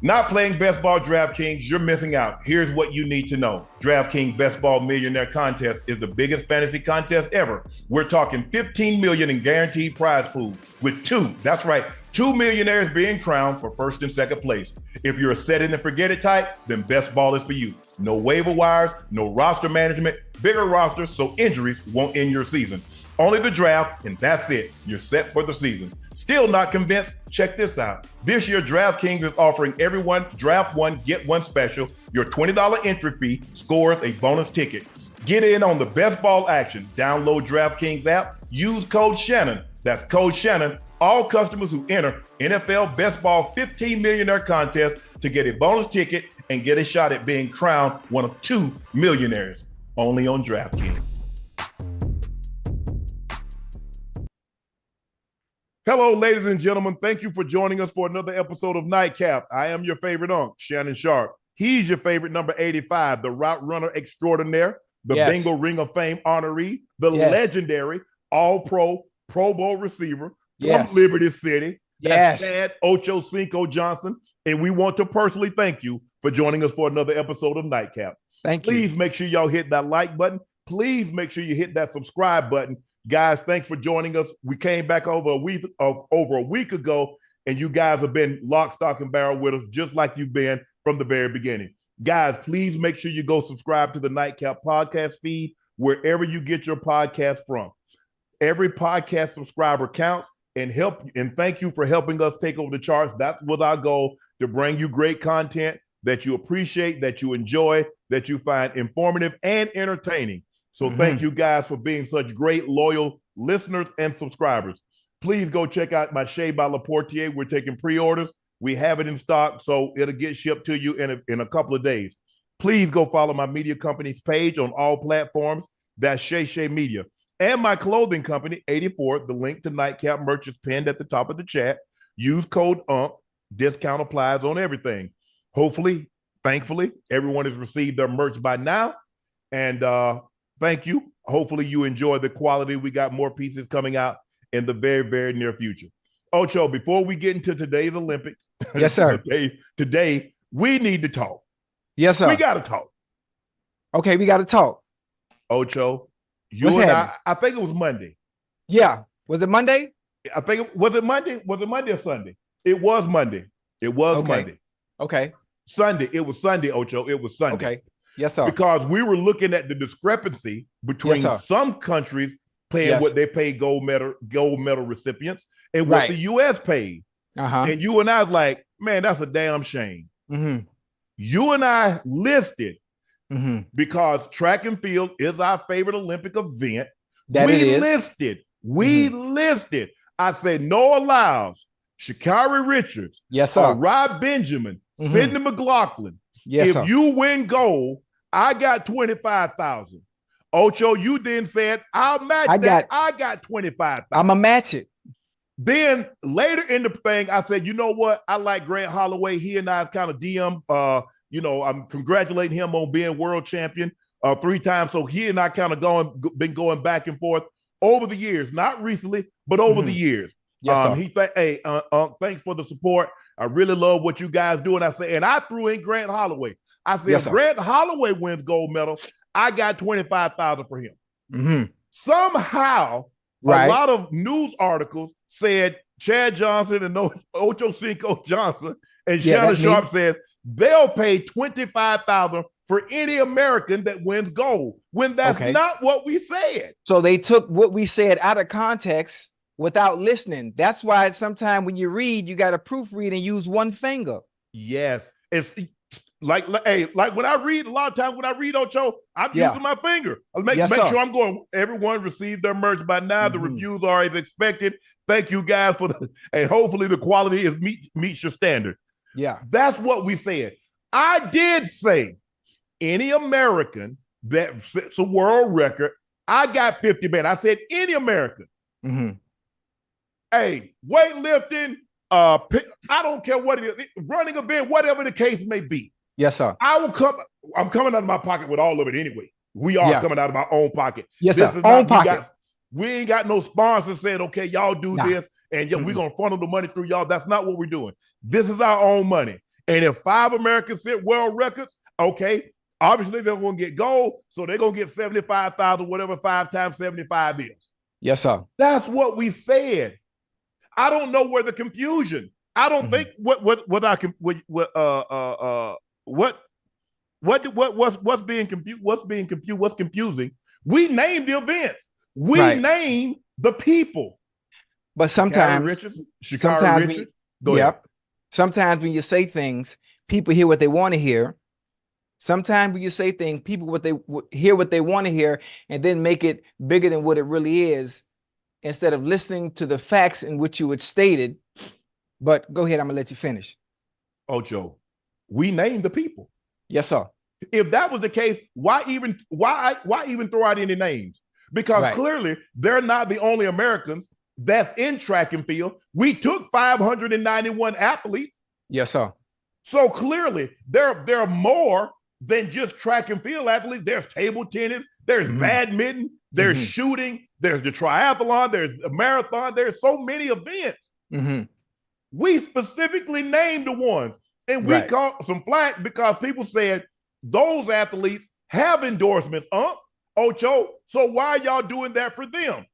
Not playing Best Ball DraftKings, you're missing out. Here's what you need to know. DraftKings Best Ball Millionaire Contest is the biggest fantasy contest ever. We're talking $15 million in guaranteed prize pool with two millionaires being crowned for first and second place. If you're a set it and forget it type, then Best Ball is for you. No waiver wires, no roster management, bigger rosters so injuries won't end your season. Only the draft, and that's it. You're set for the season. Still not convinced? Check this out. This year, DraftKings is offering everyone draft one, get one special. Your $20 entry fee scores a bonus ticket. Get in on the best ball action. Download DraftKings app. Use code Shannon. That's code Shannon. All customers who enter NFL Best Ball 15 Millionaire Contest to get a bonus ticket and get a shot at being crowned one of 2 millionaires. Only on DraftKings. Hello, ladies and gentlemen. Thank you for joining us for another episode of Nightcap. I am your favorite Unc, Shannon Sharpe. He's your favorite number 85, the route runner extraordinaire, the Bengal Ring of Fame honoree, the legendary All-Pro, Pro Bowl receiver from Liberty City. That's Chad Ochocinco Johnson. And we want to personally thank you for joining us for another episode of Nightcap. Thank you. Please make sure y'all hit that like button. Please make sure you hit that subscribe button. Guys, thanks for joining us. We came back over a week ago, and you guys have been lock, stock, and barrel with us, just like you've been from the very beginning. Guys, please make sure you go subscribe to the Nightcap podcast feed wherever you get your podcast from. Every podcast subscriber counts, and thank you for helping us take over the charts. That was our goal, to bring you great content that you appreciate, that you enjoy, that you find informative and entertaining. So thank you guys for being such great, loyal listeners and subscribers. Please go check out my Shea by Laportier. We're taking pre-orders. We have it in stock, so it'll get shipped to you in a couple of days. Please go follow my media company's page on all platforms. That's Shea Media. And my clothing company, 84, the link to Nightcap merch is pinned at the top of the chat. Use code UNC. Discount applies on everything. Hopefully, thankfully, everyone has received their merch by now. And thank you. Hopefully you enjoy the quality. We got more pieces coming out in the very, very near future. Ocho, before we get into today's Olympics, yes, sir. today we need to talk. Yes, sir. We got to talk. Okay, we got to talk. Ocho, I think it was Monday. Yeah. Was it Monday? Was it Monday? Was it Monday or Sunday? It was Monday. It was Monday. Okay. Sunday. It was Sunday, Ocho. It was Sunday. Okay. Yes, sir. Because we were looking at the discrepancy between some countries paying what they pay gold medal recipients and what the U.S. paid. And you and I was like, man, that's a damn shame. You and I listed because track and field is our favorite Olympic event. We listed. I said Noah Lyles, Sha'Carri Richards, Rob Benjamin, Sidney McLaughlin. If you win gold, I got 25,000. Ocho, you then said, I'll match that. I got 25,000. I'm going to match it. Then later in the thing, I said, you know what? I like Grant Holloway. He and I have kind of DM, I'm congratulating him on being world champion 3 times. So he and I kind of been going back and forth over the years, not recently, but over the years. He said, hey, thanks for the support. I really love what you guys do. And I said, and I threw in Grant Holloway. I said, if Grant Holloway wins gold medal, I got 25,000 for him. Somehow, a lot of news articles said Chad Johnson and Ochocinco Johnson and Shannon Sharpe said they'll pay 25,000 for any American that wins gold, when that's not what we said. So they took what we said out of context without listening. That's why sometimes when you read, you got to proofread and use one finger. Yes. It's like when I read, a lot of times when I read Ocho, I'm using my finger. I'll make sure I'm going, everyone received their merch by now. The reviews are as expected. Thank you guys and hopefully the quality meets your standard. Yeah. That's what we said. I did say any American that sets a world record, I got 50 men. I said any American. Hey, weightlifting, I don't care what it is, running event, whatever the case may be. Yes, sir. I'm coming out of my pocket with all of it anyway. We are coming out of our own pocket. Yes, sir. Own pocket. We ain't got no sponsors saying, okay, y'all do this, and we're going to funnel the money through y'all. That's not what we're doing. This is our own money. And if 5 Americans set world records, okay, obviously they're going to get gold, so they're going to get 75,000, whatever 5 times 75 is. Yes, sir. That's what we said. I don't know where the confusion. I don't think what's being confused. What's confusing? We named the events. We named the people. But sometimes, sometimes when you say things, people hear what they want to hear. Sometimes when you say things, people hear what they want to hear, and then make it bigger than what it really is, instead of listening to the facts in which you had stated. But go ahead, I'm gonna let you finish. Ocho, we named the people. Yes, sir. If that was the case, why even throw out any names? Because clearly they're not the only Americans that's in track and field. We took 591 athletes. Yes, sir. So clearly there are more than just track and field athletes. There's table tennis, there's badminton, there's shooting, there's the triathlon, there's a marathon, there's so many events. We specifically named the ones, and we caught some flack because people said those athletes have endorsements, Ocho, so why are y'all doing that for them?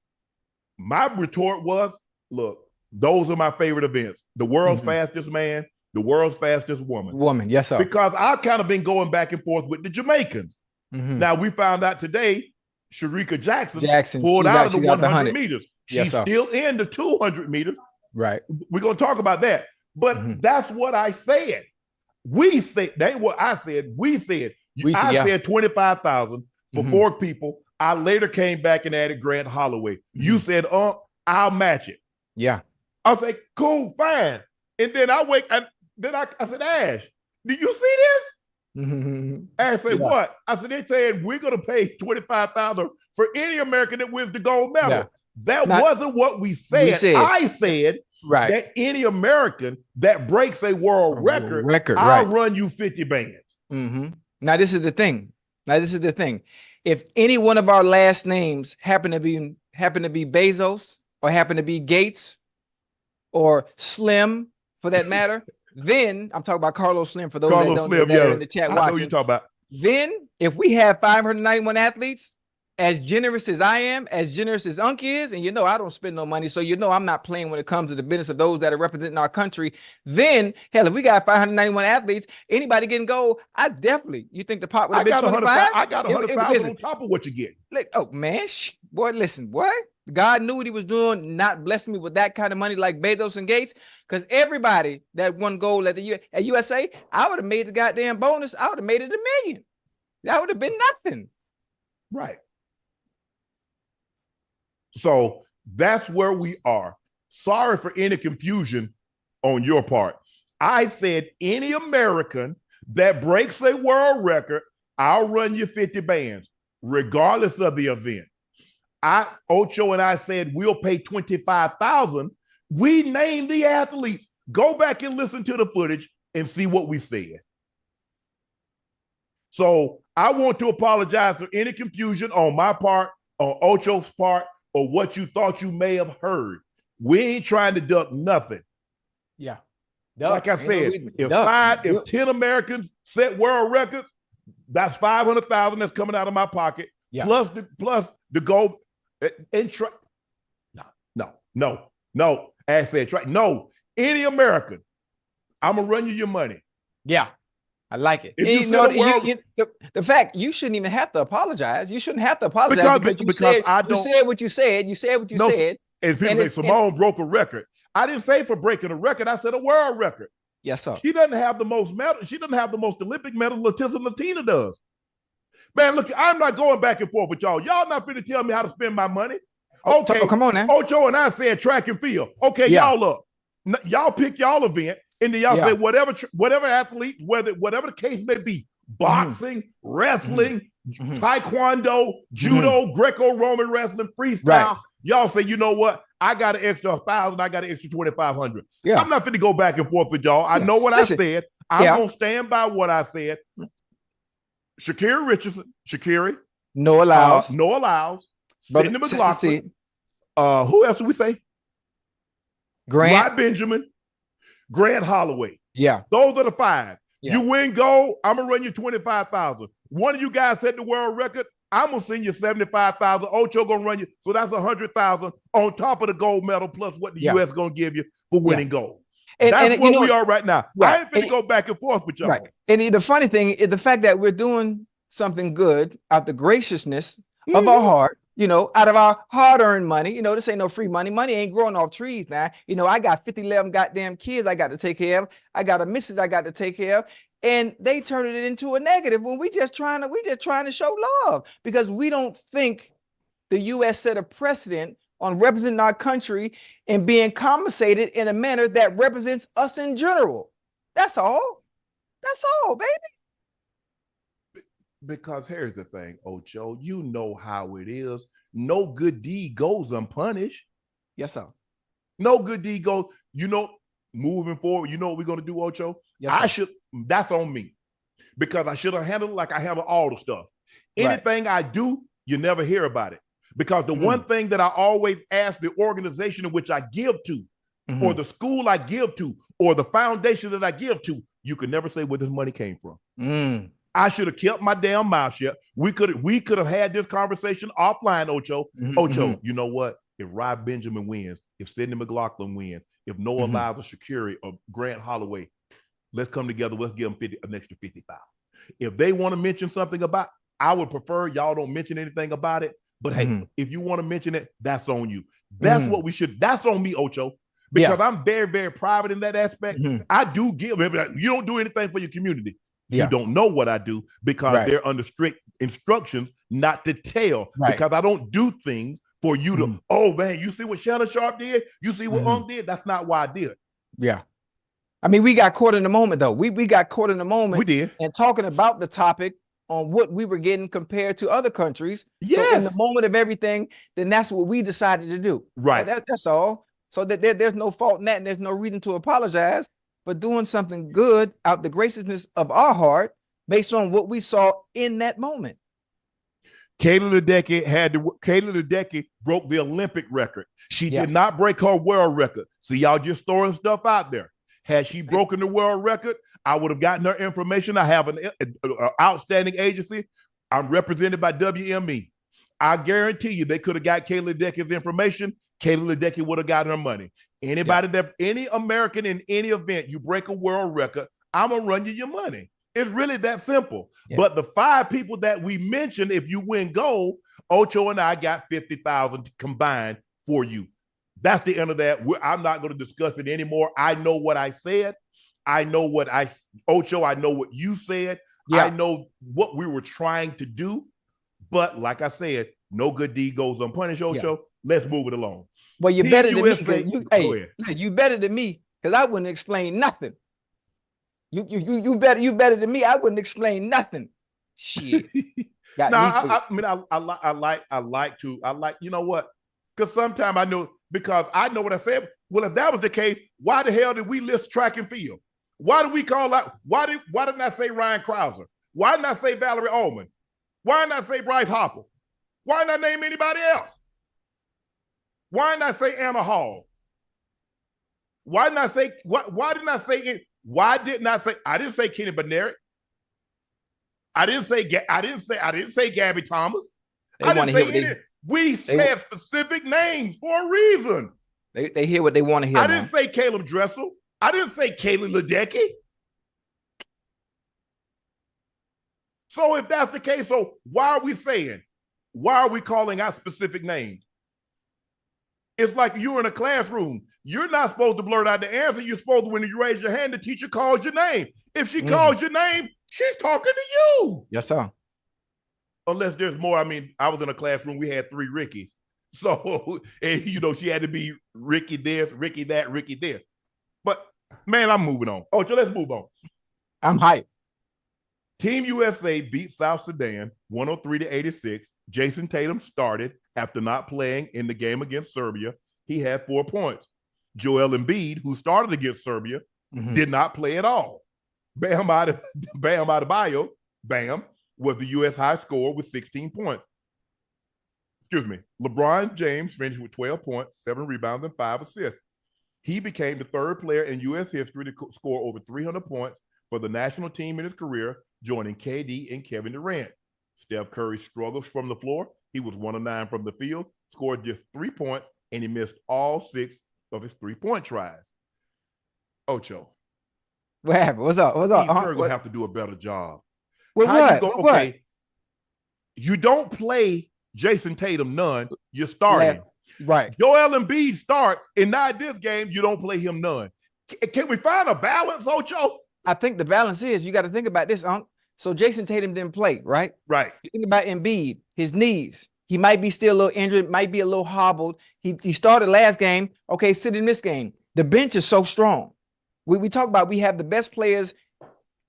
My retort was, look, those are my favorite events. The world's fastest man, the world's fastest woman. Yes, sir. Because I've kind of been going back and forth with the Jamaicans. Now, we found out today, Sherica Jackson pulled out of the 100 meters. She's still in the 200 meters. Right. We're going to talk about that. But that's what I said. We said, that ain't what I said. We said, I said 25,000 for 4 people. I later came back and added Grant Holloway. You said, I'll match it. Yeah. I was like, cool, fine. And then I said, Ash, do you see this? Ash said, what? I said, they said, we're going to pay 25,000 for any American that wins the gold medal. Yeah. That wasn't what we said. I said that any American that breaks a world record, I'll run you 50 bands. Now, this is the thing. If any one of our last names happen to be Bezos, or happen to be Gates, or Slim, for that matter, then I'm talking about Carlos Slim. For those that don't know, that are in the chat watching, I know what you're talking about. Then, if we have 591 athletes, as generous as I am, as generous as Unc is, and I don't spend no money, so I'm not playing when it comes to the business of those that are representing our country. Then, hell, if we got 591 athletes, anybody getting gold, you think the pot would have been 25? I got 100,000 on top of what you get. Like, oh man, boy, listen, what? God knew what he was doing, not blessing me with that kind of money like Bezos and Gates, because everybody that won gold at USA, I would have made the goddamn bonus. I would have made it $1 million. That would have been nothing. Right. So that's where we are. Sorry for any confusion on your part. I said any American that breaks a world record, I'll run you 50 bands, regardless of the event. Ocho and I said we'll pay 25,000. We named the athletes. Go back and listen to the footage and see what we said. So I want to apologize for any confusion on my part, on Ocho's part, or what you thought you may have heard. We ain't trying to duck nothing. Yeah. Like I said, if 10 Americans set world records, that's 500,000 that's coming out of my pocket. Yeah. Plus the gold. No. I said, no. Any American, I'm gonna run you your money. Yeah. I like it. The fact you shouldn't even have to apologize. You shouldn't have to apologize because you said what you said. You said what you said. And people say Simone broke a record. I didn't say for breaking a record. I said a world record. Yes, sir. She doesn't have the most medals. She doesn't have the most Olympic medals Latina does. Man, look, I'm not going back and forth with y'all. Y'all not finna tell me how to spend my money. Okay, come on now. Ocho and I said track and field. Okay, y'all up. Y'all pick y'all event. And then y'all say whatever athlete, whatever the case may be, boxing, wrestling, taekwondo, judo, Greco-Roman wrestling, freestyle. Right. Y'all say, you know what? I got an extra 1,000. I got an extra 2,500. Yeah. I'm not going to go back and forth with y'all. I know what I said. I'm going to stand by what I said. Shakira Richardson, no allows. Sidney McLaughlin. Who else did we say? Grant Benjamin. Grant Holloway. Yeah. Those are the 5. Yeah. You win gold, I'm gonna run you 25,000. One of you guys set the world record, I'm gonna send you 75,000. Ocho gonna run you, so that's 100,000 on top of the gold medal plus what the U.S. gonna give you for winning gold. That's where we are right now. I ain't finna go back and forth with y'all. Right. And the funny thing is the fact that we're doing something good out the graciousness of our heart, out of our hard-earned money. This ain't no free money. Money ain't growing off trees now. I got 11 goddamn kids I got to take care of. I got a missus I got to take care of. And they turned it into a negative when we just trying to show love, because we don't think the U.S. set a precedent on representing our country and being compensated in a manner that represents us in general. That's all. That's all, baby. Because here's the thing, Ocho, you know how it is. No good deed goes unpunished. Yes, sir. No good deed goes, moving forward, you know what we're going to do, Ocho? Yes, that's on me. Because I should have handled it like I handle all the stuff. Anything I do, you never hear about it. Because the one thing that I always ask the organization in which I give to, or the school I give to, or the foundation that I give to, you could never say where this money came from. I should have kept my damn mouth shut. We could have had this conversation offline, Ocho. Ocho, you know what? If Rod Benjamin wins, if Sidney McLaughlin wins, if Noah Lyles or Shakiri or Grant Holloway, let's come together. Let's give them an extra 50,000. If they want to mention something about, I would prefer y'all don't mention anything about it. But hey, if you want to mention it, that's on you. That's what we should. That's on me, Ocho, because I'm very, very private in that aspect. I do give. You don't do anything for your community. You don't know what I do because they're under strict instructions not to tell. Because I don't do things for you to. Oh man, you see what Shannon Sharpe did? You see what Unc did? That's not why I did. Yeah. I mean, we got caught in the moment though. We got caught in the moment. We did. And talking about the topic on what we were getting compared to other countries. Yes. So in the moment of everything, then that's what we decided to do. Right. That's all. So that there's no fault in that, and there's no reason to apologize for doing something good out the graciousness of our heart based on what we saw in that moment. Kayla Ledecky broke the Olympic record. She did not break her world record. So y'all just throwing stuff out there. Had she broken the world record, I would have gotten her information. I have an outstanding agency. I'm represented by WME. I guarantee you they could have got Kayla Ledecky's information. Kayla Ledecky would have got her money. Any American in any event, you break a world record, I'm going to run you your money. It's really that simple. Yeah. But the 5 people that we mentioned, if you win gold, Ocho and I got 50,000 combined for you. That's the end of that. I'm not going to discuss it anymore. I know what I said. I know Ocho, I know what you said. Yeah. I know what we were trying to do. But like I said, no good deed goes unpunished, Ocho. Yeah. Let's move it along. Well, you're better than me. You better than me because I wouldn't explain nothing. You better than me. I wouldn't explain nothing. Shit. I like, you know what? Because sometimes I know what I said. Well, if that was the case, why the hell did we list track and field? Why did we call out? Why didn't I say Ryan Krauser? Why didn't I say Valerie Ullman? Why didn't I say Bryce Hopper? Why didn't I name anybody else? Why didn't I say Anna Hall? Why didn't I say I didn't say Kenny Bednarik. I didn't say Gabby Thomas. We said specific names for a reason. They hear what they want to hear. I didn't say Caleb Dressel. I didn't say Kayla Ledecky. So if that's the case, so why are we calling out specific names? It's like you're in a classroom. You're not supposed to blurt out the answer. You're supposed to, when you raise your hand, the teacher calls your name. If she calls your name, she's talking to you. Yes, sir. Unless there's more. I mean, I was in a classroom. We had 3 Rickies. So, and, she had to be Ricky this, Ricky that, Ricky this. But, man, I'm moving on. So let's move on. I'm hyped. Team USA beat South Sudan 103-86. Jason Tatum started after not playing in the game against Serbia. He had 4 points. Joel Embiid, who started against Serbia, did not play at all. Bam Adebayo, was the U.S. high scorer with 16 points. Excuse me. LeBron James finished with 12 points, 7 rebounds, and 5 assists. He became the third player in U.S. history to score over 300 points for the national team in his career, joining KD and Kevin Durant. Steph Curry struggles from the floor. He was 1 of 9 from the field, scored just 3 points, and he missed all 6 of his 3-point tries. Ocho. What happened? What's up? What's up? You're going to have to do a better job. With what? Okay, what? You don't play Jason Tatum none. You're starting. Right. Joel Embiid starts, and now this game, you don't play him none. Can we find a balance, Ocho? I think the balance is, you got to think about this, Unc. So Jason Tatum didn't play, right? Right. You think about Embiid, his knees. He might be still a little injured, might be a little hobbled. He started last game. Okay, sit in this game. The bench is so strong. We talk about we have the best players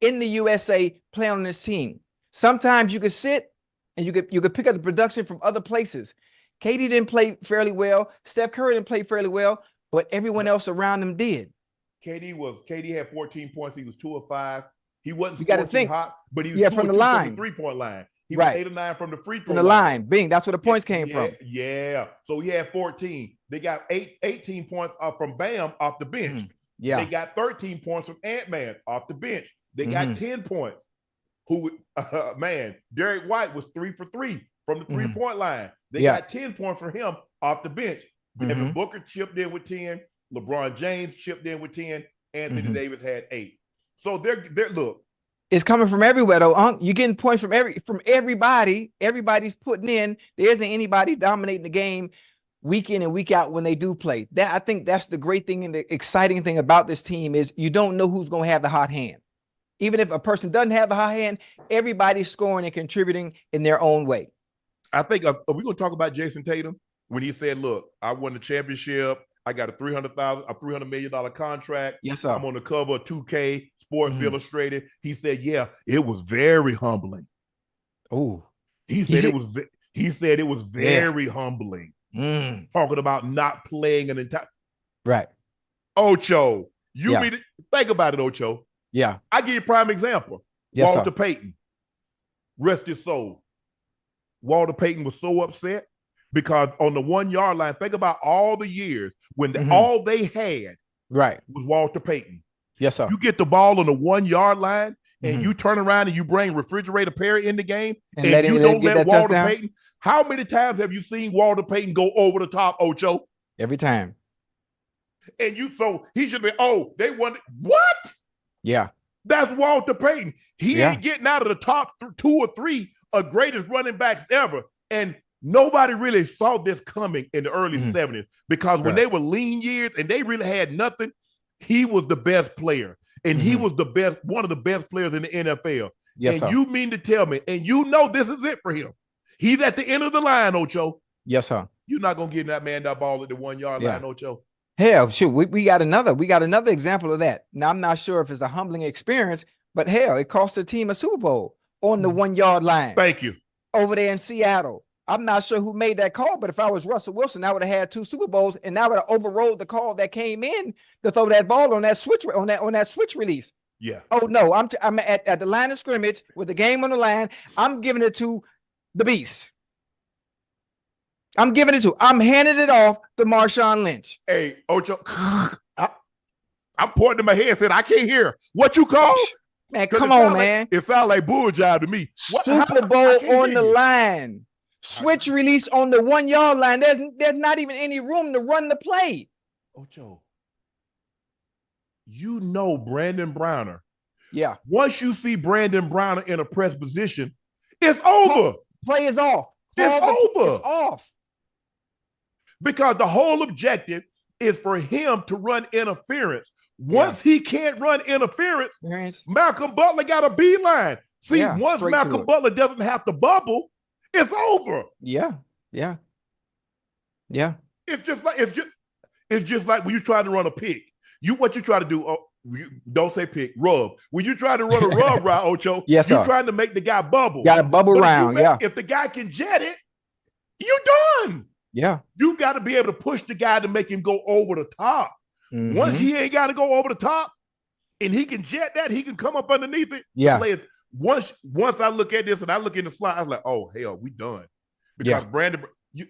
in the USA playing on this team. Sometimes you could sit and you could pick up the production from other places. KD didn't play fairly well. Steph Curry didn't play fairly well, but everyone else around him did. KD had 14 points. He was 2 of 5. He wasn't hot, but he was 2 from the line, from the 3-point line. He was 8 of 9 from the free throw from the line. Bing, that's where the points came from. Yeah. So he had 14. They got 18 points from Bam off the bench. Yeah. They got 13 points from Ant-Man off the bench. They got 10 points. Derrick White was 3 for 3 from the 3-point line. They got 10 points from him off the bench. Devin Booker chipped in with 10. LeBron James chipped in with 10. Anthony Davis had 8. So they're look. It's coming from everywhere, though, Unc. You're getting points from everybody. Everybody's putting in. There isn't anybody dominating the game week in and week out when they do play. I think that's the great thing and the exciting thing about this team is you don't know who's going to have the hot hand. Even if a person doesn't have the hot hand, everybody's scoring and contributing in their own way. I think are we going to talk about Jason Tatum when he said, "Look, I won the championship. I got a $300 million contract. Yes, sir. I'm on the cover of 2K Sports Illustrated." He said, "Yeah, it was very humbling." Oh, he said it was very humbling. Talking about not playing an entire Ocho. Think about it, Ocho. Yeah, I give you a prime example. Yes, Walter Payton, rest his soul. Walter Payton was so upset because on the 1-yard line, think about all the years when all they had was Walter Payton. Yes, sir. You get the ball on the 1-yard line and you turn around and you bring Refrigerator Perry in the game and you don't let Walter Payton. How many times have you seen Walter Payton go over the top, Ocho? Every time. And he should be, they won. What? Yeah. That's Walter Payton. He ain't getting out of the top 2 or 3 of greatest running backs ever. And nobody really saw this coming in the early 70s because when they were lean years and they really had nothing, he was the best player. And he was one of the best players in the NFL. Yes, and you mean to tell me, and you know this is it for him. He's at the end of the line, Ocho. Yes, sir. You're not gonna give that man that ball at the 1-yard line, Ocho. Hell, shoot, we got another example of that. Now I'm not sure if it's a humbling experience, but hell, it cost the team a Super Bowl on the 1-yard line. Thank you. Over there in Seattle. I'm not sure who made that call, but if I was Russell Wilson, I would have had 2 Super Bowls, and I would have overrode the call that came in to throw that ball on that switch release. Yeah. Oh no, I'm at the line of scrimmage with the game on the line. I'm giving it to the beast. I'm handing it off to Marshawn Lynch. Hey, Ocho, I'm pointing to my head, saying I can't hear. What you call? Man, come on, man. It sounds like bull jive to me. Super Bowl on the line. Switch release on the 1-yard line. There's not even any room to run the play. Ocho, you know Brandon Browner. Yeah. Once you see Brandon Browner in a press position, it's over. Play is off. It's over. It's off. Because the whole objective is for him to run interference. Once he can't run interference, Malcolm Butler got a beeline. See, once Malcolm Butler doesn't have to bubble, it's over. Yeah. It's just like when you try to run a pick. What you try to do, don't say pick, rub. When you try to run a rub route, Ocho, you're trying to make the guy bubble. Got to bubble round, If the guy can jet it, you're done. Yeah. You got to be able to push the guy to make him go over the top. Once he ain't got to go over the top and he can jet that, he can come up underneath it. Yeah. Once I look at this and I look in the slide, I was like, oh, hell, we done. Because Brandon,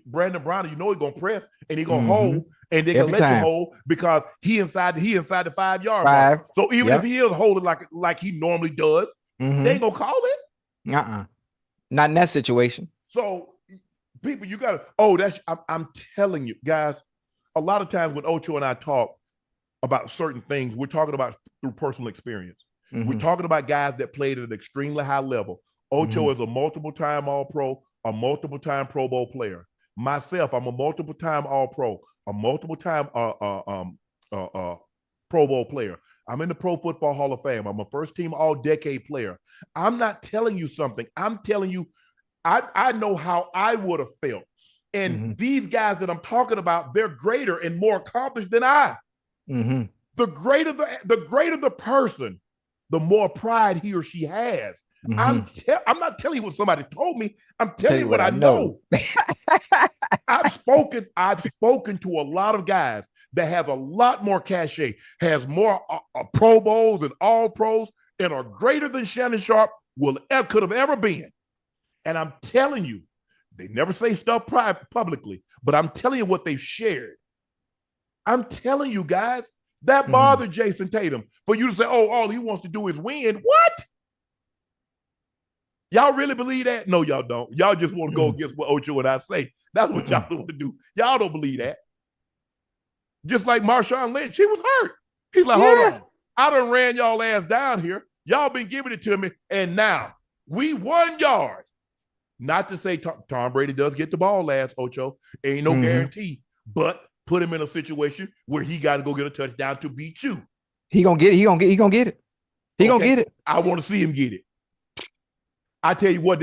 Brandon Brown, you know he's gonna press and he's gonna hold, and they're Every gonna let time. you hold because he inside the 5-yard Five. mark. So even Yep. if he is holding like he normally does, they ain't gonna call it. Not in that situation. So people, you gotta. I'm telling you guys. A lot of times when Ocho and I talk about certain things, we're talking about through personal experience. We're talking about guys that played at an extremely high level. Ocho is a multiple-time All-Pro, a multiple-time Pro Bowl player. Myself, I'm a multiple-time All-Pro, a multiple-time Pro Bowl player. I'm in the Pro Football Hall of Fame. I'm a first-team All-Decade player. I'm not telling you something. I'm telling you, I know how I would have felt. And these guys that I'm talking about, they're greater and more accomplished than I. The greater the person, the more pride he or she has. I'm not telling you what somebody told me. I'm telling you what I know. I've spoken to a lot of guys that have a lot more cachet, has more Pro Bowls and All Pros, and are greater than Shannon Sharpe could have ever been. And I'm telling you, they never say stuff publicly, but I'm telling you what they've shared. I'm telling you guys, that bothered Jason Tatum for you to say, oh, all he wants to do is win. What? Y'all really believe that? No, y'all don't. Y'all just want to go against what Ocho and I say. That's what y'all want to do. Y'all don't believe that. Just like Marshawn Lynch, he was hurt. He's like, hold on. I done ran y'all ass down here. Y'all been giving it to me, and now we 1 yard. Not to say Tom Brady does get the ball last, Ocho. Ain't no guarantee, but put him in a situation where he got to go get a touchdown to beat you. He gonna get it. He gonna get it. He gonna get it. I want to see him get it. I tell you what's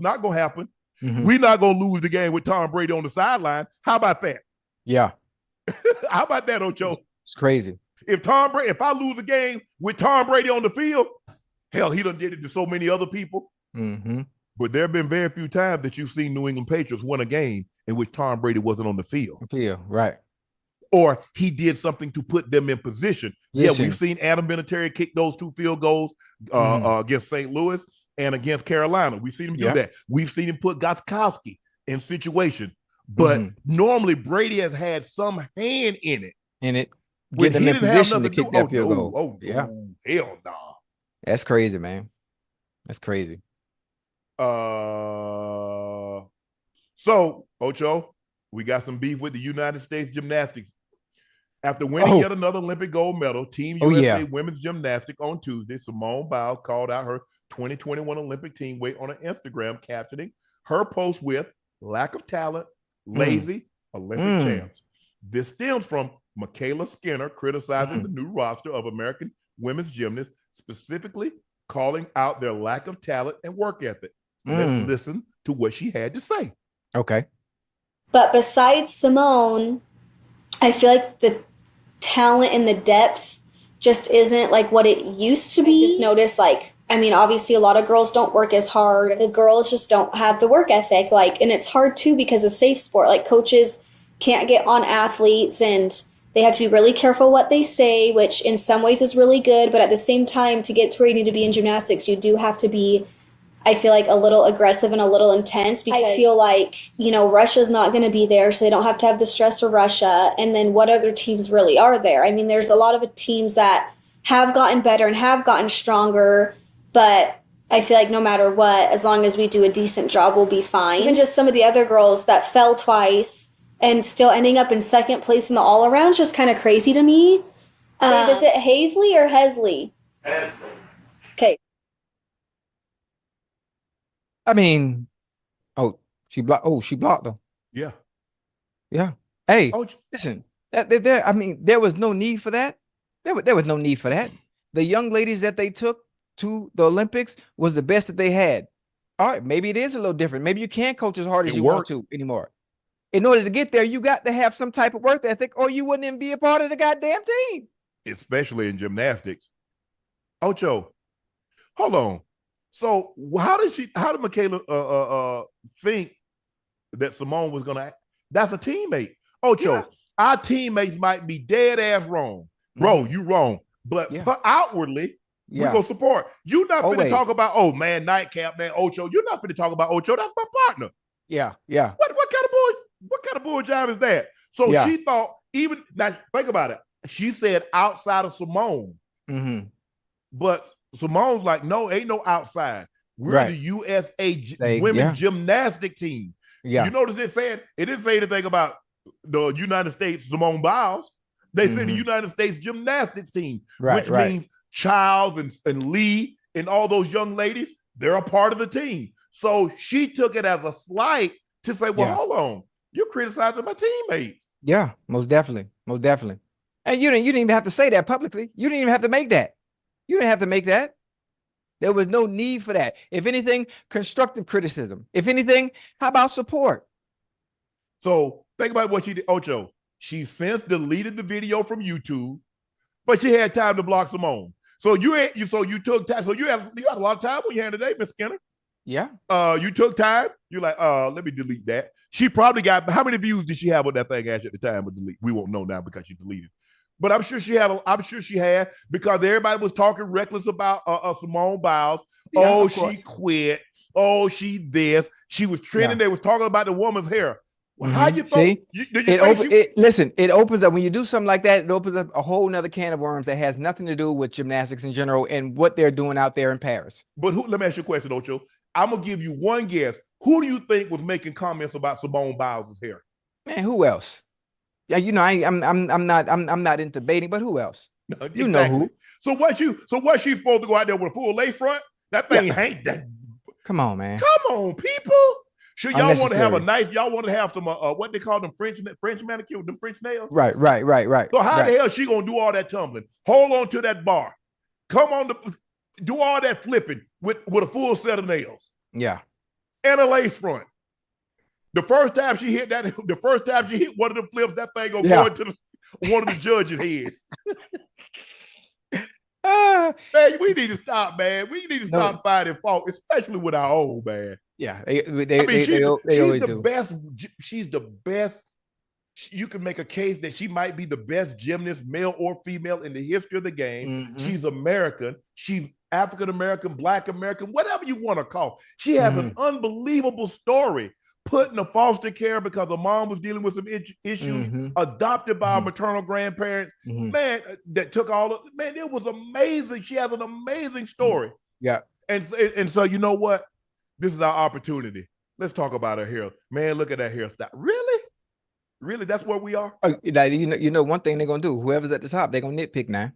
not gonna happen. We're not gonna lose the game with Tom Brady on the sideline. How about that? Yeah. How about that, Ocho? It's crazy. If I lose a game with Tom Brady on the field, hell, he done did it to so many other people. But there have been very few times that you've seen New England Patriots win a game in which Tom Brady wasn't on the field. Yeah, right. Or he did something to put them in position. Yeah, we've seen Adam Vinatieri kick those 2 field goals against St. Louis and against Carolina. We've seen him do that. We've seen him put Gostkowski in situation. But normally Brady has had some hand in it. Get them in position to kick that field goal. Hell no. That's crazy, man. That's crazy. So, Ocho, we got some beef with the United States Gymnastics. After winning yet another Olympic gold medal, Team USA Women's Gymnastics on Tuesday, Simone Biles called out her 2021 Olympic team weight on her Instagram, captioning her post with lack of talent, lazy, Olympic champs. This stems from MyKayla Skinner criticizing the new roster of American women's gymnasts, specifically calling out their lack of talent and work ethic. Let's listen to what she had to say. Okay. But besides Simone, I feel like the talent and the depth just isn't like what it used to be. I just noticed, like, I mean, obviously a lot of girls don't work as hard. The girls just don't have the work ethic. Like, and it's hard too because it's safe sport. Like, coaches can't get on athletes and they have to be really careful what they say, which in some ways is really good. But at the same time, to get to where you need to be in gymnastics, you do have to be, I feel like, a little aggressive and a little intense, because I feel like, you know, Russia's not going to be there, so they don't have to have the stress of Russia. And then what other teams really are there? I mean, there's a lot of teams that have gotten better and have gotten stronger, but I feel like no matter what, as long as we do a decent job, we'll be fine. Even just some of the other girls that fell twice and still ending up in second place in the all-around is just kind of crazy to me. Is it Hazley or Hesley? Hesley. Okay. I mean, she blocked them. Yeah. Yeah. Hey, listen, there was no need for that. There was no need for that. The young ladies that they took to the Olympics was the best that they had. All right, maybe it is a little different. Maybe you can't coach as hard as you want to anymore. In order to get there, you got to have some type of work ethic, or you wouldn't even be a part of the goddamn team. Especially in gymnastics. Ocho, hold on. So how did MyKayla think that Simone was gonna act? That's a teammate. Ocho, our teammates might be dead ass wrong. Bro, you wrong. But outwardly, we're gonna support. You're not finna talk about, oh man, Nightcap, man, Ocho. You're not finna talk about Ocho. That's my partner. Yeah, yeah. What kind of bull job is that? So she thought, even now, think about it. She said outside of Simone. Mm-hmm. But Simone's like, no, ain't no outside. We're the USA women's gymnastic team. Yeah. You notice it said, it didn't say anything about the United States Simone Biles. They said the United States gymnastics team, which means Childs and Lee and all those young ladies, they're a part of the team. So she took it as a slight to say, well, hold on, you're criticizing my teammates. Yeah, most definitely. Most definitely. And you didn't even have to say that publicly. You didn't even have to make that. You didn't have to make that. There was no need for that. If anything, constructive criticism. If anything, how about support? So think about what she did, Ocho. She since deleted the video from YouTube, but she had time to block Simone. So you took time. So you had a lot of time when you had today, Miss Skinner. Yeah. You took time. You're like, let me delete that. She probably got, how many views did she have with that thing at the time of delete? We won't know now because she deleted. But I'm sure she had because everybody was talking reckless about Simone Biles. Yeah, she quit. Oh, she this. She was trending. They was talking about the woman's hair. Well, how you think? Listen, it opens up when you do something like that. It opens up a whole nother can of worms that has nothing to do with gymnastics in general and what they're doing out there in Paris. But let me ask you a question, Ocho. I'm gonna give you one guess. Who do you think was making comments about Simone Biles' hair? Man, who else? Yeah, you know, I'm not into debating, but who else? Exactly. You know who? So what she's supposed to go out there with a full lace front? That thing ain't that. Come on, man. Come on, people. Sure, y'all want to have a nice, y'all want to have some what they call them French manicure, them French nails? Right. So how the hell she gonna do all that tumbling? Hold on to that bar. Come on, do all that flipping with a full set of nails. Yeah. And a lace front. The first time she hit one of the flips, that thing gonna go into one of the judges' heads. Man, we need to stop, man. We need to stop finding fault, especially with our own, man. Yeah, she's always the do. best. She's the best. You can make a case that she might be the best gymnast, male or female, in the history of the game. She's American. She's African American, Black American, whatever you want to call. She has an unbelievable story. Put in a foster care because her mom was dealing with some issues, adopted by her maternal grandparents. Man, that took man, it was amazing. She has an amazing story. Yeah. And so you know what? This is our opportunity. Let's talk about her hair. Man, look at that hairstyle. Really? Really? That's where we are? You know one thing they're gonna do. Whoever's at the top, they're gonna nitpick now.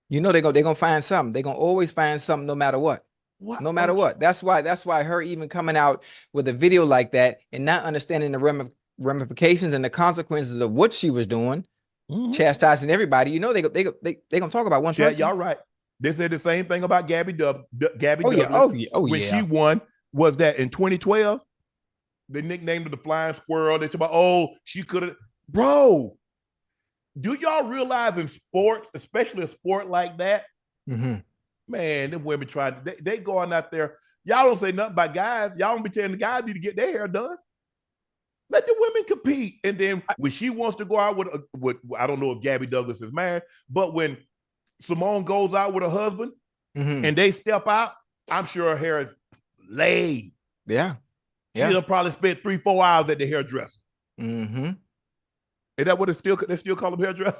You know they're gonna find something. They're gonna always find something no matter what. No matter what. That's why her even coming out with a video like that and not understanding the ramifications and the consequences of what she was doing, chastising everybody. You know they gonna talk about one person. Y'all right. They said the same thing about Gabby Douglas. When she won, was that in 2012? They nicknamed her the Flying Squirrel. They talk about, she could have. Bro, do y'all realize in sports, especially a sport like that, man, them women they going out there. Y'all don't say nothing about guys. Y'all don't be telling the guys need to get their hair done. Let the women compete. And then when she wants to go out with I don't know if Gabby Douglas is married, but when Simone goes out with her husband and they step out, I'm sure her hair is laid. Yeah. She'll probably spend 3-4 hours at the hairdresser. Is that what they still call them, hairdresser?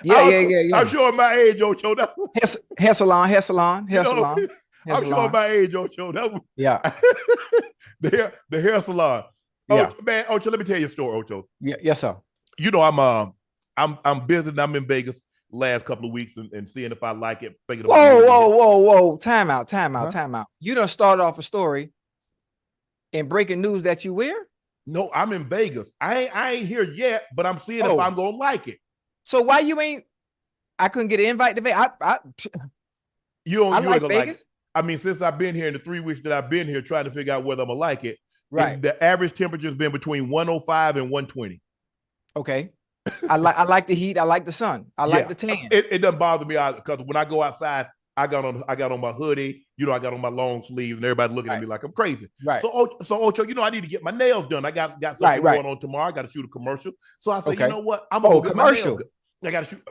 Yeah. I'm sure my age, Ocho. Hair salon. I'm sure my age, Ocho. The hair salon. Yeah. Man, Ocho, let me tell you a story, Ocho. Yeah, yes, sir. You know, I'm busy. I'm in Vegas last couple of weeks and seeing if I like it. Whoa. Time out. You done started off a story in breaking news that you wear? No, I'm in Vegas. I ain't here yet, but I'm seeing if I'm gonna like it. So why you ain't? I couldn't get an invite to Vegas. You like ain't gonna Vegas. like it. I mean, since I've been here in the 3 weeks that I've been here trying to figure out whether I'm gonna like it, right? The average temperature has been between 105 and 120. Okay. I like the heat. I like the sun. I like the tan. It doesn't bother me because when I go outside, I got on my hoodie. You know, I got on my long sleeves, and everybody looking at me like I'm crazy. Right. So Ocho, you know, I need to get my nails done. I got something going on tomorrow. I got to shoot a commercial. So I said, you know what? I'm gonna go get my nails done. I got to shoot.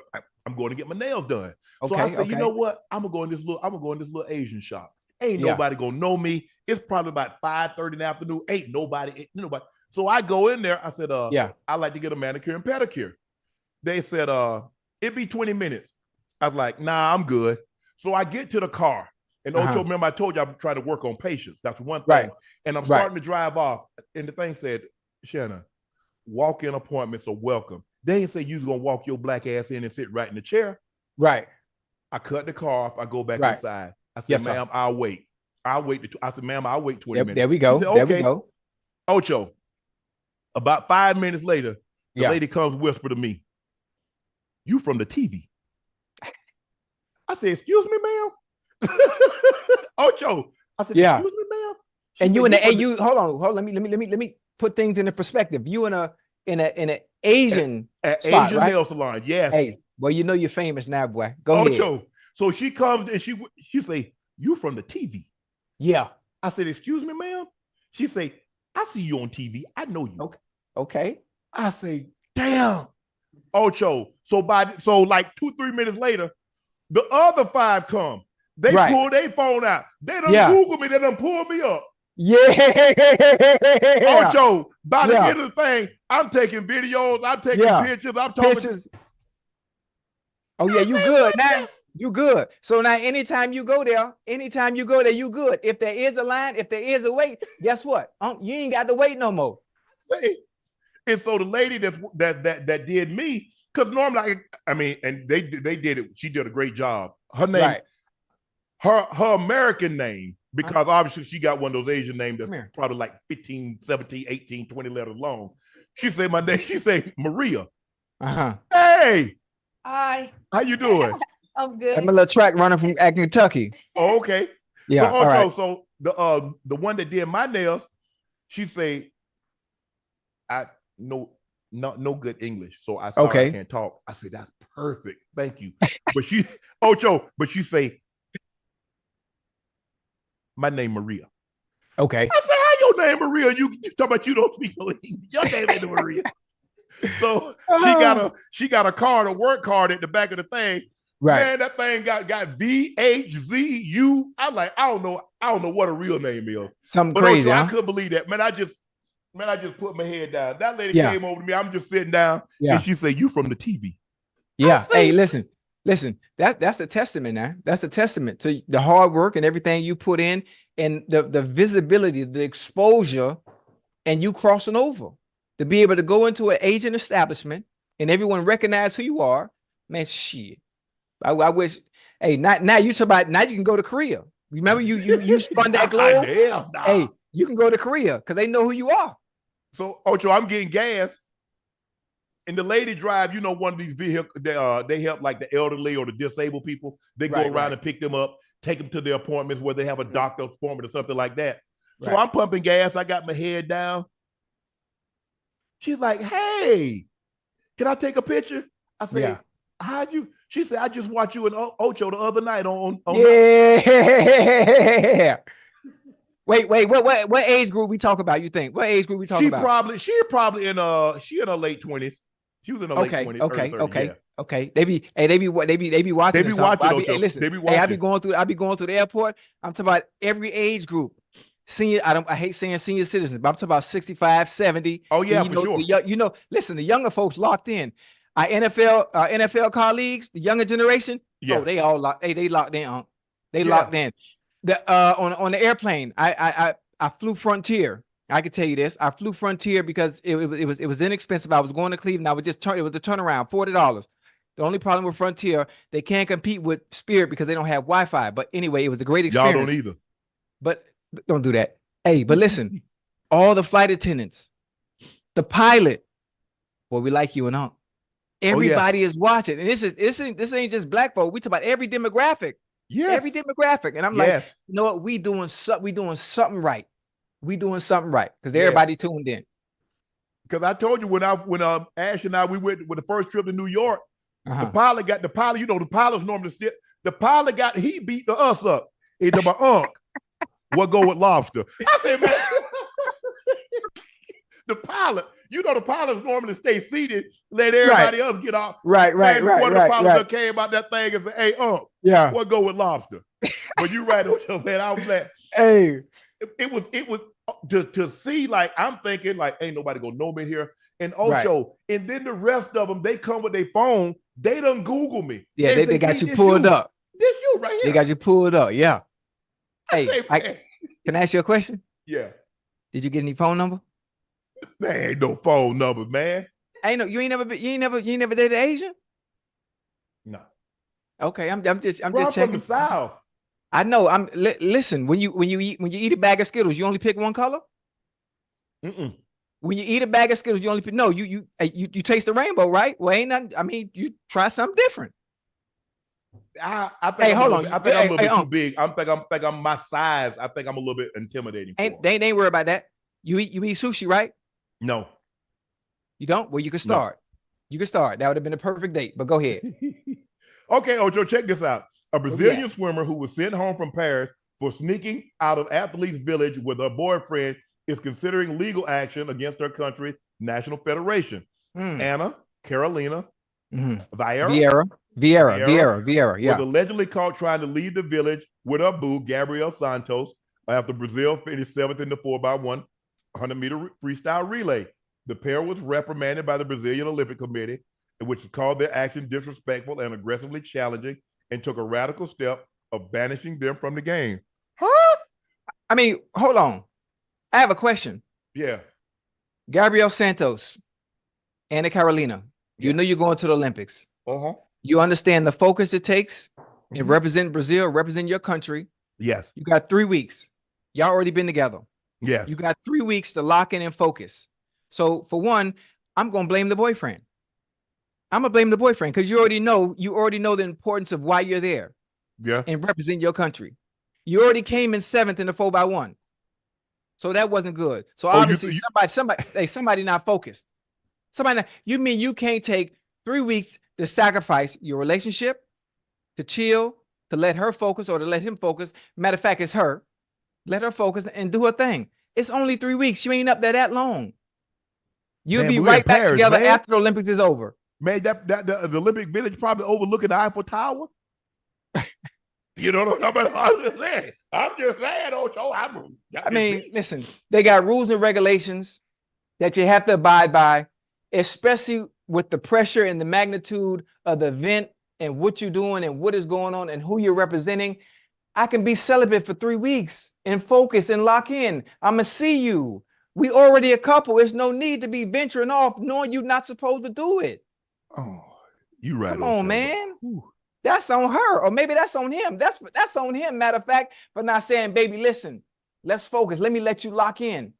I'm going to get my nails done. So I said, you know what? I'm gonna go in this little Asian shop. Ain't nobody gonna know me. It's probably about 5:30 in the afternoon. Ain't nobody. So I go in there. I said, I'd like to get a manicure and pedicure. They said, it'd be 20 minutes. I was like, nah, I'm good. So I get to the car. And Ocho, remember I told you I'm trying to work on patience. That's one thing. Right. And I'm starting to drive off. And the thing said, Shannon, walk-in appointments are welcome. They didn't say you was going to walk your black ass in and sit right in the chair. Right. I cut the car off. I go back inside. I said, ma'am, I'll wait. I said, ma'am, I'll wait 20 minutes. There we go. Said, okay. There we go. Ocho, about 5 minutes later, the lady comes whisper to me, you from the TV. I said, excuse me, ma'am? Ocho. I said, excuse me, ma'am? And you in the hold on. Let me put things into perspective. You in an Asian spot, Asian right? nail salon, yes. Hey, well, you know you're famous now, boy. Go ahead. Ocho. So she comes and she say, you from the TV? Yeah. I said, excuse me, ma'am? She say, I see you on TV. I know you. Okay. I say, damn. Ocho. So like 2-3 minutes later, the other 5 come. They pull their phone out. They done Google me. They done pull me up. Yeah. Ocho, by the end of the thing, I'm taking videos. I'm taking pictures. I'm talking. Pictures. Oh, yeah, you good now. You good. So now anytime you go there, you good. If there is a line, if there is a wait, guess what? You ain't got to wait no more. And so the lady that did me, because normally, and they did it. She did a great job. Her name, her American name, because obviously she got one of those Asian names that's probably like 15, 17, 18, 20 letters long. She said my name. She said Maria. Hey. Hi. How you doing? I'm good. I'm a little track runner from Kentucky. Oh, okay. Yeah. So, Ocho, so the one that did my nails, she say, I know no good English, so I sorry I can't talk. I say that's perfect, thank you. But she say, my name Maria. Okay. I say, how your name Maria? You talk about you don't speak no English. Your name ain't Maria. So she got a card, a work card at the back of the thing. Right. Man, that thing got VHZU. I'm like, I don't know what a real name is. Something crazy. I couldn't believe that. Man, I just put my head down. That lady came over to me. I'm just sitting down, and she said, "You from the TV?" Yeah. Hey, listen. That's the testament, now. That's the testament to the hard work and everything you put in, and the visibility, the exposure, and you crossing over to be able to go into an Asian establishment and everyone recognize who you are. Man, shit. I wish. Hey, now you can go to Korea. Remember you spun that globe. Hey, you can go to Korea because they know who you are. So Ocho, I'm getting gas, and the lady drive. You know, one of these vehicles. They help like the elderly or the disabled people. They go around and pick them up, take them to their appointments where they have a doctor appointment or something like that. So I'm pumping gas. I got my head down. She's like, "Hey, can I take a picture?" I said, "How'd you?" She said, "I just watched you and Ocho the other night on Wait, what age group we talk about? You think what age group we talking about? She probably in her late 20s. She was in her late 20s. Okay. They be watching. They be watching. Hey, listen. They be watching. Hey, I be going through the airport. I'm talking about every age group. Senior, I hate saying senior citizens, but I'm talking about 65, 70. Oh yeah, for sure. Listen, the younger folks locked in. Our NFL colleagues, the younger generation, they all locked. Hey, they locked in. They locked in. On the airplane, I flew Frontier. I can tell you this. I flew Frontier because it was inexpensive. I was going to Cleveland. It was a turnaround, $40. The only problem with Frontier, they can't compete with Spirit because they don't have Wi-Fi. But anyway, it was a great experience. Y'all don't either. But don't do that. Hey, but listen, all the flight attendants, the pilot, boy, we like you and Unc. Everybody is watching, and this ain't just black folk. We talk about every demographic. Yes, every demographic, and I'm like, you know what? We doing something right. We doing something right because everybody tuned in. Because I told you when Ash and I we went with the first trip to New York, the pilot. You know, the pilots normally still. The pilot he beat us up. He told my Unc, what go with lobster? I said, man, the pilot. You know, the pilots normally stay seated, let everybody else get off. Right. One of the pilots that came out that thing and said, "Hey, what go with lobster?" But you right, Ocho, man. I was like, Hey, it was to see, like, I'm thinking, like, ain't nobody gonna know me here. And right. Ocho, and then the rest of them, they come with their phone, they done Google me. Yeah, They they say, got see, you pulled up. This you right They here. got you pulled up. Yeah. I Hey, say, man, can I ask you a question? yeah. Did you get any phone number? There ain't no phone numbers, man. Ain't no, you ain't never dated Asian? No. Okay, I'm just Bro, I'm from checking. the South. I know. Listen, when you eat a bag of Skittles, you only pick one color? Mm-mm. When you eat a bag of Skittles, you only pick you taste the rainbow, right? Well, ain't nothing. I mean, you try something different. I think Hey, I'm hold a on. little bit, I think I'm a little bit Unc, too big. I'm my size. I think I'm a little bit intimidating. they ain't worried about that. You eat sushi, right? No. You don't? Well, you can start. No. You can start. That would have been a perfect date, but go ahead. Okay, Ocho, check this out. A Where we Brazilian at? swimmer who was sent home from Paris for sneaking out of athletes' village with her boyfriend is considering legal action against her country's national federation. Anna Carolina Vieira, was yeah. allegedly caught trying to leave the village with her boo, Gabriel Santos, after Brazil finished seventh in the 4x1 100-meter freestyle relay. The pair was reprimanded by the Brazilian Olympic Committee, which called their action disrespectful and aggressively challenging, and took a radical step of banishing them from the game. Huh? I mean, hold on. I have a question. Yeah. Gabriel Santos, Anna Carolina, you know you're going to the Olympics. Uh-huh. You understand the focus it takes and represent Brazil, represent your country. Yes. You got 3 weeks. Y'all already been together. Yes. You got 3 weeks to lock in and focus. So for one, I'm going to blame the boyfriend. I'm going to blame the boyfriend because you already know the importance of why you're there. Yeah. And represent your country. You already came in 7th in the 4x1. So that wasn't good. So obviously somebody not focused. You mean you can't take 3 weeks to sacrifice your relationship, to chill, to let her focus or to let him focus. Matter of fact, it's her. Let her focus and do her thing. It's only 3 weeks. You ain't up there that long. You'll be right back together after the Olympics is over. Man, the Olympic Village probably overlooking the Eiffel Tower. You know what I'm saying? I'm just saying, Ocho. I mean, listen, they got rules and regulations that you have to abide by, especially with the pressure and the magnitude of the event and what you're doing and what is going on and who you're representing. I can be celibate for 3 weeks and focus and lock in. I'm going to see you. We already a couple. There's no need to be venturing off knowing you're not supposed to do it. Oh, you right. Come on, man. That's on her, or maybe that's on him. That's on him, matter of fact, for not saying, baby, listen, let's focus. Let me let you lock in.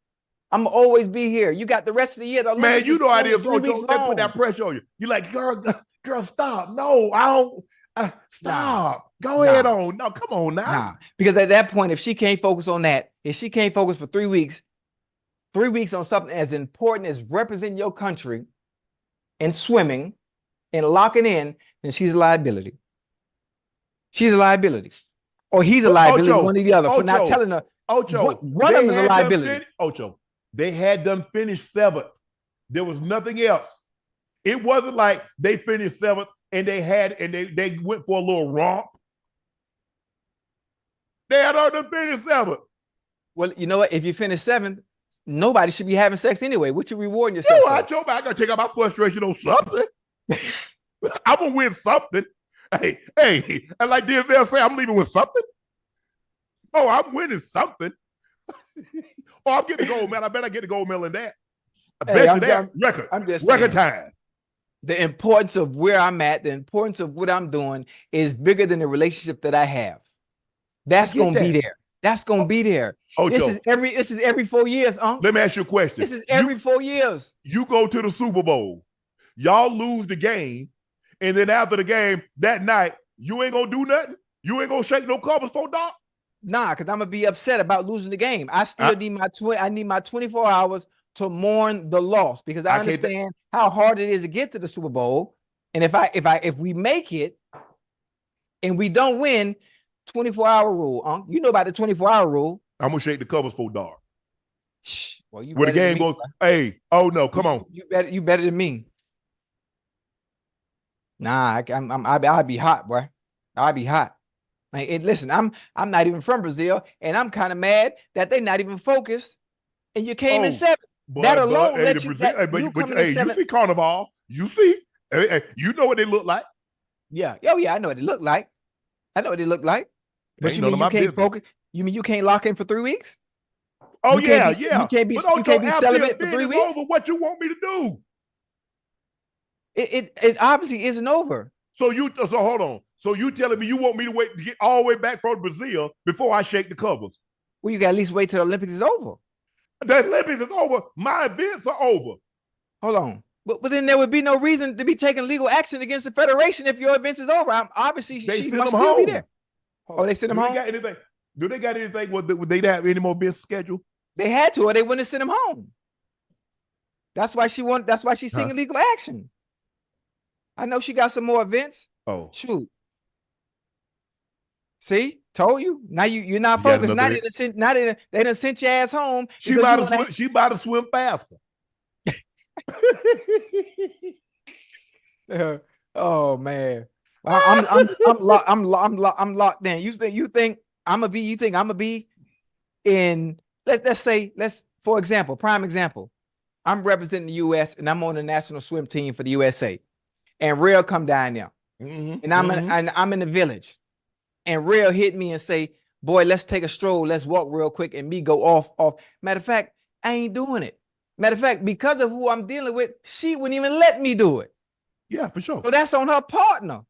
I'm going to always be here. You got the rest of the year. Man, you know how it is. 3 weeks They put that pressure on you. You're like, girl, stop. No, I don't. Stop. Go ahead on. No, come on now. Nah, because at that point, if she can't focus on that, if she can't focus for 3 weeks, 3 weeks on something as important as representing your country and swimming and locking in, then she's a liability. She's a liability. Or he's a liability, Ocho, one or the other, for not telling her. Ocho, one of them is a liability. Ocho, they had them finish 7th. There was nothing else. It wasn't like they finished 7th and they went for a little romp. They had already finished 7th. Well, you know what? If you finish 7th, nobody should be having sex anyway. What you rewarding yourself? I gotta take out my frustration on something. I'm gonna win something. Hey, and like Denzel say, I'm leaving with something. Oh, I'm winning something. Oh, I'm getting the gold medal. I bet I get the gold medal in that. I bet you that record. I'm just saying, record time. The importance of where I'm at, the importance of what I'm doing is bigger than the relationship that I have. That's gonna be there. That's gonna be there. This is every 4 years, Let me ask you a question. This is every 4 years. You go to the Super Bowl, y'all lose the game, and then after the game that night, you ain't gonna do nothing. You ain't gonna shake no covers for dog. Nah, because I'm gonna be upset about losing the game. I still need my 24 hours to mourn the loss because I understand how hard it is to get to the Super Bowl. And if we make it and we don't win, 24-hour rule, you know about the 24-hour rule. I'm gonna shake the covers for dog. Well, you where the game goes, hey, oh no, come on. You better than me. Nah, I'd be hot, boy. I'd be hot. Like, listen, I'm not even from Brazil, and I'm kind of mad that they're not even focused, and you came in seventh. That alone let you. You coming in you seventh. see Carnival. You see, you know what they look like. Yeah. Oh yeah, I know what they look like. I know what they look like. But Ain't you none mean of you my can't business. focus? You mean you can't lock in for 3 weeks? Oh You yeah, can't be, yeah. You can't be, But you can't be after the celibate for event 3 is weeks. over, what you want me to do? It obviously isn't over. So hold on. So you telling me you want me to wait to get all the way back from Brazil before I shake the covers? Well, you got to at least wait till the Olympics is over. The Olympics is over. My events are over. Hold on. But then there would be no reason to be taking legal action against the federation if your events is over. Obviously, she must still be there. Oh, they sent him home? Do they got anything? Would they have any more events scheduled? They had to, or they wouldn't have sent him home. That's why she's seeking legal action. I know she got some more events. Oh, shoot. See, told you. Now you're not focused. They done sent your ass home. She about to swim faster. Oh man, I'm locked in. You think I'm gonna be in? Let's for example, prime example. I'm representing the U.S. and I'm on the national swim team for the USA, and Real come down there, and I'm in the village, and Real hit me and say, "Boy, let's take a stroll. Let's walk real quick," and me go off. Matter of fact, I ain't doing it. Matter of fact, because of who I'm dealing with, she wouldn't even let me do it. Yeah, for sure. So that's on her partner.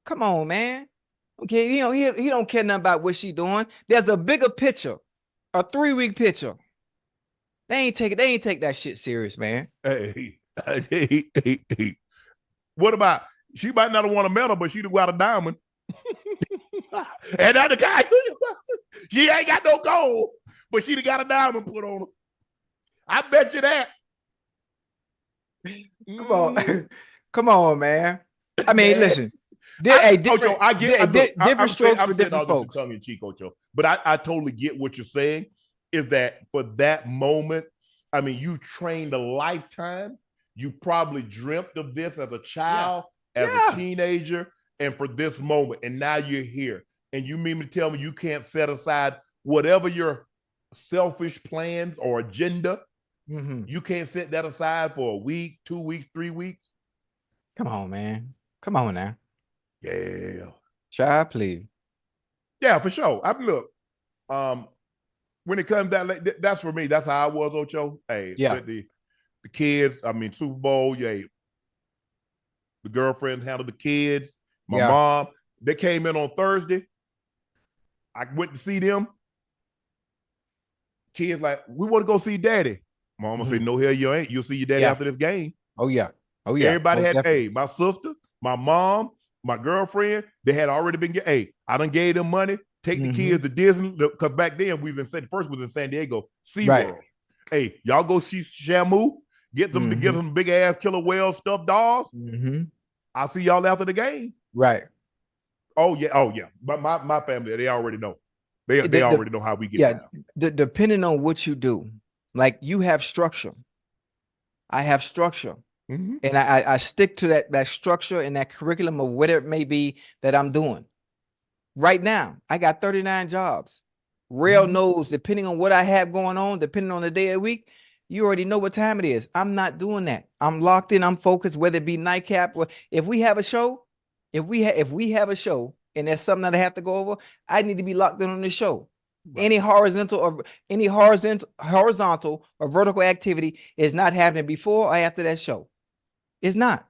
Come on, man. Okay, he don't care nothing about what she doing. There's a bigger picture, a 3-week picture. They ain't take that shit serious, man. Hey. What about she might not want a medal, but she got a diamond. And that the guy, she ain't got no gold, but she got a diamond put on her. I bet you that. Come on, man. I mean, listen. Different strokes for different folks. Tongue in cheek, Ocho, but I totally get what you're saying. Is that for that moment? I mean, you trained a lifetime. You probably dreamt of this as a child, as a teenager, and for this moment, and now you're here. And you mean to tell me you can't set aside whatever your selfish plans or agenda? You can't set that aside for a week, 2 weeks, 3 weeks? Come on, man. Come on now. Yeah. Child, please. Yeah, for sure. Look, when it comes down, that's for me. That's how I was, Ocho. Hey, the kids, Super Bowl, the girlfriends handled the kids. My mom, they came in on Thursday. I went to see them. Kids like, we want to go see daddy. Mama said, no, hell you ain't. You'll see your daddy after this game. Oh, yeah. Everybody had, my sister, my mom, my girlfriend, they had already been, I done gave them money. Take the kids to Disney, because back then we was in San Diego, SeaWorld. Hey, y'all go see Shamu, get some big ass killer whale stuffed dolls. I'll see y'all after the game. Right. Oh yeah. But my family, they already know. They already know how we get down. Depending on what you do, like you have structure. I have structure. And I stick to that structure and that curriculum of whatever it may be that I'm doing. Right now, I got 39 jobs. Real knows, depending on what I have going on, depending on the day of the week, you already know what time it is. I'm not doing that. I'm locked in. I'm focused, whether it be Nightcap or if we have a show, if we have a show and there's something that I have to go over, I need to be locked in on the show. Right. Any horizontal or vertical activity is not happening before or after that show. It's not.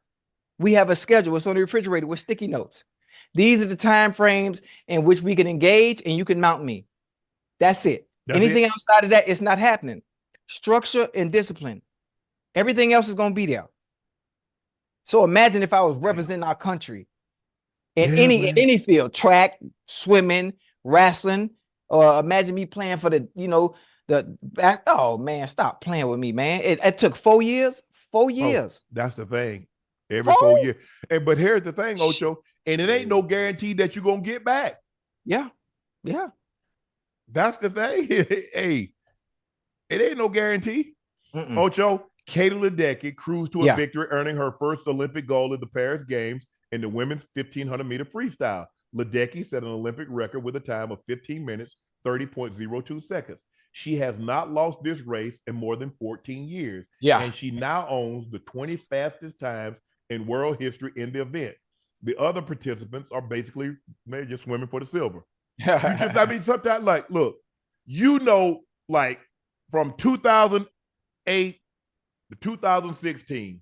We have a schedule. It's on the refrigerator with sticky notes. These are the time frames in which we can engage and you can mount me. That's it. Anything outside of that is not happening. Structure and discipline. Everything else is going to be there. So imagine if I was representing our country in any field, track, swimming, wrestling, or imagine me playing for oh man, stop playing with me, man. It took 4 years. 4 years. That's the thing. Every 4 years. But here's the thing, Ocho, and it ain't no guarantee that you're going to get back. Yeah. That's the thing. Hey, it ain't no guarantee. Ocho, MyKayla Ledecky cruised to a victory, earning her first Olympic gold at the Paris Games in the women's 1,500 meter freestyle. Ledecky set an Olympic record with a time of 15 minutes, 30.02 seconds. She has not lost this race in more than 14 years. Yeah. And she now owns the 20 fastest times in world history in the event. The other participants are basically maybe just swimming for the silver. I mean, sometimes, like, look, like from 2008 to 2016,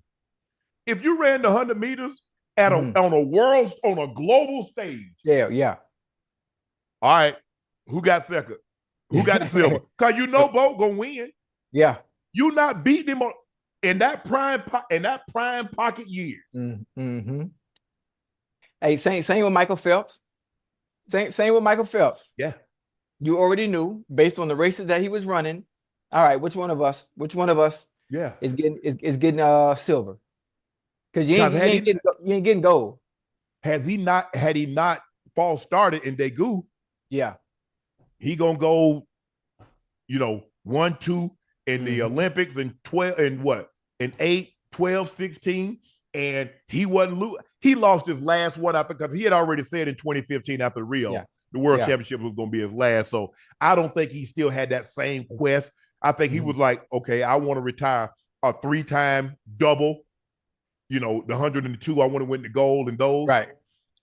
if you ran the 100 meters on a global stage, yeah. All right, who got second? Who got the silver? Because both gonna win. Yeah. You not beating him in that prime pocket years. Mm-hmm. Hey, same with Michael Phelps. Same with Michael Phelps. Yeah. You already knew based on the races that he was running. All right, which one of us Yeah. is getting silver? Because you ain't getting gold. Had he not false started in Daegu, yeah, he gonna go, 1, 2 in the Olympics and 12 and what? In 8, 12, 16. And he wasn't he lost his last one after, because he had already said in 2015 after Rio, the World Championship was going to be his last. So I don't think he still had that same quest. I think he was like, okay, I want to retire a 3-time double, the 100 and the 2, I want to win the gold and those. Right.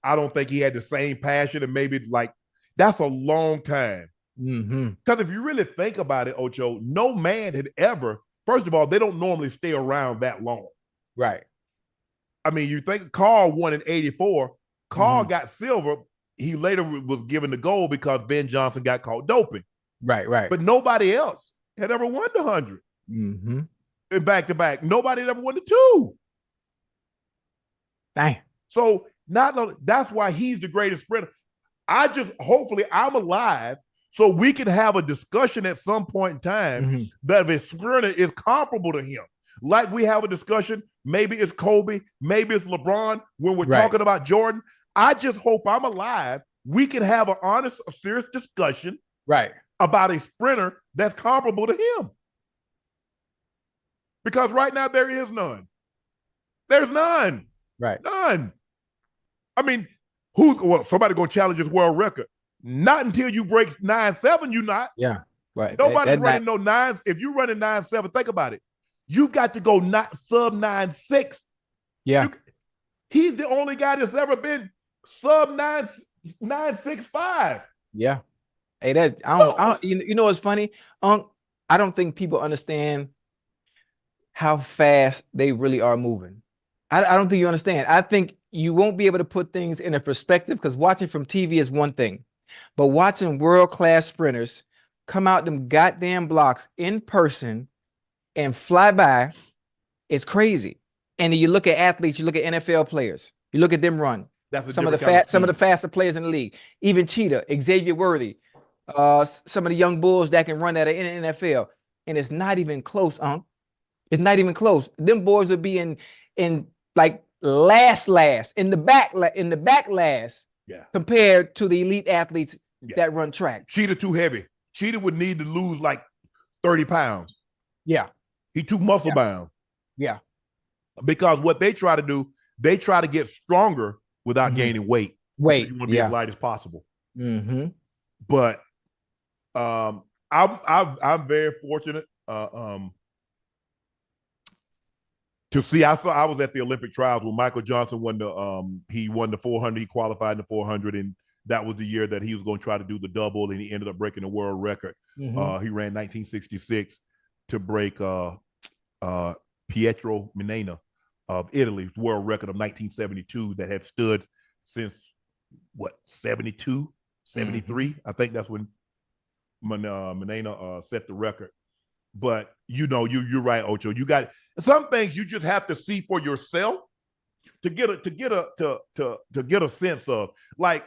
I don't think he had the same passion, and maybe like that's a long time. Because if you really think about it, Ocho, no man had ever, first of all, they don't normally stay around that long. Right. I mean, you think Carl won in 84. Carl got silver. He later was given the gold because Ben Johnson got caught doping. Right. But nobody else had ever won the 100. And back-to-back. Nobody had ever won the 2. Dang. So that's why he's the greatest sprinter. Hopefully I'm alive so we can have a discussion at some point in time that if a sprinter is comparable to him. Like we have a discussion, maybe it's Kobe, maybe it's LeBron, when we're talking about Jordan. I just hope I'm alive. We can have an honest, serious discussion about a sprinter that's comparable to him. Because right now there is none. There's none. Right. None. I mean, somebody gonna challenge his world record. Not until you break 9.7, you not. Yeah. Right. Nobody's running no 9s. If you're running 9.7, think about it. You got to go sub 9.6. Yeah. He's the only guy that's ever been sub 9.65. Yeah. Hey, you know what's funny? I don't think people understand how fast they really are moving. I don't think you understand. I think you won't be able to put things in a perspective, because watching from TV is one thing, but watching world-class sprinters come out them goddamn blocks in person and fly by, it's crazy. And then you look at athletes, you look at NFL players, you look at them run. That's some of the faster players in the league. Even Cheetah, Xavier Worthy, some of the young bulls that can run that in the NFL, and it's not even close, It's not even close. Them boys would be in like last in the back last. Yeah. Compared to the elite athletes that run track. Cheetah too heavy. Cheetah would need to lose like 30 pounds. Yeah. He too muscle bound. Yeah. Because what they try to do, they try to get stronger without gaining weight. You want to be as light as possible. But I'm very fortunate to see. I was at the Olympic trials when Michael Johnson won the 400. He qualified in the 400, and that was the year that he was going to try to do the double, and he ended up breaking the world record. He ran 1966 to break Pietro Minena of Italy's world record of 1972 that had stood since 72, 73. I think that's when Minena set the record. But you're right, Ocho. You got some things you just have to see for yourself to get a sense of. Like,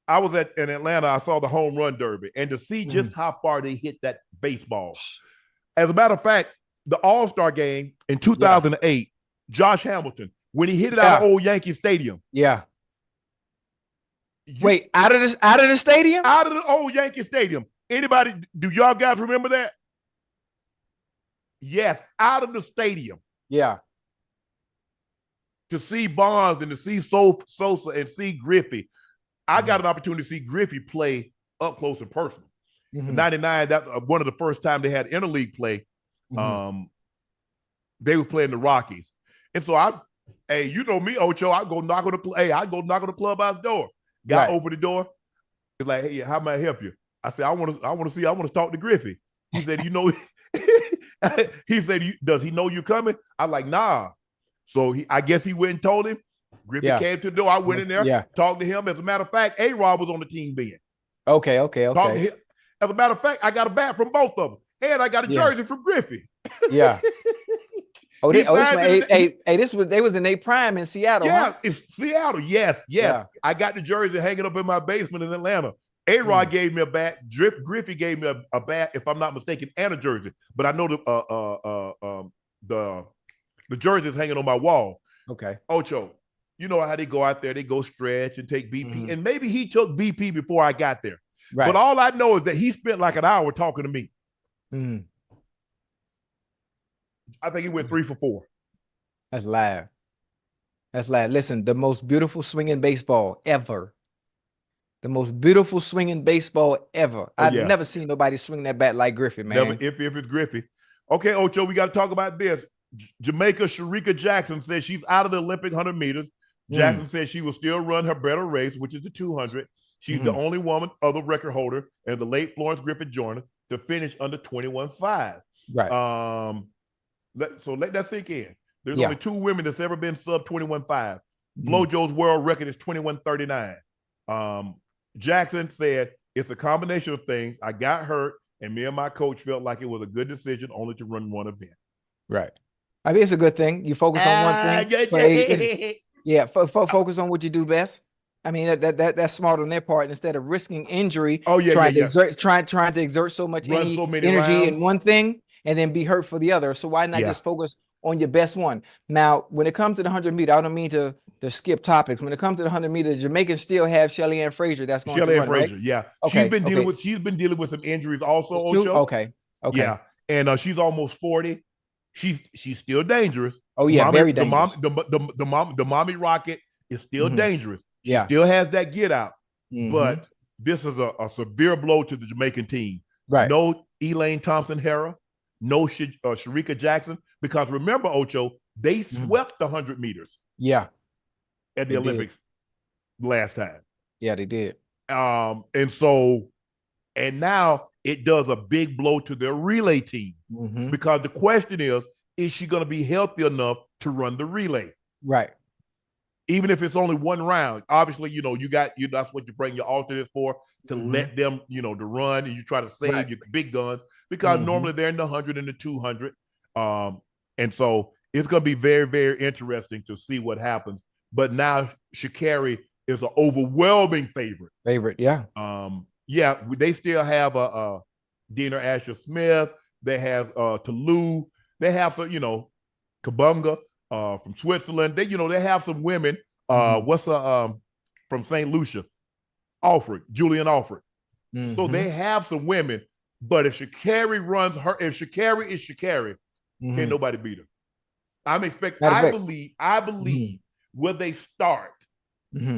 I was in Atlanta, I saw the home run derby, and to see just how far they hit that baseball. As a matter of fact, the All-Star game in 2008, Josh Hamilton, when he hit it out of old Yankee Stadium. Yeah. Wait, out of the stadium? Out of the old Yankee Stadium. Anybody, do y'all guys remember that? Yes, out of the stadium. Yeah. To see Bonds and to see Sosa and see Griffey. I got an opportunity to see Griffey play up close and personal. In 99, that one of the first time they had interleague play. They was playing the Rockies. And so hey, you know me, Ocho, I go knock on the clubhouse door. Guy opened the door. He's like, hey, how may I help you? I said, I want to talk to Griffey. He said, he said, does he know you're coming? I'm like, nah. So I guess he went and told him. Griffey came to the door. I went in there, talked to him. As a matter of fact, A-Rod was on the team then. Okay. As a matter of fact, I got a bat from both of them. And I got a jersey from Griffey. Yeah. They was in their prime in Seattle. Yeah, it's Seattle. Yes. Yeah. I got the jersey hanging up in my basement in Atlanta. A-Rod gave me a bat. Griffey gave me a bat, if I'm not mistaken, and a jersey. But I know the jersey is hanging on my wall. Okay. Ocho, you know how they go out there, they go stretch and take BP. And maybe he took BP before I got there. Right. But all I know is that he spent like an hour talking to me. I think he went 3 for 4. That's live. Listen, the most beautiful swinging baseball ever. The most beautiful swinging baseball ever. I've never seen nobody swing that bat like Griffey, man. Never, if it's Griffey. Okay, Ocho, we got to talk about this. Jamaica Sherica Jackson says she's out of the Olympic 100 meters. Jackson says she will still run her better race, which is the 200. She's the only woman, other record holder, and the late Florence Griffith Joyner to finish under 21.5. Right. So let that sink in. There's only 2 women that's ever been sub 21.5. Flojo's world record is 21.39. Jackson said, it's a combination of things. I got hurt, and me and my coach felt like it was a good decision only to run one event. Right. I mean, it's a good thing. You focus on one thing. Focus on what you do best. I mean, that's smart on their part instead of risking injury. Trying to exert so much energy in one thing and then be hurt for the other. So why not just focus on your best one? Now, when it comes to the 100 meter, I don't mean to skip topics. When it comes to the 100 meter, the Jamaicans still have Shelly Ann Frazier. That's going to run, right? Yeah. Okay. She's been dealing with some injuries also. Ocho. Okay. Yeah. And she's almost 40. She's still dangerous. Oh yeah, very dangerous. The mommy rocket is still dangerous. She still has that get out. But this is a severe blow to the Jamaican team. Right. No Elaine Thompson-Herah, no Sherica Jackson, because remember, Ocho, they swept the 100 meters. Yeah. At the Olympics last time. Yeah, they did. And now it does a big blow to their relay team because the question is she going to be healthy enough to run the relay? Right. Even if it's only one round, obviously, that's what you bring your alternates for, to let them, to run, and you try to save your big guns because normally they're in the 100 and the 200. And so it's going to be very, very interesting to see what happens. But now Sha'Carri is an overwhelming favorite. They still have Dina Asher Smith. They have Toulouse. They have some, Kabunga from Switzerland. They have some women. From St. Lucia? Julian Alfred. So they have some women. But if Sha'Carri is Sha'Carri, can't nobody beat her. I believe where they start,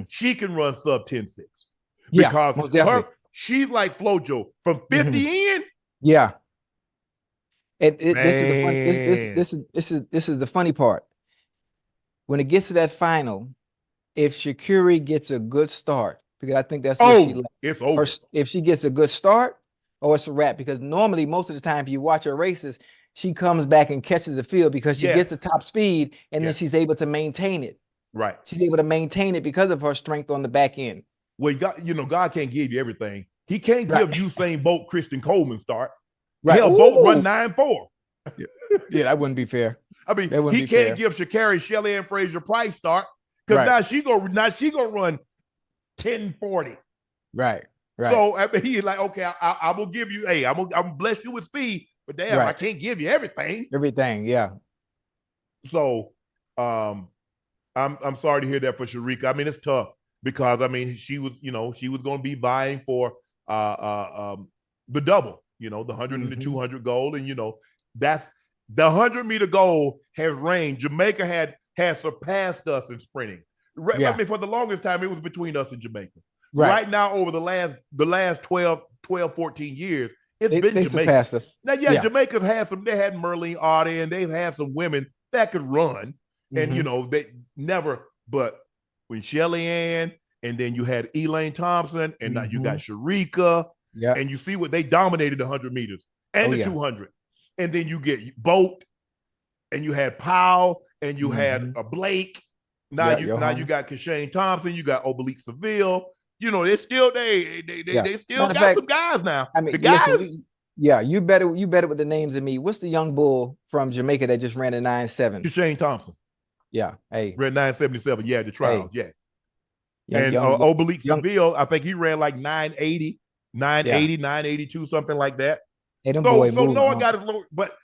she can run sub 10.6. Because she's like Flojo from 50 in. Yeah. This is the funny part. When it gets to that final, if Sha'Carri gets a good start, because I think that's what it's over. If she gets a good start, it's a wrap. Because normally, most of the time, if you watch her races, she comes back and catches the field because she gets the top speed, and then she's able to maintain it. Right. She's able to maintain it because of her strength on the back end. Well, God can't give you everything. He can't give Usain Bolt, Christian Coleman start. Right. Hell, Bolt run 9.4. Yeah, that wouldn't be fair. I mean, he can't give Sha'Carri, Shelly Ann Frazier Price start because now she gonna run 10.40. Right. So I mean, he's like, okay, I will give you. Hey, I'm gonna bless you with speed, but damn, I can't give you everything. Yeah. So, I'm sorry to hear that for Sherica. I mean, it's tough because I mean, she was going to be vying for the double, the 100 and the 200 gold, and that's the 100-meter goal has reigned. Jamaica had surpassed us in sprinting. I mean, for the longest time, it was between us and Jamaica. Right now, over the last 12, 14 years, it's been they Jamaica. surpassed us. Now, Jamaica's had some. They had Merlene Artie, and they've had some women that could run, and they never. But when Shelly Ann, and then you had Elaine Thompson, and now you got Sherica, and you see what they dominated the 100 meters and the 200, and then you get Boat, and you had Powell, and you had a Blake. Now you got Kashane Thompson, you got Oblique Seville. They still got some guys now. I mean, the guys. Listen, you better with the names of me. What's the young bull from Jamaica that just ran a 9.7? Kashane Thompson. Yeah, hey, ran 9.77. Yeah, the trials. Hey. And Oblique Seville, I think he ran like 9.80, 9.82, something like that. Hey, so Noah got his low, but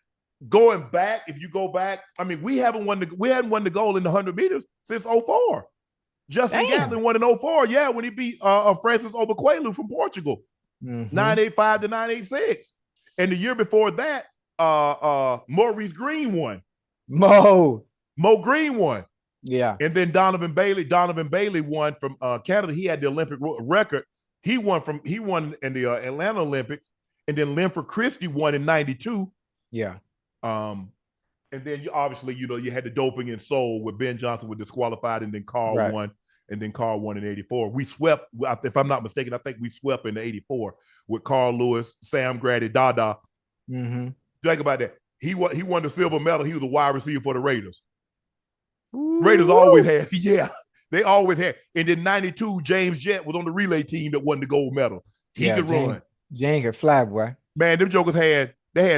going back, if you go back, I mean, we hadn't won the gold in the 100 meters since 2004. Justin Gatlin won in 2004, when he beat Francis Obaquelu from Portugal, 9.85 to 9.86. And the year before that, Maurice Green won. Mo Green won. Yeah. And then Donovan Bailey won from Canada. He had the Olympic record. He won in the Atlanta Olympics. And then Linford Christie won in 92. Yeah. And then you had the doping in Seoul where Ben Johnson was disqualified, and then Carl won, and then Carl won in 84. We swept, if I'm not mistaken, I think we swept in 84 with Carl Lewis, Sam Grady, Dada. Think about that. He won the silver medal. He was a wide receiver for the Raiders. Ooh. Raiders always had, they always had. And then 92, James Jett was on the relay team that won the gold medal. He could run. James could fly, boy. Man, them jokers had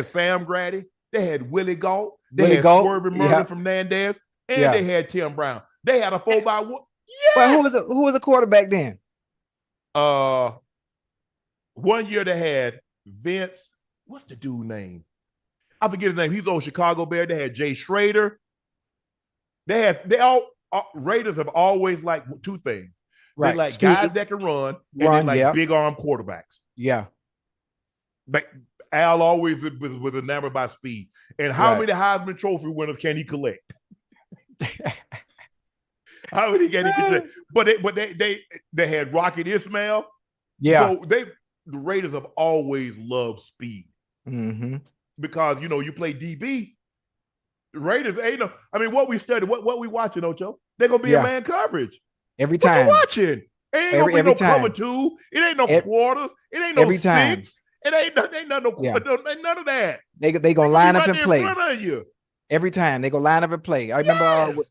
Sam Grady. They had Willie Galt. They had Swervin Merlin from Nandez. And they had Tim Brown. They had a 4x1. Yes! Well, who was the quarterback then? 1 year they had Vince. What's the dude name? I forget his name. He's old Chicago Bear. They had Jay Schrader. Raiders have always liked two things. Right. They like guys that can run, and they like big arm quarterbacks. Yeah. Like Al always was enamored by speed. And how many Heisman Trophy winners can he collect? How many can he collect? But they had Rocket Ismail. Yeah. So the Raiders have always loved speed. Because you play DB. The Raiders ain't no. I mean, what we study, what we watching, Ocho? They're gonna be a man coverage every time. What you watching? It ain't gonna be no cover two. It ain't no quarters. It ain't no six. It ain't none of that. They gonna line up and play you. every time. They gonna line up and play. I remember.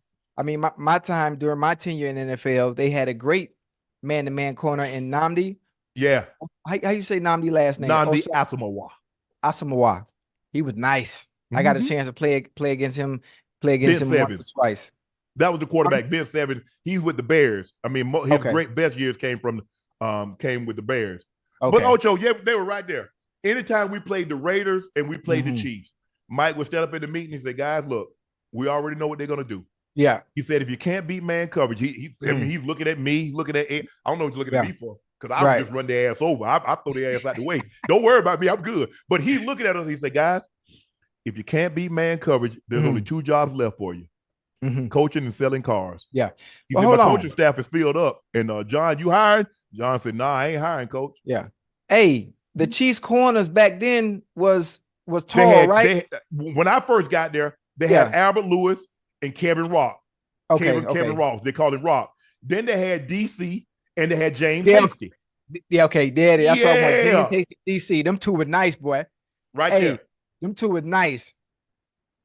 My time during my tenure in the NFL, they had a great man-to-man corner in Nnamdi. Yeah. How you say Nnamdi last name? Nnamdi Asamoah. Asamoah. He was nice. I got a chance to play against him. Once or twice. That was the quarterback, Ben Seven. He's with the Bears. I mean, his best years came with the Bears. Okay. But Ocho, they were right there. Anytime we played the Raiders and we played the Chiefs, Mike would stand up in the meeting and say, "Guys, look, we already know what they're gonna do." Yeah. He said, "If you can't beat man coverage," he's looking at me, looking at I don't know what he's looking at me for, because I would just run their ass over. I throw their ass out the way. Don't worry about me, I'm good. But he's looking at us. He said, "Guys, if you can't beat man coverage, there's only two jobs left for you: coaching and selling cars." Yeah. He said, "My coaching staff is filled up." And John, you hiring? John said, "Nah, I ain't hiring, coach." Yeah. Hey, the Chiefs corners back then was tall, right? When I first got there, they had Albert Lewis and Kevin Rock. Kevin Ross. They called him Rock. Then they had DC and they had James Hasty. Yeah, okay. There it is. I saw James Hasty, DC. Them two were nice, boy. Right there. Them two were nice.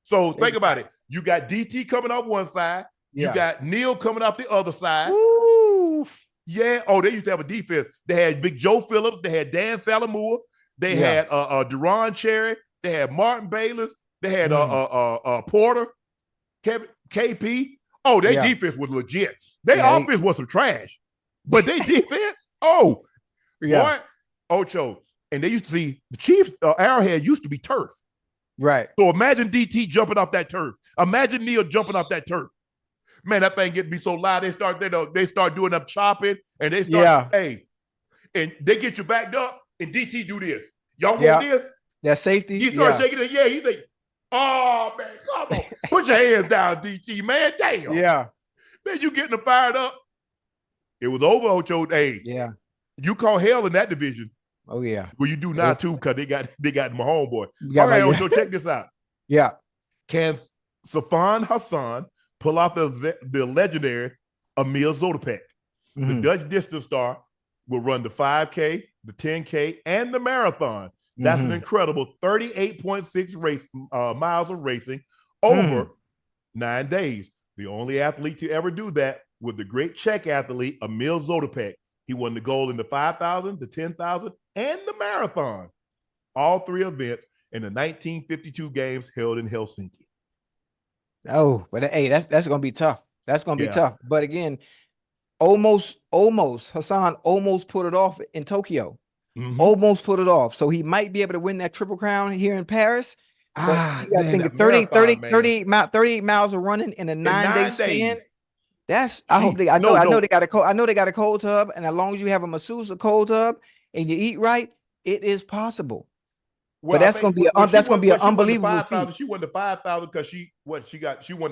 So think about it. You got DT coming off one side. You got Neil coming off the other side. Ooh. Yeah. Oh, they used to have a defense. They had Big Joe Phillips. They had Dan Salamua. They had Deron Cherry. They had Martin Bayless. They had Porter, KP. Oh, their defense was legit. Their offense was some trash, but their defense, boy, Ocho. And they used to see the Chiefs. Arrowhead used to be turf. Right. So imagine DT jumping off that turf. Imagine Neil jumping off that turf. Man, that thing get me so loud. They start doing them chopping, and they start and they get you backed up, and DT do this. Y'all want this? That safety. He starts shaking it. Yeah, he's like, "Oh man, come on, put your hands down, DT, man, damn." Yeah. Then you getting them fired up. It was over, Ocho. Hey, You call hell in that division. Oh yeah. Well, you do now too, because they got my homeboy. All right, Ocho, check this out. Yeah. Can Safan Hassan pull off the legendary Emil Zotepek? The Dutch distance star will run the 5K, the 10K, and the marathon. That's an incredible 38.6 miles of racing over 9 days. The only athlete to ever do that was the great Czech athlete Emil Zotepek. He won the gold in the 5,000, the 10,000, and the marathon. All 3 events in the 1952 games held in Helsinki. Oh, but hey, that's gonna be tough. That's gonna be tough. But again, almost Hassan almost put it off in Tokyo. Almost put it off. So he might be able to win that Triple Crown here in Paris. But you gotta think 38 miles of running in a 9-day span. That's I know they got a cold tub, and as long as you have a masseuse, a cold tub, and you eat right, it is possible. Well, but that's gonna be an unbelievable feat. She won the 5,000 because she won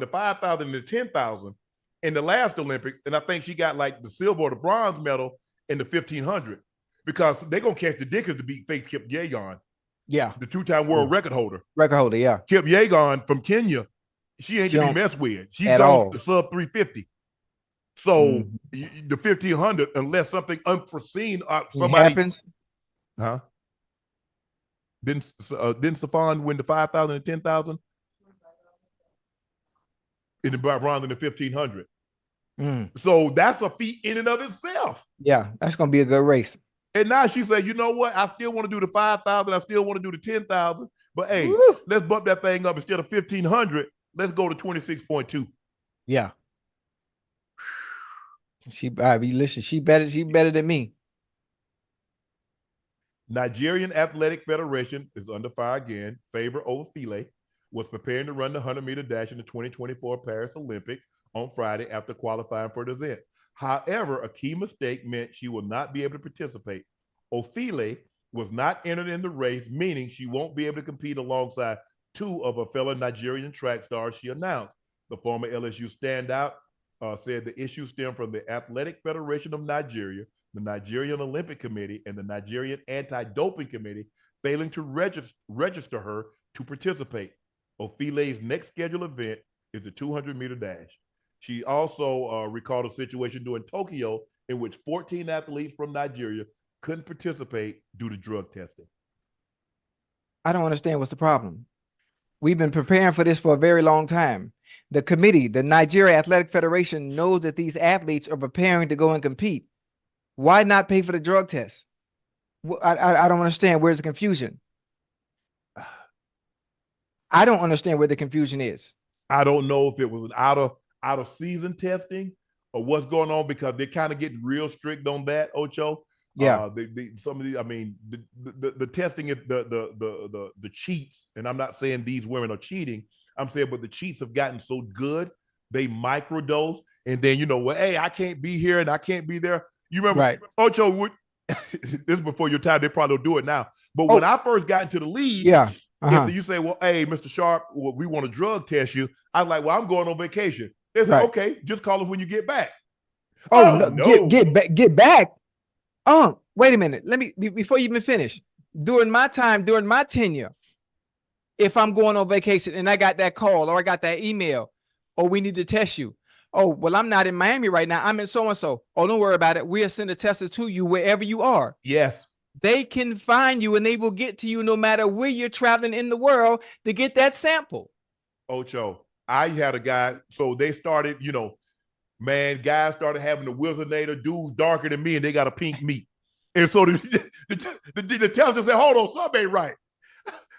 the 5,000 and the 10,000 in the last Olympics, and I think she got like the silver or the bronze medal in the 1,500 because they're gonna catch the Dickens to beat Faith Kipyegon. Yeah, the 2-time world record holder. Yeah, Kipyegon from Kenya. She ain't to be messed with. She's on the sub 350. So the 1,500, unless something unforeseen somebody happens, Didn't Safan win the 5,000 and 10,000? In the bronze in the 1,500. So that's a feat in and of itself. Yeah, that's gonna be a good race. And now she said, you know what? I still want to do the 5,000. I still want to do the 10,000. But hey, let's bump that thing up. Instead of 1,500, let's go to 26.2. Yeah. Listen, she better than me. Nigerian Athletic Federation is under fire again. Favor over File was preparing to run the 100-meter dash in the 2024 Paris Olympics on Friday after qualifying for the event. However, a key mistake meant she will not be able to participate. Ofile was not entered in the race, meaning she won't be able to compete alongside 2 of her fellow Nigerian track stars, she announced. The former LSU standout said the issue stemmed from the Athletic Federation of Nigeria, the Nigerian Olympic Committee, and the Nigerian Anti-Doping Committee failing to register her to participate. Ofile's next scheduled event is the 200-meter dash. She also recalled a situation during Tokyo in which 14 athletes from Nigeria couldn't participate due to drug testing. I don't understand what's the problem. We've been preparing for this for a very long time. The committee, the Nigerian Athletic Federation, knows that these athletes are preparing to go and compete. Why not pay for the drug test? I don't understand. Where's the confusion? I don't understand where the confusion is. I don't know if it was an out of season testing or what's going on, because they're kind of getting real strict on that, Ocho. Yeah. Some of the, I mean, the testing is the cheats, and I'm not saying these women are cheating. I'm saying, but the cheats have gotten so good, they microdose, and then well, hey, I can't be here and I can't be there. You remember, right. Ocho? This is before your time. They probably don't do it now. But when I first got into the league, if you say, well, hey, Mr. Sharpe, we want to drug test you, I was like, well, I'm going on vacation. They said, okay, just call us when you get back. No. Get back. Wait a minute. Let me, before you even finish, during my tenure, if I'm going on vacation and I got that call or I got that email, or we need to test you. Oh, well, I'm not in Miami right now. I'm in so-and-so. Oh, don't worry about it. We'll send a tester to you wherever you are. Yes. They can find you and they will get to you no matter where you're traveling in the world to get that sample. Ocho, I had a guy, so they started, guys started having the Wizardator, dudes darker than me, and they got a pink meat. And so the tester said, hold on, something ain't right.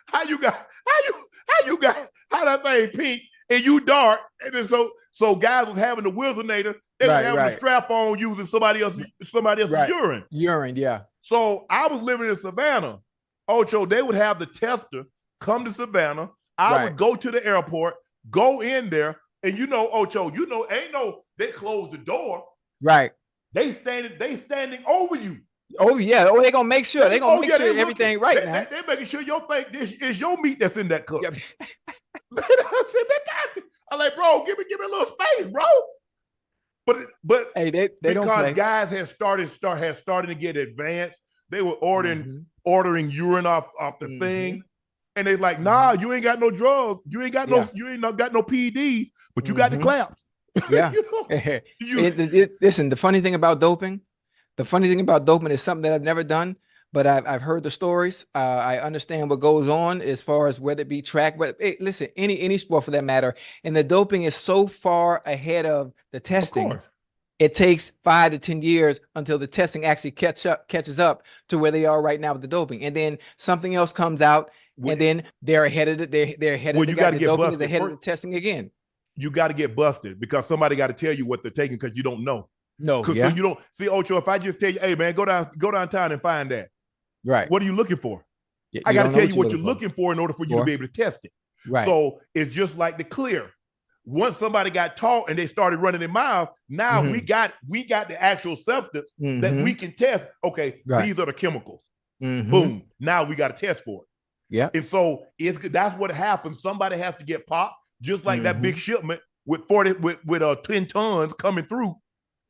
How that thing pink and you dark? And then so guys was having the Wizardator, they was having the strap on using somebody else's urine. Urine, yeah. So I was living in Savannah. Ocho, they would have the tester come to Savannah. I would go to the airport, go in there, and Ocho, they closed the door. Right. They standing over you. Oh yeah. Oh, they're gonna make sure. They're gonna make sure everything right now. They're making sure your thing is your meat that's in that cup. Yep. I'm like, bro, give me a little space, bro. But Hey, they don't because play. guys had started to get advanced, they were ordering urine off the thing. And they're like, nah, you ain't got no drugs. You ain't got no PEDs, but you got the claps. Yeah. Listen, the funny thing about doping is something that I've never done, but I've heard the stories. I understand what goes on as far as whether it be track, but hey, listen, any sport for that matter. And the doping is so far ahead of the testing. It takes 5 to 10 years until the testing actually catches up to where they are right now with the doping. And then something else comes out, and then they're ahead of it. They're ahead of you got to get doping busted. Is ahead of the testing again. You got to get busted because somebody got to tell you what they're taking because you don't know. No, So you don't see, Ocho. If I just tell you, hey man, go downtown and find that. Right. What are you looking for? I got to tell you what you're looking for in order for you to be able to test it. Right. So it's just like the clear. Once somebody got taught and they started running their mouth, now we got the actual substance that we can test. Okay, these are the chemicals. Boom. Now we got to test for it. Yeah. And so that's what happens. Somebody has to get popped, just like that big shipment with 10 tons coming through.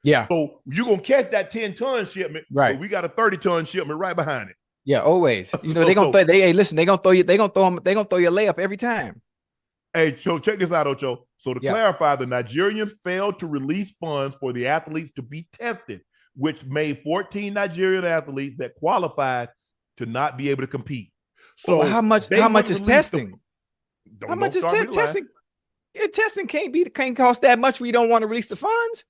Yeah. So you're gonna catch that 10-ton shipment, right? But we got a 30-ton shipment right behind it. Yeah, always. You know, they're gonna throw your layup every time. Hey, so check this out, Ocho. So to clarify, the Nigerians failed to release funds for the athletes to be tested, which made 14 Nigerian athletes that qualified to not be able to compete. So how much is testing? How much is testing? Yeah, testing can't cost that much. We don't want to release the funds.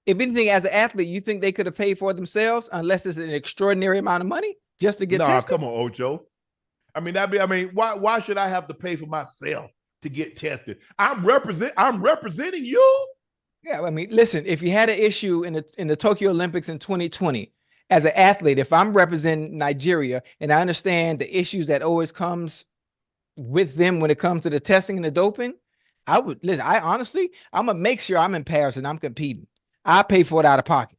If anything, as an athlete, you think they could have paid for it themselves unless it's an extraordinary amount of money just to get tested? Come on, Ocho. I mean, why should I have to pay for myself to get tested? I'm representing you. Yeah, I mean, listen, if you had an issue in the Tokyo Olympics in 2020, as an athlete, if I'm representing Nigeria and I understand the issues that always comes with them when it comes to the testing and the doping, I would listen. I'm gonna make sure I'm in Paris and I'm competing. I pay for it out of pocket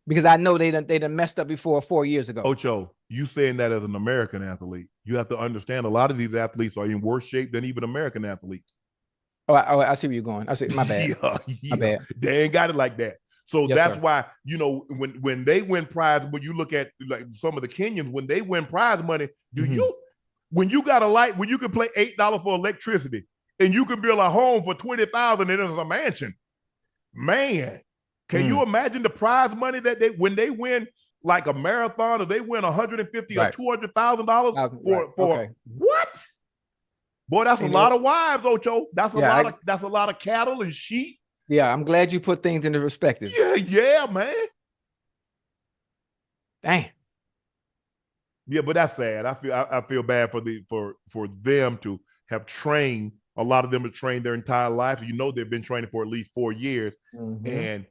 because I know they done messed up before 4 years ago. Ocho, you saying that as an American athlete, you have to understand a lot of these athletes are in worse shape than even American athletes. Oh, I see where you're going. I see. My bad. My bad. They ain't got it like that. So that's why, when they win prize, when you look at like some of the Kenyans, when they win prize money, when you can play $8 for electricity and you can build a home for $20,000 and it's a mansion, man. Can you imagine the prize money that when they win like a marathon or they win $150,000 or $200,000 for what? Boy, that's a lot of wives, Ocho. That's a lot of cattle and sheep. Yeah, I'm glad you put things into perspective. Yeah, man. Dang. Yeah, but that's sad. I feel bad for them to have trained. A lot of them have trained their entire life. They've been training for at least 4 years, and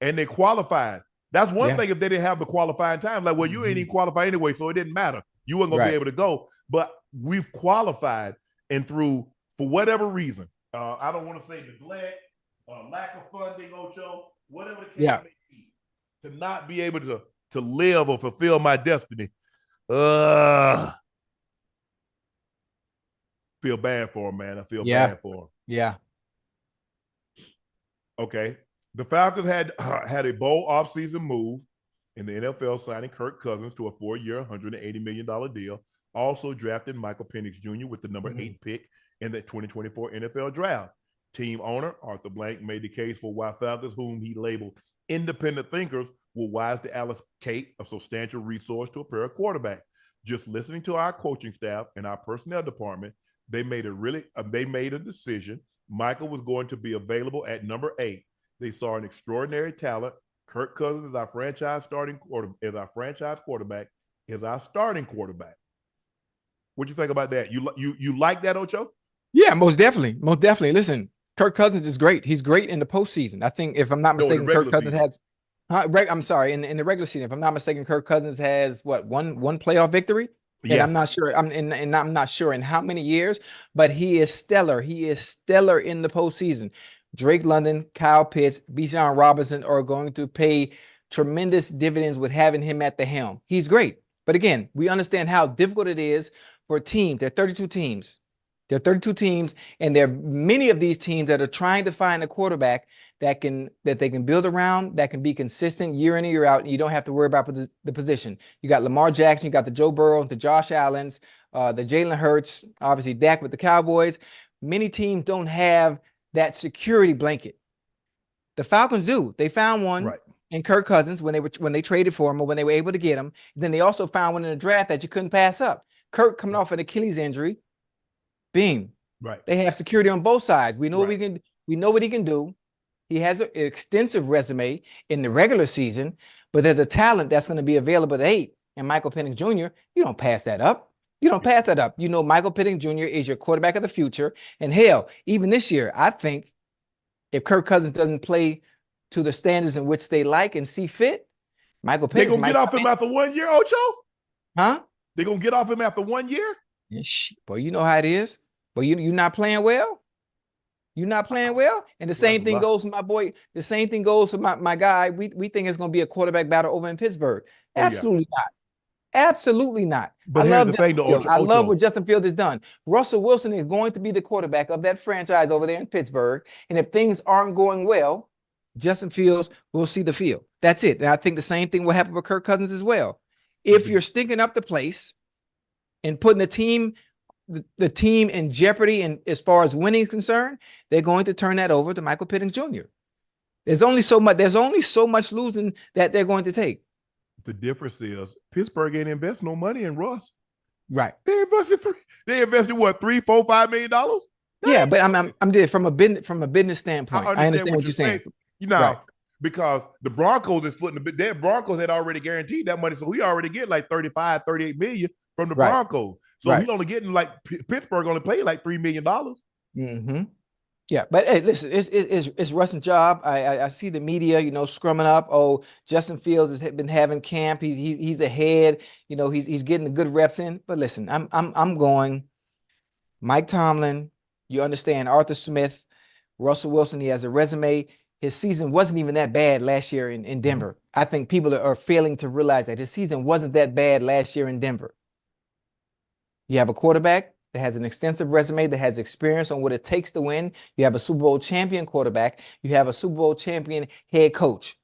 they qualified. That's one thing if they didn't have the qualifying time. Like, well, you ain't even qualified anyway, so it didn't matter. You weren't gonna be able to go. But we've qualified, and through for whatever reason, I don't want to say neglect, lack of funding, Ocho, whatever the case may be, to not be able to live or fulfill my destiny. Feel bad for him, man. I feel bad for him. Yeah. Okay. The Falcons had a bold offseason move in the NFL, signing Kirk Cousins to a 4-year, $180 million deal. Also drafted Michael Penix Jr. with the number 8 pick in the 2024 NFL draft. Team owner Arthur Blank made the case for why Falcons, whom he labeled independent thinkers, were wise to allocate a substantial resource to a pair of quarterback. Just listening to our coaching staff and our personnel department, they made a decision. Michael was going to be available at number 8. They saw an extraordinary talent. Kirk Cousins is our franchise quarterback, is our starting quarterback. What you think about that? You like that, Ocho? Yeah, most definitely. Most definitely. Listen, Kirk Cousins is great. He's great in the postseason. I think, if I'm not mistaken, Kirk Cousins has. I'm sorry. In the regular season, if I'm not mistaken, Kirk Cousins has one playoff victory. Yes. And I'm not sure. I'm not sure in how many years, but he is stellar. He is stellar in the postseason. Drake London, Kyle Pitts, Bijan Robinson are going to pay tremendous dividends with having him at the helm. He's great. But again, we understand how difficult it is for teams. There are 32 teams. There are 32 teams, and there are many of these teams that are trying to find a quarterback that they can build around, that can be consistent year in and year out, and you don't have to worry about the position. You got Lamar Jackson, you got the Joe Burrow, the Josh Allens, the Jalen Hurts, obviously Dak with the Cowboys. Many teams don't have that security blanket. The Falcons do. They found one in Kirk Cousins when they traded for him or when they were able to get him. Then they also found one in the draft that you couldn't pass up. Kirk coming off an Achilles injury. Bing. Right. They have security on both sides. We know we know what he can do. He has an extensive resume in the regular season, but there's a talent that's going to be available at 8. And Michael Penix Jr., you don't pass that up. You don't pass that up. You know Michael Penix Jr. is your quarterback of the future. And hell, even this year, I think if Kirk Cousins doesn't play to the standards in which they like and see fit, Michael Penix. They're going to get off him after 1 year, Ocho? Huh? They're going to get off him after 1 year? Yeah, boy, you know how it is. But you're not playing well. You're not playing well. And the same thing goes for my boy. The same thing goes for my guy. We think it's going to be a quarterback battle over in Pittsburgh. Absolutely not. Absolutely not. But I love what Justin Fields has done. Russell Wilson is going to be the quarterback of that franchise over there in Pittsburgh. And if things aren't going well, Justin Fields will see the field. That's it. And I think the same thing will happen with Kirk Cousins as well. If you're stinking up the place and putting the team in jeopardy, and as far as winning is concerned, they're going to turn that over to Michael Penix Jr. There's only so much losing that they're going to take. The difference is Pittsburgh ain't invest no money in Russ. Right. They invested what, $3, $4, $5 million? Yeah, but I'm there from a business standpoint. I understand what you're saying. You know, because the Broncos is footing the bit. Their Broncos had already guaranteed that money, so we already get like 35, 38 million from the Broncos. So he's only getting like Pittsburgh only paid like $3 million. Mm-hmm. Yeah, but hey, listen, it's Russ's job. I see the media, scrumming up. Oh, Justin Fields has been having camp. He's ahead. He's getting the good reps in. But listen, I'm going Mike Tomlin. You understand Arthur Smith, Russell Wilson. He has a resume. His season wasn't even that bad last year in Denver. I think people are failing to realize that his season wasn't that bad last year in Denver. You have a quarterback that has an extensive resume, that has experience on what it takes to win. You have a Super Bowl champion quarterback. You have a Super Bowl champion head coach.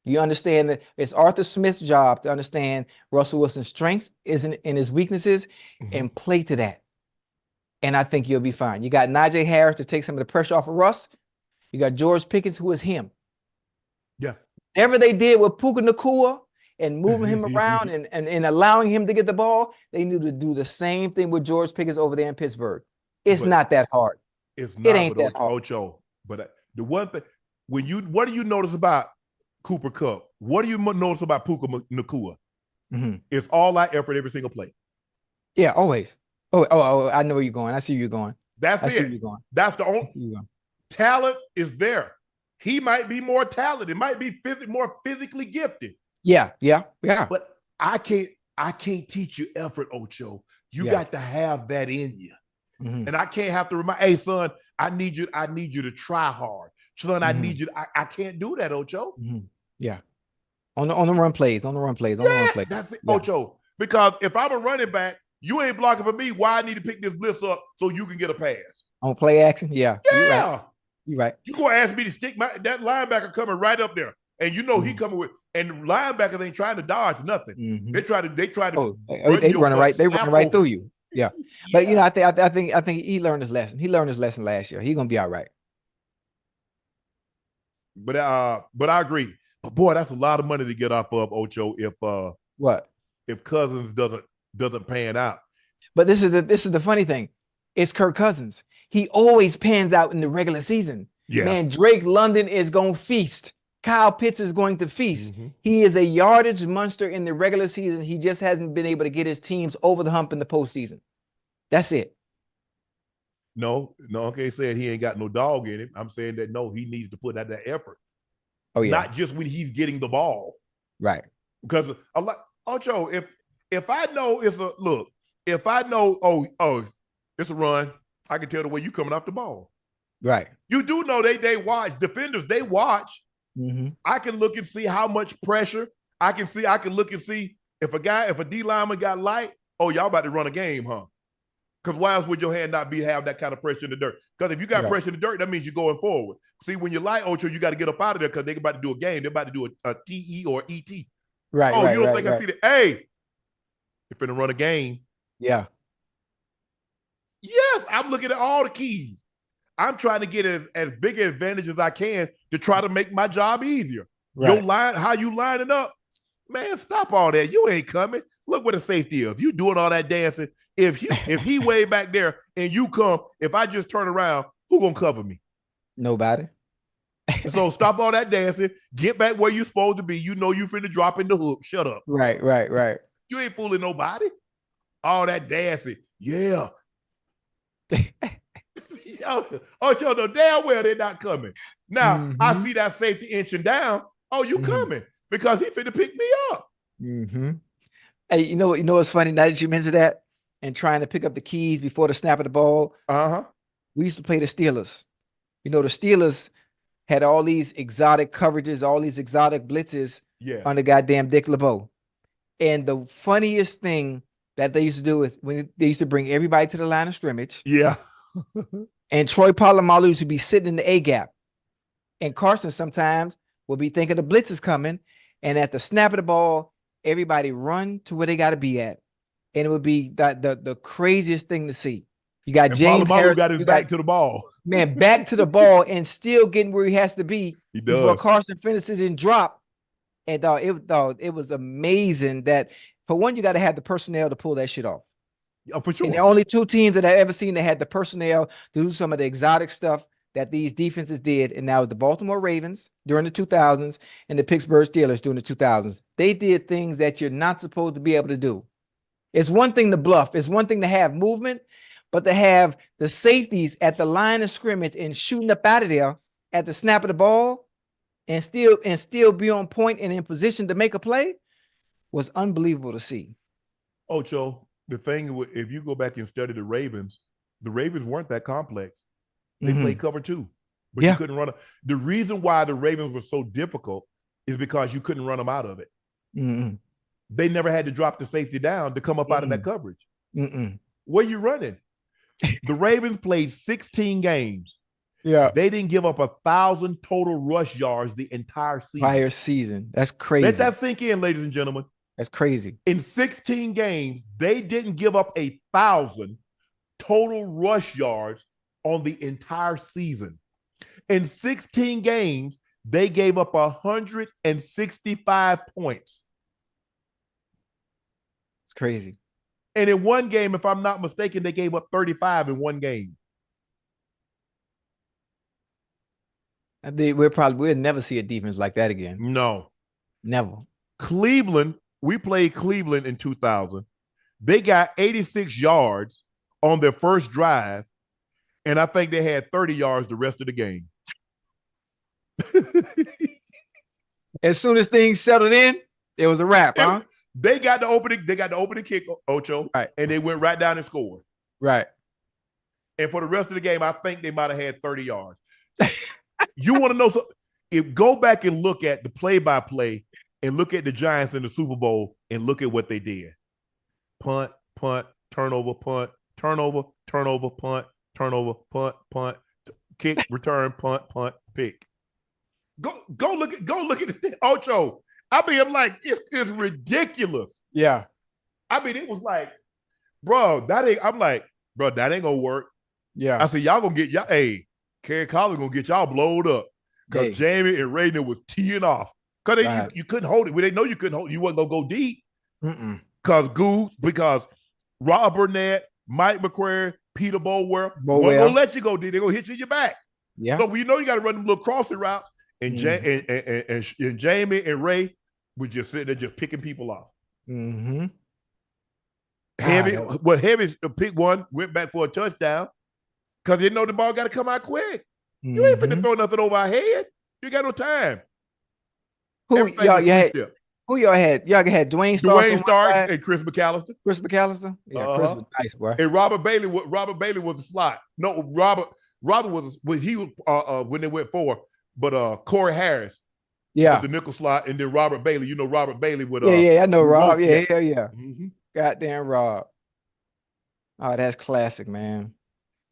You understand that it's Arthur Smith's job to understand Russell Wilson's strengths and his weaknesses and play to that. And I think you'll be fine. You got Najee Harris to take some of the pressure off of Russ. You got George Pickens, who is him. Yeah. Whatever they did with Puka Nacua and moving him around and allowing him to get the ball, they knew to do the same thing with George Pickens over there in Pittsburgh. It's not that hard. It ain't that hard. Ocho, but the one thing, what do you notice about Cooper Kupp? What do you notice about Puka Nacua? It's all out effort every single play. Yeah, always. Oh, I know where you're going. I see where you're going. That's it. See where you're going. That's the only talent is there. He might be more talented, might be more physically gifted. Yeah. But I can't teach you effort, Ocho. You got to have that in you. And I can't have to remind, hey, son, I need you to try hard. Son, I need you. I can't do that, Ocho. Yeah. On the run plays. That's it, Ocho. Because if I'm a running back, you ain't blocking for me. Why I need to pick this blitz up so you can get a pass? On play action? Yeah. You're right. You gonna ask me to stick that linebacker coming right up there. And he coming with, and the linebackers ain't trying to dodge nothing. They try to they run right through you. Yeah. But I think he learned his lesson. He learned his lesson last year. He's gonna be all right. But I agree. But boy, that's a lot of money to get off of, Ocho, if Cousins doesn't pan out. But this is the funny thing. It's Kirk Cousins. He always pans out in the regular season. Yeah. Man, Drake London is going to feast. Kyle Pitts is going to feast. He is a yardage monster in the regular season. He just hasn't been able to get his teams over the hump in the postseason. That's it. No, okay, saying he ain't got no dog in him. I'm saying that no, he needs to put out that effort. Oh yeah. Not just when he's getting the ball. Right. Because Ocho, if I know it's a look, if I know it's a run, I can tell the way you coming off the ball. Right. You do know they watch. Defenders, they watch. I can look and see how much pressure. I can look and see if a D lineman got light, y'all about to run a game, huh? Because why else would your hand not have that kind of pressure in the dirt? Because if you got pressure in the dirt, that means you're going forward. See, when you light Ocho, you got to get up out of there because they're about to do a game. They're about to do a TE or ET. Right. Oh, you don't think I see that? Hey, you're finna run a game. Yeah. Yes, I'm looking at all the keys. I'm trying to get as big an advantage as I can to try to make my job easier. Right. Your line, how you lining up, man, stop all that. You ain't coming. Look where the safety is. You doing all that dancing. If he way back there and you come, if I just turn around, who gonna cover me? Nobody. So stop all that dancing. Get back where you supposed to be. You know you finna drop in the hook. Shut up. Right. You ain't fooling nobody. All that dancing. Yeah. Ocho, no damn well they're not coming. Now, I see that safety inching down. Oh, you coming because he finna pick me up. Hey, you know what's funny now that you mentioned that and trying to pick up the keys before the snap of the ball? We used to play the Steelers. You know, the Steelers had all these exotic coverages, all these exotic blitzes on the goddamn Dick LeBeau. And the funniest thing that they used to do is when they used to bring everybody to the line of scrimmage. Yeah. And Troy Polamalu used to be sitting in the A gap. And Carson sometimes will be thinking the blitz is coming. And at the snap of the ball, everybody run to where they got to be at. And it would be the craziest thing to see. You got James Harris got his back to the ball. Man, back to the ball and still getting where he has to be before Carson finishes and drop. And it was amazing that, for one, you got to have the personnel to pull that shit off. Oh, for sure. And the only two teams that I've ever seen that had the personnel to do some of the exotic stuff that these defenses did, and that was the Baltimore Ravens during the 2000s and the Pittsburgh Steelers during the 2000s. They did things that you're not supposed to be able to do. It's one thing to bluff. It's one thing to have movement, but to have the safeties at the line of scrimmage and shooting up out of there at the snap of the ball and still be on point and in position to make a play was unbelievable to see. Ocho, the thing, if you go back and study the Ravens weren't that complex. They played cover two, but you couldn't run. The reason why the Ravens were so difficult is because you couldn't run them out of it. They never had to drop the safety down to come up out of that coverage. Where you running? The Ravens played 16 games. Yeah. They didn't give up 1,000 total rush yards the entire season. That's crazy. Let that sink in, ladies and gentlemen. That's crazy. In 16 games, they didn't give up 1,000 total rush yards on the entire season. In 16 games, they gave up 165 points. It's crazy. And in one game, if I'm not mistaken, they gave up 35 in one game. We'll never see a defense like that again. No. Never. Cleveland, we played Cleveland in 2000. They got 86 yards on their first drive, and I think they had 30 yards the rest of the game. As soon as things settled in, it was a wrap, huh? They got the opening kick, Ocho, right, and they went right down and scored. Right. And for the rest of the game, I think they might have had 30 yards. You want to know something? Go back and look at the play-by-play and look at the Giants in the Super Bowl and look at what they did. Punt, turnover, punt, turnover, punt, turnover, punt, kick, return, punt, pick. Go look at this. Ocho. I mean, I'm like, it's ridiculous. Yeah. I mean, it was like, bro, that ain't gonna work. Yeah. I said, y'all gonna get y'all, hey, Kirk Cousins gonna get y'all blowed up. Because Jamie and Raynor was teeing off. Because you couldn't hold it. Well, they know you couldn't hold it. You wasn't gonna go deep. Because Rob Burnett, Mike McCrary, Peter Bowell weren't gonna let you go deep. They're gonna hit you in your back. Yeah. So we know you gotta run them little crossing routes. And and Jamie and Ray would just sit there just picking people off. Heavy pick one, went back for a touchdown because they know the ball got to come out quick. You ain't finna throw nothing over our head. You got no time. Who y'all had? Y'all had Dwayne Stark and Chris McAllister. Yeah, Chris was nice, boy. And Robert Bailey was a slot. No, Robert was when they went forward. But Corey Harris, the nickel slot, and then Robert Bailey. You know Robert Bailey with I know Rob. Yeah. Goddamn Rob. Oh, that's classic, man.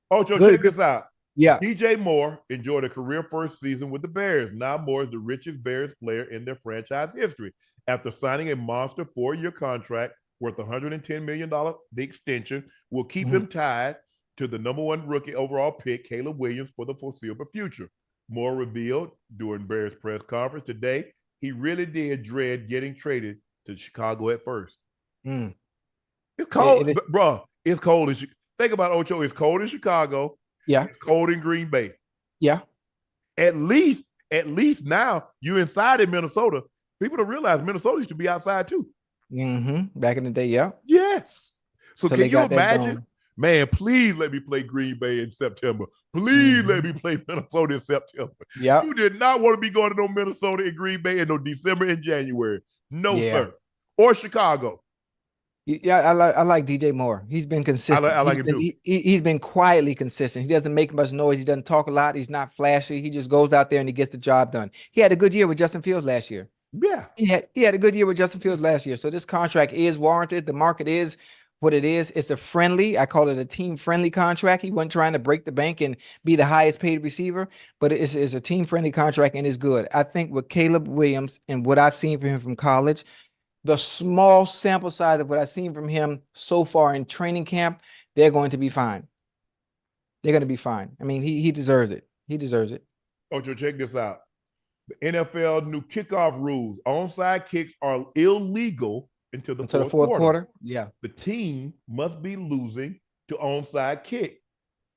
Ocho, Good, check good. this out. Yeah. DJ Moore enjoyed a career first season with the Bears. Now Moore is the richest Bears player in their franchise history. After signing a monster 4-year contract worth $110 million, the extension will keep him tied to the #1 rookie overall pick, Caleb Williams, for the foreseeable future. Moore revealed during Bears press conference today he really did dread getting traded to Chicago at first. Mm. It's cold, It is. bro. It's cold. Think about Ocho. It's cold in Chicago. Yeah. It's cold in Green Bay. Yeah. At least now you inside in Minnesota. People don't realize Minnesota used to be outside too. Back in the day, yeah. Yes. So Till can they you got that imagine? dome. Man, please let me play Green Bay in September. Please let me play Minnesota in September. Yeah. You did not want to be going to no Minnesota and Green Bay in no December and January. No, Yeah. sir. Or Chicago. Yeah, I like DJ Moore. He's been consistent. I like him too. He's been quietly consistent. He doesn't make much noise. He doesn't talk a lot. He's not flashy. He just goes out there and he gets the job done. He had a good year with Justin Fields last year. Yeah. He had a good year with Justin Fields last year. So this contract is warranted. The market is what it is. It's I call it a team-friendly contract. He wasn't trying to break the bank and be the highest paid receiver, but it's a team-friendly contract and it's good. I think with Caleb Williams and what I've seen from him from college, the small sample size of what I've seen from him so far in training camp, they're going to be fine. They're going to be fine. I mean, he deserves it. He deserves it. Ocho, check this out. The NFL new kickoff rules. Onside kicks are illegal until the fourth quarter. Yeah. The team must be losing to onside kick.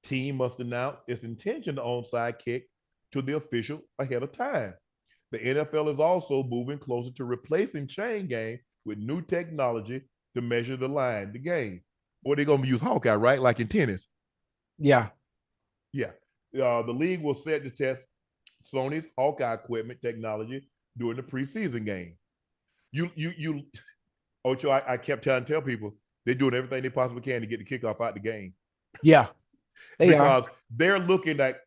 Team must announce its intention to onside kick to the official ahead of time. The NFL is also moving closer to replacing chain game with new technology to measure the line, the game. Or they're going to use Hawkeye, right? Like in tennis. Yeah. Yeah. The league will set to test Sony's Hawkeye equipment technology during the preseason game. Ocho, I kept trying to tell people they're doing everything they possibly can to get the kickoff out the game. Yeah. Because they're looking at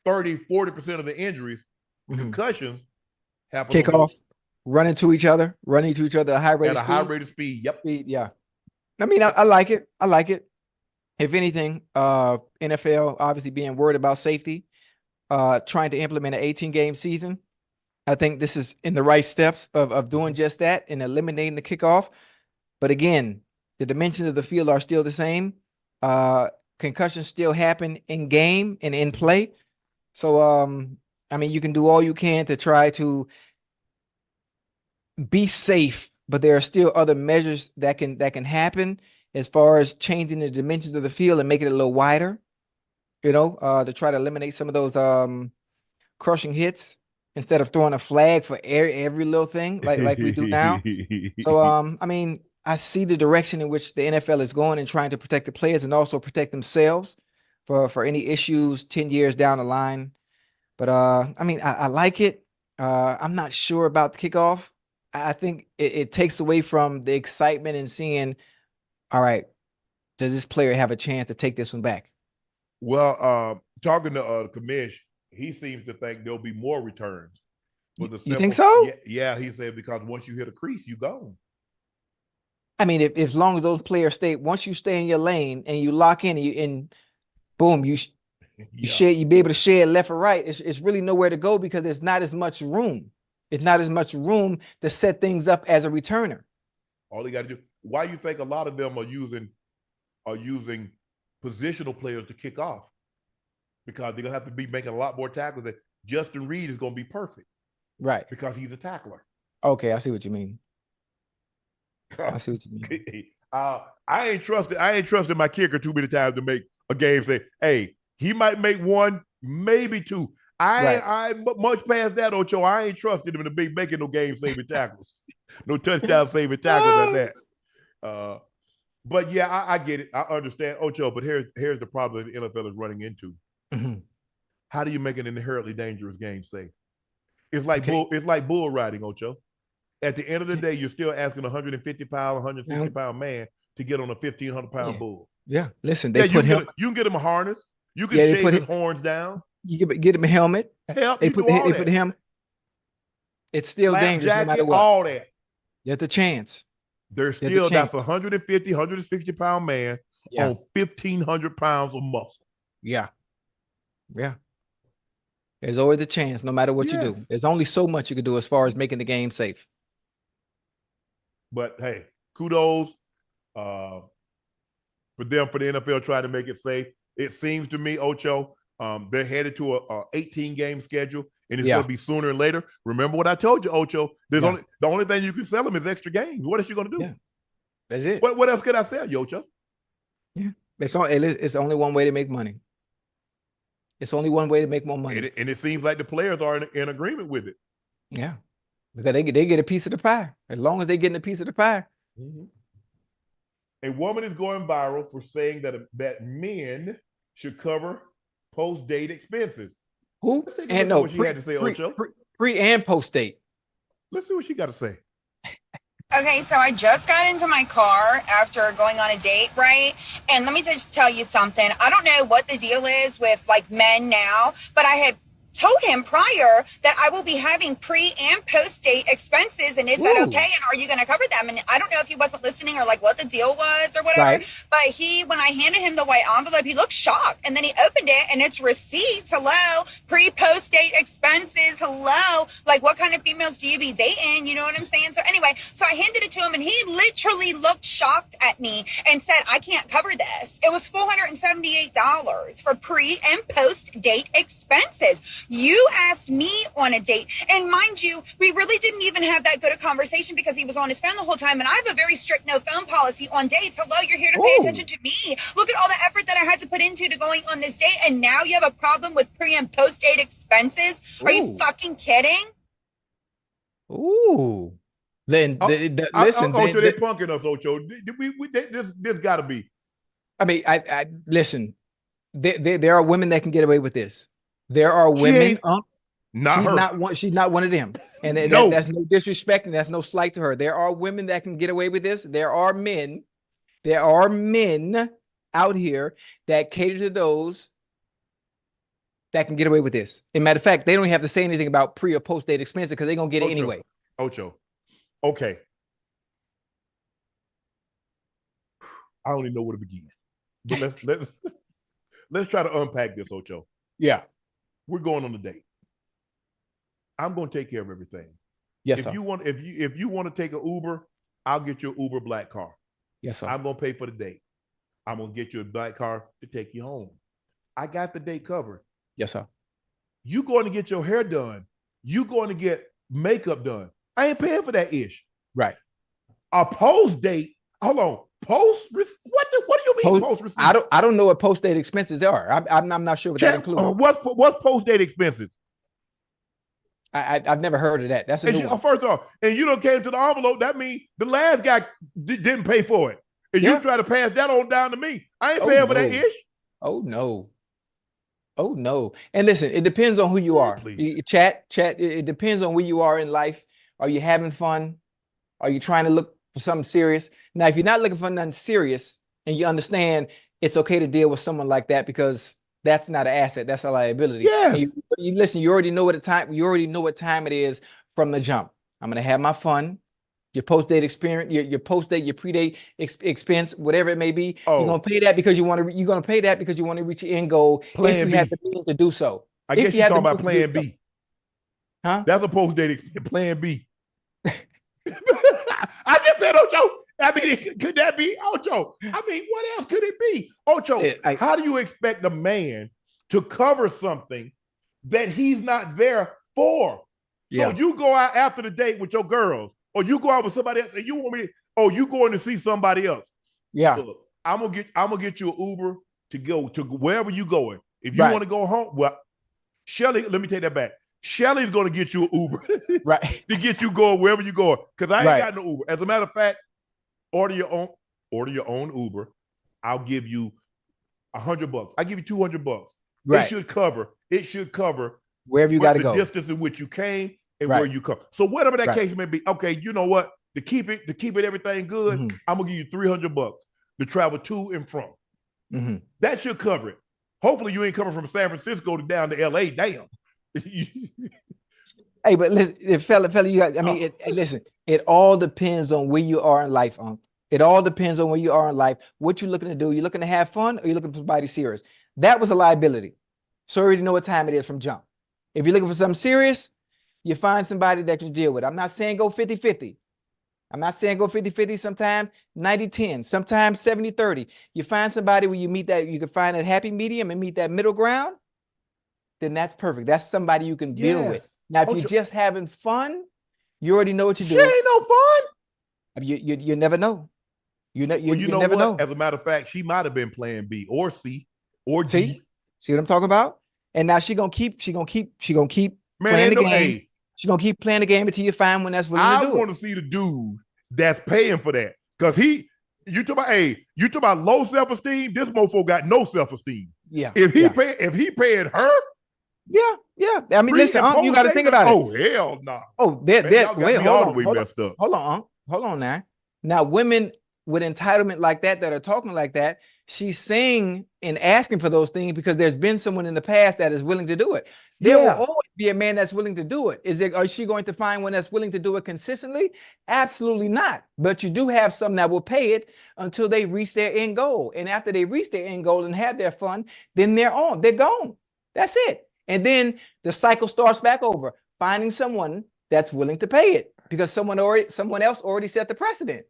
30-40% of the injuries, concussions, happen kickoff, running to each other at a high rate of speed. Yep. Yeah. I mean, I like it. I like it. If anything, NFL obviously being worried about safety, trying to implement an 18-game season. I think this is in the right steps of doing just that and eliminating the kickoff. But again, the dimensions of the field are still the same. Concussions still happen in game and in play. So, I mean, you can do all you can to try to be safe, but there are still other measures that can happen as far as changing the dimensions of the field and making it a little wider, to try to eliminate some of those crushing hits instead of throwing a flag for every little thing like we do now. So, I mean, I see the direction in which the NFL is going and trying to protect the players and also protect themselves for any issues 10 years down the line. But I mean, I like it. I'm not sure about the kickoff. I think it takes away from the excitement and seeing, all right, does this player have a chance to take this one back? Well, talking to Kamish, he seems to think there'll be more returns. You think so? Yeah, he said because once you hit a crease, you go. I mean, if as long as those players once you stay in your lane and you lock in and boom, you be able to share left or right. It's really nowhere to go because there's not as much room. It's not as much room to set things up as a returner. All they got to do. Why you think a lot of them are using positional players to kick off? Because they're gonna have to be making a lot more tackles. That Justin Reed is gonna be perfect, right? Because he's a tackler. Okay, I see what you mean. I see what you mean. I ain't trusted my kicker too many times to make a game say, hey, he might make one, maybe two. I much past that, Ocho. I ain't trusted him to be making no game-saving tackles. No touchdown-saving tackles at that. But yeah, I get it. I understand, Ocho, but here's the problem that the NFL is running into. How do you make an inherently dangerous game safe? It's like bull riding, Ocho. At the end of the day, you're still asking a 150-pound, 160-pound man to get on a 1,500-pound bull. Yeah, listen, you can get him a harness. You can shave his horns down. You get him a helmet. They put him. It's still dangerous no matter what. All that. There's the chance. That's a 150, 160-pound man on 1,500 pounds of muscle. Yeah. Yeah. There's always a chance, no matter what you do. There's only so much you can do as far as making the game safe. But hey, kudos for the NFL trying to make it safe. It seems to me, Ocho, they're headed to a 18-game schedule, and it's going to be sooner and later. Remember what I told you, Ocho. The only thing you can sell them is extra games. What else you going to do? Yeah. That's it. What else could I sell you, Ocho? Yeah. It's only one way to make money. It's only one way to make more money. And it seems like the players are in agreement with it. Yeah. Because they get a piece of the pie. As long as they're getting a piece of the pie. Mm-hmm. A woman is going viral for saying that men should cover post-date expenses. Who? And no, what she had to say, Ocho. Pre and post-date. Let's see what she got to say. Okay, so I just got into my car after going on a date, right? And let me just tell you something. I don't know what the deal is with like men now, but I had told him prior that I will be having pre and post date expenses, and is that okay? And are you going to cover them? And I don't know if he wasn't listening or like what the deal was or whatever. Right. But when I handed him the white envelope, he looked shocked, and then he opened it and it's receipts. Hello, pre post date expenses. Hello, like what kind of females do you be dating? You know what I'm saying? So anyway, so I handed it to him, and he literally looked shocked at me and said, "I can't cover this." It was $478 for pre and post date expenses. You asked me on a date, and mind you, we really didn't even have that good a conversation because he was on his phone the whole time, and I have a very strict no phone policy on dates. Hello, you're here to pay attention to me. Look at all the effort that I had to put into going on this date, and now you have a problem with pre and post date expenses? Are you fucking kidding? Ooh. Then listen, Ocho, they're punking us, Ocho. This got to be. I mean, I listen. There are women that can get away with this. There are women. She's not one of them, and that's no disrespect, and that's no slight to her. There are women that can get away with this. There are men out here that cater to those that can get away with this. As a matter of fact, they don't even have to say anything about pre or post date expenses because they're gonna get it anyway. Ocho, okay. I don't even know where to begin, but let's try to unpack this, Ocho. Yeah. We're going on a date. I'm going to take care of everything. Yes, if sir. you want to take an Uber, I'll get you an Uber black car. Yes, sir. I'm going to pay for the date. I'm going to get you a black car to take you home. I got the date covered. Yes, sir. You going to get your hair done. You going to get makeup done. I ain't paying for that ish. Right. A post date. Hold on. What do you mean post receipt? I don't know what post date expenses are. I'm not sure what that includes. What's post date expenses? I've never heard of that. That's a new one. First off, and you don't came to the envelope. That means the last guy didn't pay for it, and you try to pass that on down to me. I ain't paying for that ish. Oh no. And listen, it depends on who you are. Chat. It depends on where you are in life. Are you having fun? Are you trying to look for something serious? Now, if you're not looking for nothing serious and you understand it's okay to deal with someone like that because that's not an asset, that's a liability. Yes. You listen, you already know what time it is from the jump. I'm gonna have my fun. Your post-date experience, your post-date, your pre-date expense, whatever it may be, you're gonna pay that because you want to reach your end goal. Plan B. You have the means to do so. I guess you're talking about plan B. Huh? That's a post-date expense. Plan B. I just said Ocho. I mean, could that be Ocho? I mean, what else could it be? Ocho, how do you expect a man to cover something that he's not there for? So you go out after the date with your girls, or you go out with somebody else, and you want me you going to see somebody else. Yeah. Look, I'm gonna get you an Uber to go to wherever you going. If you want to go home, well, Shelly, let me take that back. Shelly's going to get you an Uber to get you going wherever you going. Because I ain't got no Uber. As a matter of fact, order your own Uber. I'll give you $100. I'll give you $200. Right. It should cover wherever you got to go. The distance in which you came and where you come. So whatever that case may be, okay, you know what? To keep it everything good, I'm gonna give you $300 to travel to and from. That should cover it. Hopefully you ain't coming from San Francisco to down to LA. Damn. Hey, but listen, fella, you got. I mean, listen. It all depends on where you are in life, It all depends on where you are in life, what you're looking to do. You're looking to have fun or you're looking for somebody serious. That was a liability. So you already know what time it is from jump. If you're looking for something serious, you find somebody that you deal with. I'm not saying go 50-50. I'm not saying go 50-50, sometimes 90-10, sometimes 70-30. You find somebody where you meet that, you can find that happy medium and meet that middle ground, then that's perfect. That's somebody you can deal with. Now, if you're just having fun, you already know what you're doing. She ain't no fun. You never know. You know never know. As a matter of fact, she might have been playing B or C or D. See what I'm talking about? And now she gonna keep playing the game. She's gonna keep playing the game until you find one that's willing to do it. I want to see the dude that's paying for that. Because you talk about low self-esteem, this mofo got no self-esteem. Yeah. If he paid her, yeah. I mean, listen, Unc, you got to think about it. Oh, hell no. Nah. Oh, hold on now. Now, women with entitlement like that are talking like that, she's saying and asking for those things because there's been someone in the past that is willing to do it. There will always be a man that's willing to do it. Is she going to find one that's willing to do it consistently? Absolutely not. But you do have some that will pay it until they reach their end goal. And after they reach their end goal and have their fun, then they're gone. That's it. And then the cycle starts back over, finding someone that's willing to pay it because someone else already set the precedent.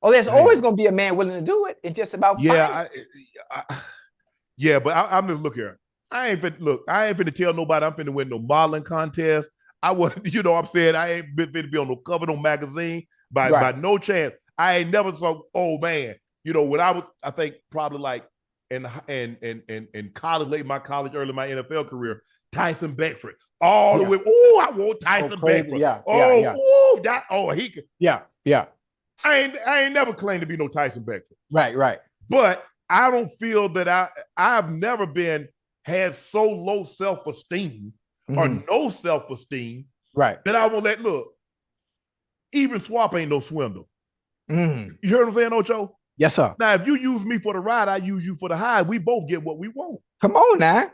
Oh, there's always going to be a man willing to do it. It's just about but I'm just look here. I ain't finna tell nobody I'm finna win no modeling contest. I wasn't, you know what I'm saying? I ain't finna be on no cover, no magazine by no chance. I ain't never saw, oh man, you know, when I think probably like in college, late in my college, early in my NFL career, Tyson Beckford. All the way. Oh, I want Tyson Beckford. He could. Yeah. I ain't never claimed to be no Tyson Beckford. Right. But I don't feel that I've never had so low self-esteem or no self-esteem that I won't look. Even swap ain't no swindle. You heard what I'm saying, Ocho? Yes, sir. Now, if you use me for the ride, I use you for the high. We both get what we want. Come on now.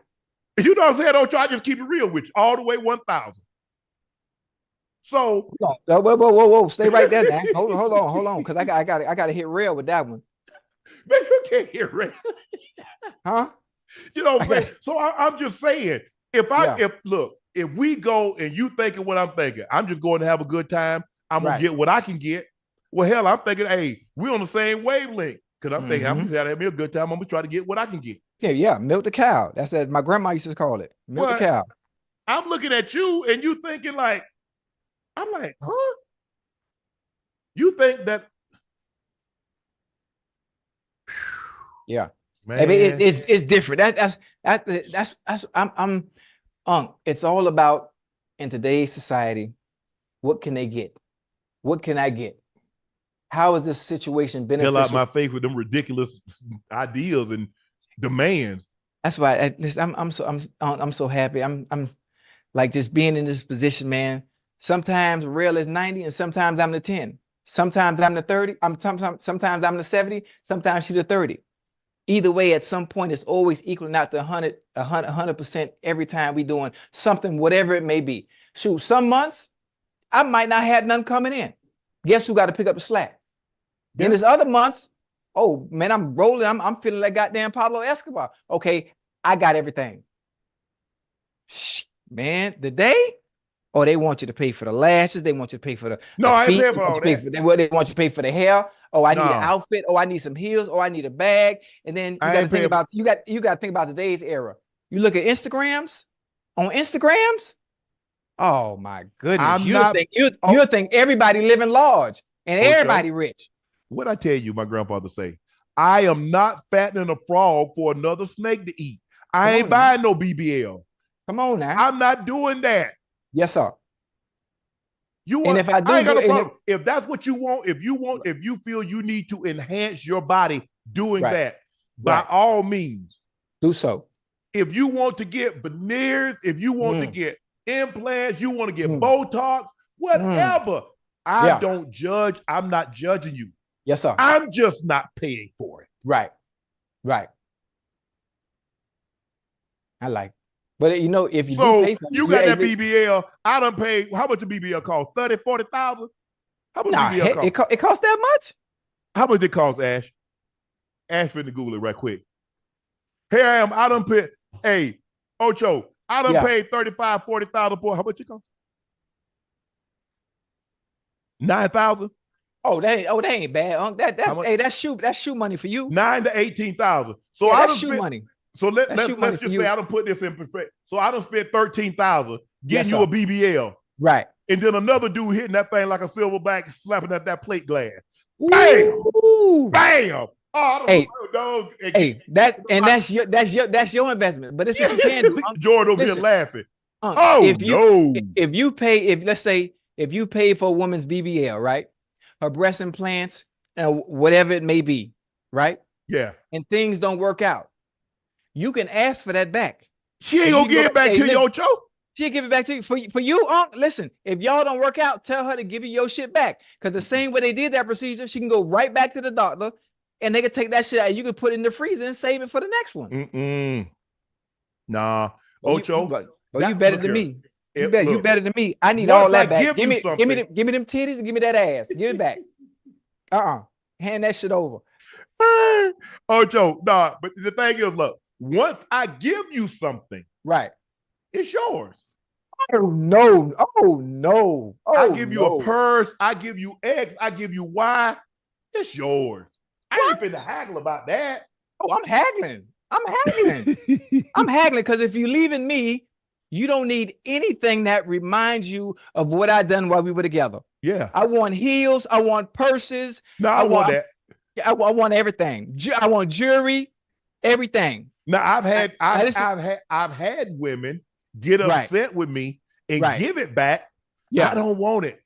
You know what I'm saying, Ocho? I just keep it real with you all the way 1,000. So whoa, stay right there, man. hold on, because I got to hit real with that one. Man, you can't hit real, huh? You know what I'm saying? So I'm just saying, if we go and you thinking what I'm thinking, I'm just going to have a good time. I'm gonna get what I can get. Well, hell, I'm thinking, hey, we're on the same wavelength because I'm thinking I'm gonna have me a good time. I'm gonna try to get what I can get. Yeah, milk the cow. That's what my grandma used to call it. Milk the cow. I'm looking at you and you thinking like, I'm like, huh? You think that? Yeah, man, I mean, it's different. I'm it's all about in today's society. What can they get? What can I get? How is this situation beneficial? Fill out my face with them ridiculous ideas and demands. That's why I'm so happy. I'm like just being in this position, man. Sometimes real is 90, and sometimes I'm the 10. Sometimes I'm the 30. Sometimes I'm the 70. Sometimes she's the 30. Either way, at some point, it's always equaling out to 100% every time we doing something, whatever it may be. Shoot, some months I might not have none coming in. Guess who got to pick up the slack? Then there's other months. Oh man, I'm rolling. I'm feeling like goddamn Pablo Escobar. Okay, I got everything. Man, the day. Oh, they want you to pay for the lashes. They want you to pay for the I feet. ain't paying for all that. They want you to pay for the hair. Oh, I need an outfit. Oh, I need some heels. Oh, I need a bag. And then you got to think about you got to think about today's era. You look at Instagrams. On Instagrams, oh my goodness, you think everybody living large and everybody rich. What I tell you, my grandfather say, I am not fattening a frog for another snake to eat. I ain't buying no BBL. Come on now. I'm not doing that. Yes, sir. If that's what you want, if you feel you need to enhance your body doing that, by all means, do so. If you want to get veneers, if you want to get implants, you want to get Botox, whatever. I don't judge. I'm not judging you. Yes, sir. I'm just not paying for it. Right. I like. But you know, if you do pay for it, you got that BBL, I done paid. How much a BBL cost? 30,000, 40,000? How much BBL cost? It costs that much? How much it cost, Ash? Ash finna Google it right quick. Here I am. I done paid. Hey, Ocho, I done paid 35, 40,000 for. How much it cost? 9,000. That ain't bad. That's shoe money for you. 9 to 18,000. So that's shoe money. So let's just say I done put this in perspective. So I done spent 13,000 getting you a BBL. Right. And then another dude hitting that thing like a silverback, slapping at that plate glass. Ooh. Bam! Bam! Oh, I don't know, dog. Hey, that's your investment. But it's what you can do. Jordan over here laughing. If you pay for a woman's BBL, right? Her breast implants and whatever it may be, right? Yeah. And things don't work out, you can ask for that back. She ain't gonna give it back to you, Ocho. She'll give it back to you. For you, Unc, listen, if y'all don't work out, tell her to give you your shit back. Because the same way they did that procedure, she can go right back to the doctor and they can take that shit out and you can put it in the freezer and save it for the next one. Nah. Ocho. You better than me. You better than me. I need all that back. Give me them titties and give me that ass. Give it back. Hand that shit over. Ocho, nah, but the thing is, look, once I give you something, right, it's yours. Oh no. I give you a purse, I give you X, I give you Y. It's yours. I ain't finna haggle about that. Oh, I'm haggling. I'm haggling because if you leaving me, you don't need anything that reminds you of what I done while we were together. Yeah. I want heels. I want purses. No, I want that. I want everything. I want jewelry, everything. Now I've had women get upset with me and give it back. Yeah. I don't want it.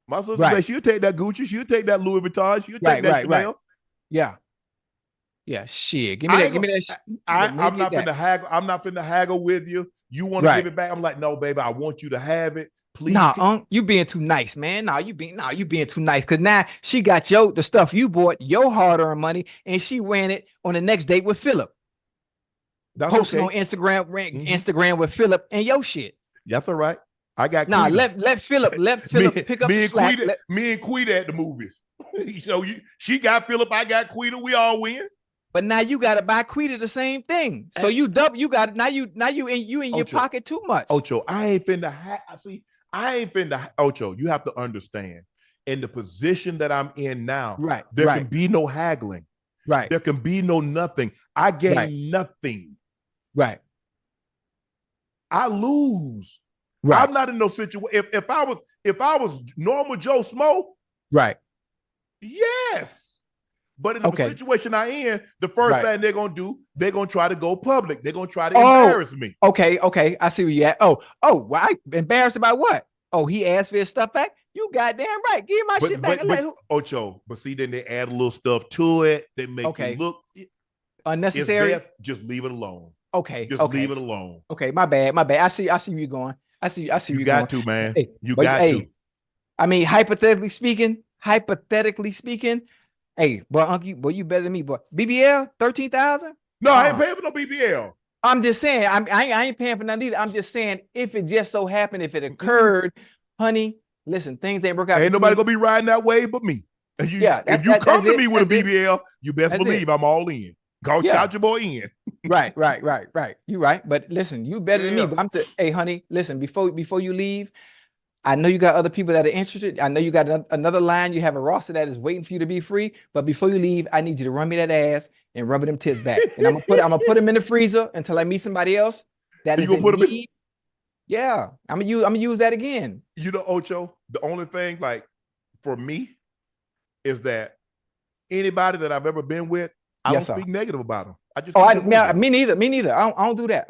My sister said she'll take that Gucci, she'll take that Louis Vuitton, she'll take that Chanel. Yeah. Yeah, shit. Give me that. I'm not finna haggle with you. You want to give it back? I'm like, no, baby, I want you to have it. Please. Nah, you being too nice, man. You being too nice. Cause now she got the stuff you bought, your hard-earned money, and she ran it on the next date with Philip. Posting on Instagram with Philip and your shit. That's all right. I got let Philip pick up the slack. Me and Quita at the movies. She got Philip, I got Quita, we all win. But now you gotta buy Quita the same thing. So you got it. Now you in your pocket too much. Ocho, I ain't finna Ocho, you have to understand. In the position that I'm in now, there can be no haggling. Right. There can be no nothing. I gain nothing. Right. I lose. Right. I'm not in no situation. If I was normal Joe Smo, right. Yes. But in the situation I in, the first thing they're gonna do, they're gonna try to go public. They're gonna try to embarrass me. Okay. I see where you at. Why embarrassed about what? Oh, he asked for his stuff back. You goddamn right. Give my shit back. Ocho, but see, then they add a little stuff to it. They make it look unnecessary. Just leave it alone. Okay. Leave it alone. Okay, my bad. I see where you're going. I see where you're going. You got to, man. Hey, you got to. I mean, hypothetically speaking, hey, boy, Unc, you better than me, boy. BBL, 13,000? No, I ain't paying for no BBL. I'm just saying, I ain't paying for nothing either. I'm just saying, if it just so happened, if it occurred, honey, listen, things ain't work out. Ain't nobody gonna be riding that wave but me. If you come to me with a BBL, you best believe I'm all in. Go shout your boy in. Right. You right. But listen, you better than me. But hey, honey, listen, before you leave, I know you got other people that are interested. I know you got another line. You have a roster that is waiting for you to be free. But before you leave, I need you to run me that ass and rub them tits back. And I'm gonna put them in the freezer until I meet somebody else that is in need. Yeah, I'm gonna use that again. You know, Ocho, the only thing like for me is that anybody that I've ever been with, I don't speak negative about them. I just me neither. I don't do that.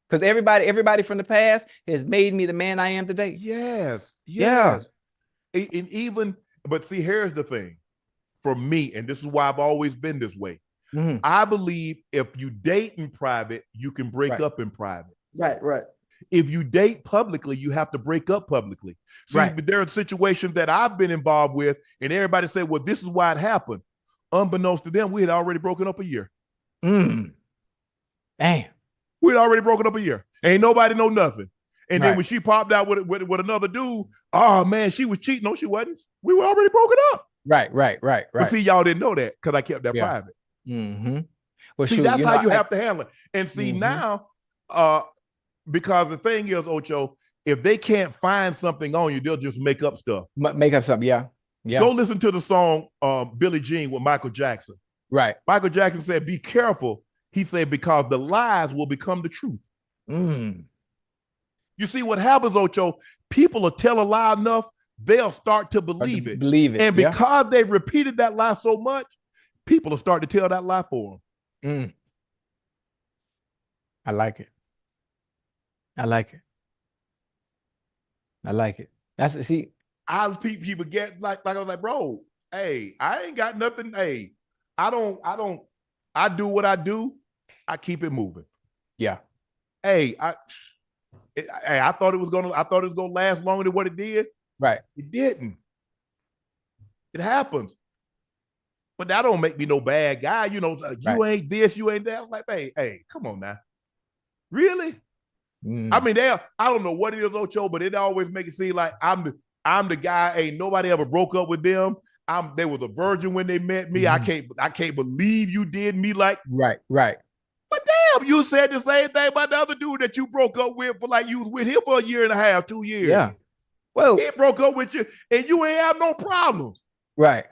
Because everybody from the past has made me the man I am today. Yes. And even, but see, here's the thing. For me, and this is why I've always been this way. Mm-hmm. I believe if you date in private, you can break up in private. Right. If you date publicly, you have to break up publicly. See, there are situations that I've been involved with, and everybody said, well, this is why it happened. Unbeknownst to them, we had already broken up a year. Damn. We'd already broken up a year. Ain't nobody know nothing. And then when she popped out with another dude, oh man, she was cheating. No, she wasn't. We were already broken up. Right. But see, y'all didn't know that because I kept that Yeah. private. Mm-hmm. Well, See, shoot, that's you how know, you have to handle it. And see, now, because the thing is, Ocho, if they can't find something on you, they'll just make up stuff. make up something. Yeah. Go listen to the song Billie Jean with Michael Jackson. Right. Michael Jackson said, be careful. He said, because the lies will become the truth. Mm. You see what happens, Ocho? People will tell a lie enough, they'll start to believe it. Believe it. And because they repeated that lie so much, people will start to tell that lie for them. I like it. I like it. That's see. People get like I was like, bro, hey, I ain't got nothing. Hey, I do what I do. I keep it moving. Yeah. Hey, I thought it was gonna last longer than what it did. Right. It didn't. It happens. But that don't make me no bad guy. You know, you ain't this, you ain't that. I was like, hey, come on now. Really? I mean, I don't know what it is, Ocho, but it always makes it seem like I'm the guy. Ain't nobody ever broke up with them. They was a virgin when they met me. I can't believe you did me like. Right. But damn, you said the same thing about the other dude that you broke up with for like you was with him for 1.5 years, 2 years. Yeah. Well, he broke up with you and you ain't have no problems. Right.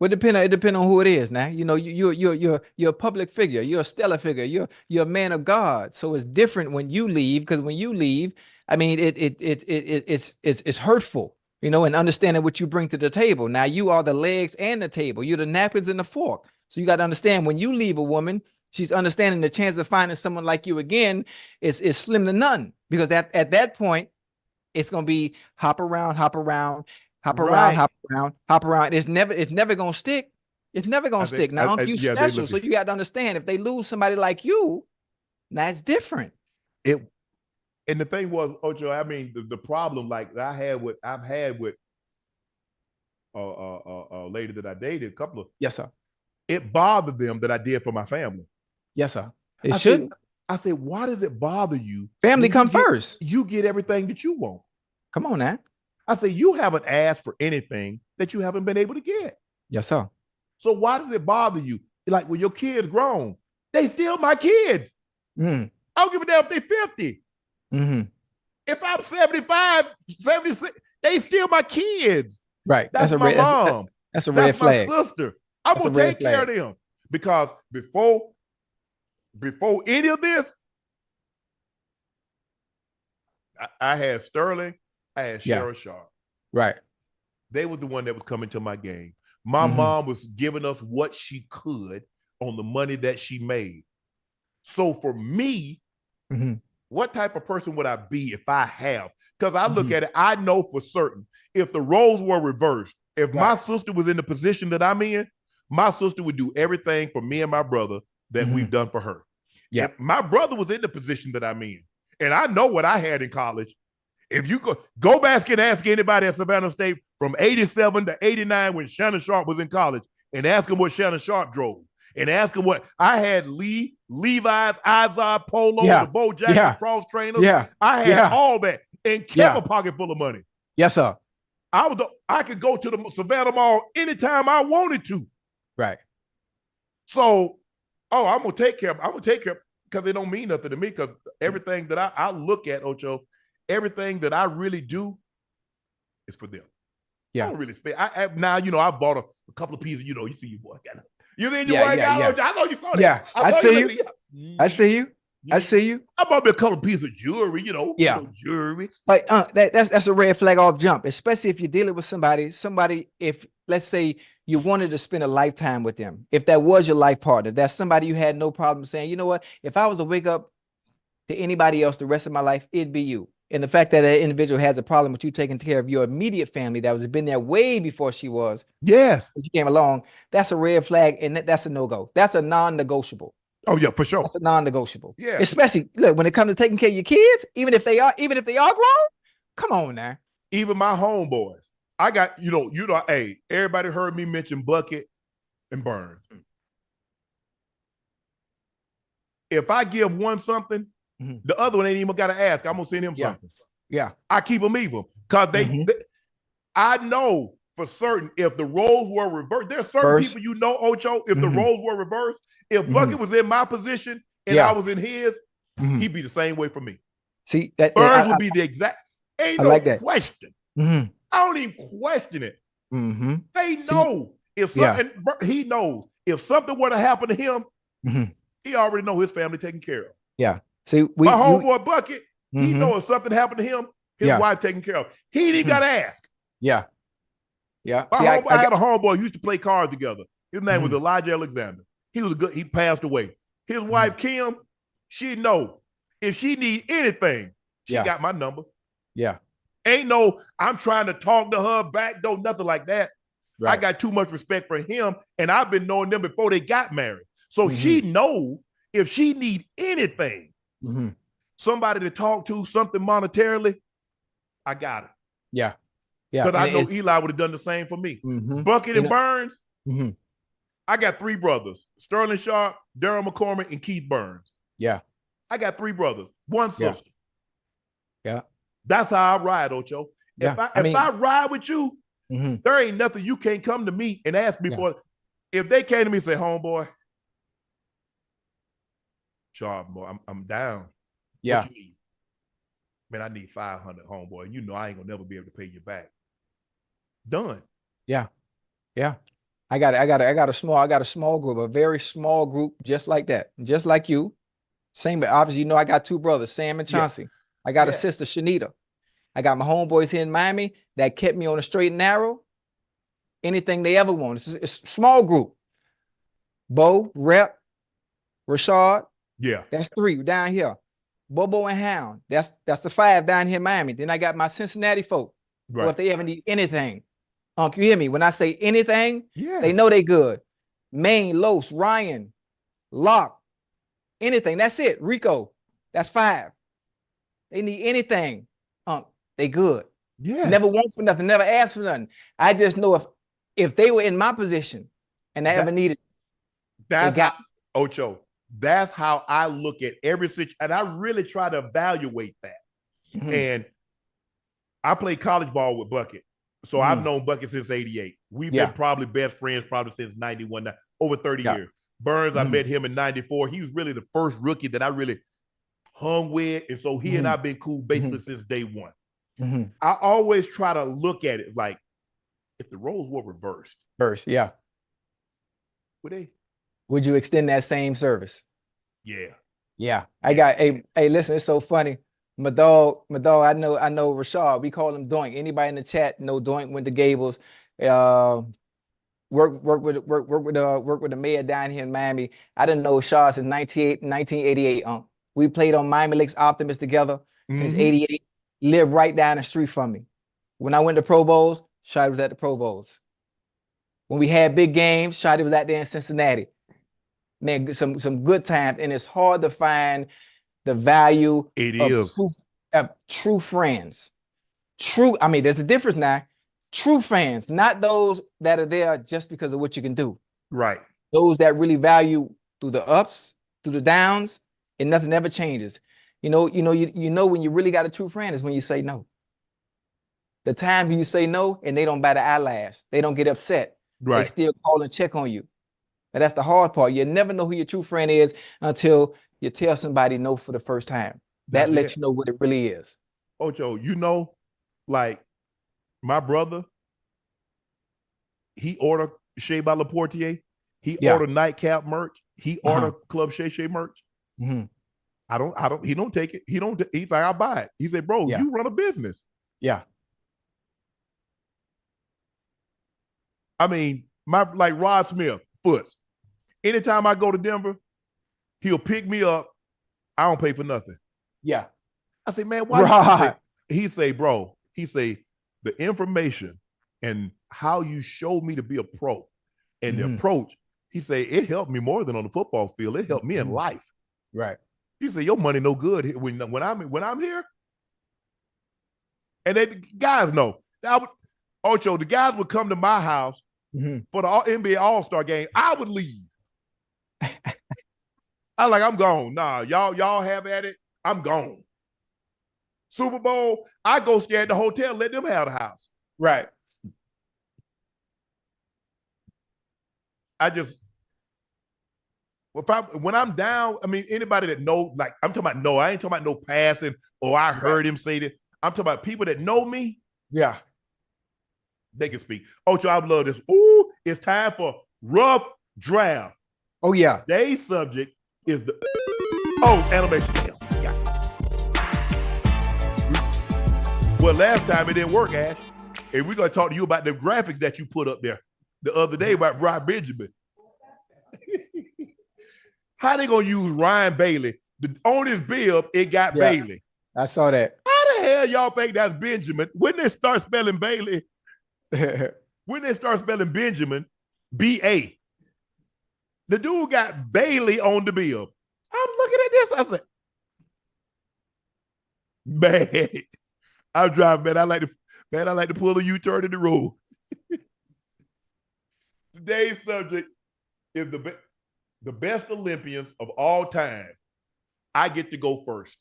Well, it depends on who it is. Now, you know, you're a public figure. You're a stellar figure. You're a man of God. So it's different when you leave, because when you leave, I mean, it's hurtful, you know, and understanding what you bring to the table. Now you are the legs and the table. You're the napkins and the fork. So you got to understand, when you leave a woman, she's understanding the chance of finding someone like you again is slim to none, because at that point, it's gonna be hop around. It's never gonna stick. It's never gonna stick. Now, you special, so you got to understand, if they lose somebody like you, that's different. And the thing was, Ocho, I mean, the problem like I've had with a lady that I dated, a couple of. Yes, sir. It bothered them that I did for my family. Yes, sir. It shouldn't. I said, why does it bother you? Family come first. You get everything that you want. Come on now. I say, you haven't asked for anything that you haven't been able to get. Yes, sir. So why does it bother you? Like, when your kids grown, they still my kids. I don't give a damn if they're 50. If I'm 75, 76, they still my kids. Right. That's my mom. That's a red flag. My sister. I'm going to take care of them. Because before any of this, I had Sterling, I had Sherica Sharpe. Right. They were the one that was coming to my game. My mom was giving us what she could on the money that she made. So for me, what type of person would I be if I have? Because I look at it, I know for certain, if the roles were reversed, if my sister was in the position that I'm in, my sister would do everything for me and my brother that we've done for her. Yeah. If my brother was in the position that I'm in, and I know what I had in college. If you go back and ask anybody at Savannah State from 87 to 89 when Shannon Sharpe was in college, and ask them what Shannon Sharpe drove, and ask them what I had. Levi's, Izod Polo, the Bo Jackson cross trainers. I had all that and kept a pocket full of money. Yes, sir. I could go to the Savannah Mall anytime I wanted to. Right. So, I'm gonna take care of because it don't mean nothing to me, because everything that I look at, Ocho, everything that I really do is for them. I don't really spend. Now, I bought a couple of pieces. You see your boy got it. You think your boy got it? I know you saw that. Yeah, I see you. I see you. I bought me a couple of pieces of jewelry, jewelry. Like that's a red flag off jump, especially if you're dealing with somebody, if let's say you wanted to spend a lifetime with them, if that was your life partner, that's somebody you had no problem saying, you know what, if I was to wake up to anybody else the rest of my life, it'd be you. And the fact that an individual has a problem with you taking care of your immediate family that was been there way before she was. Yes. When you came along, that's a red flag, and that's a no-go. That's a non-negotiable. Oh, yeah, for sure. That's a non-negotiable. Yeah. Especially, look, when it comes to taking care of your kids, even if they are grown, come on now. Even my homeboys. I got, hey, everybody heard me mention Bucket and Burns. If I give one something, the other one ain't even got to ask. I'm going to send him something. Yeah. I keep them even. Because I know for certain, if the roles were reversed, there's certain people you know, Ocho, if the roles were reversed, if Bucket was in my position and I was in his, he'd be the same way for me. See, that Burns would be the exact, ain't no like that. question. I don't even question it. They know if something, he knows if something were to happen to him, he already know his family taken care of. Yeah. See, my homeboy Bucket, he know if something happened to him, his wife taken care of. He didn't got to ask. Yeah. Yeah. My homeboy, I had a homeboy who used to play cards together. His name was Elijah Alexander. He was good. He passed away. His wife, Kim, she know if she need anything, she got my number. Yeah. Ain't no, I'm trying to talk to her back door, nothing like that. Right. I got too much respect for him, and I've been knowing them before they got married. So she know if she need anything, somebody to talk to, something monetarily, I got it. Yeah. Yeah. Because I know Eli would have done the same for me. Bucket and Burns, I got 3 brothers, Sterling Sharpe, Daryl McCormick, and Keith Burns. Yeah. I got 3 brothers, 1 sister. Yeah. That's how I ride, Ocho. If I ride with you, there ain't nothing you can't come to me and ask me for. If they came to me and say, homeboy, Sharpe, boy, I'm down. Yeah. What you need? Man, I need 500, homeboy. You know I ain't gonna never be able to pay you back. Done. Yeah. Yeah. I got a small group, a very small group, just like that, just like you. Same, but obviously, you know, I got 2 brothers, Sam and Chauncey. I got a sister, Shanita. I got my homeboys here in Miami that kept me on the straight and narrow. Anything they ever want. It's a small group. Bo, Rep, Rashad. Yeah. That's 3 down here. Bobo and Hound. That's the 5 down here in Miami. Then I got my Cincinnati folk. Right. Or if they ever need anything. Unc, you hear me? When I say anything, they know they good. Maine, Los, Ryan, Locke, anything. That's it. Rico, that's 5. They need anything. Unc, they good. Yeah. Never want for nothing, never ask for nothing. I just know if they were in my position and they ever needed, that's how, Ocho, that's how I look at every situation. And I really try to evaluate that. And I played college ball with Bucket. So I've known Bucket since 88. We've been probably best friends probably since 91, over 30 years. Burns, I met him in 94. He was really the first rookie that I really hung with. And so he and I've been cool basically since day one. I always try to look at it like, if the roles were reversed. Would you extend that same service? Yeah. Yeah. I got, hey, listen, it's so funny. My dog, I know Rashad. We call him Doink. Anybody in the chat know Doink went to Gables. Work with the mayor down here in Miami. I didn't know Shaw since 1988. We played on Miami Lakes Optimist together since 88. Lived right down the street from me. When I went to Pro Bowls, Shotty was at the Pro Bowls. When we had big games, Shotty was out there in Cincinnati. Man, some good times, and it's hard to find the value of true friends. I mean, there's a difference now. True fans, not those that are there just because of what you can do. Right. Those that really value through the ups, through the downs, and nothing ever changes. You know when you really got a true friend is when you say no. The time when you say no and they don't bat an eyelash, they don't get upset. Right. They still call and check on you. But that's the hard part. You never know who your true friend is until you tell somebody no for the first time. That lets you know what it really is. Ocho, like my brother, he ordered Shea by LaPortier. He ordered Nightcap merch. He ordered Club Shay Shay merch. He don't take it. He's like, I'll buy it. He said, bro, you run a business. Yeah. I mean, like Rod Smith, Foots. Anytime I go to Denver, he'll pick me up. I don't pay for nothing. Yeah. I say, man, why? He say, bro, the information and how you showed me to be a pro and the approach, he say, it helped me more than on the football field. It helped me in life. Right. He said, your money no good when I'm here. And the guys know. Ocho, the guys would come to my house for the NBA All-Star game. I would leave. I'm gone. Nah, y'all have at it. I'm gone. Super Bowl, I go stay at the hotel, let them have the house. Right. when I'm down, I mean, anybody that know, like, I'm talking about I ain't talking about no passing or I heard him say this. I'm talking about people that know me. Yeah. They can speak. Ocho, I love this. Ooh, it's time for rough draft. Oh, yeah. Today's subject is animation. Yeah. Well, last time it didn't work, Ash. And we're going to talk to you about the graphics that you put up there the other day about Ryan Benjamin. How they going to use Ryan Bailey? On his bill, it got Bailey. I saw that. How the hell y'all think that's Benjamin? When they start spelling Bailey, when they start spelling Benjamin, B-A, the dude got Bailey on the bill. I'm looking at this. I said, man, I'm driving, man. I like to pull a U-turn in the road. Today's subject is the best Olympians of all time. I get to go first.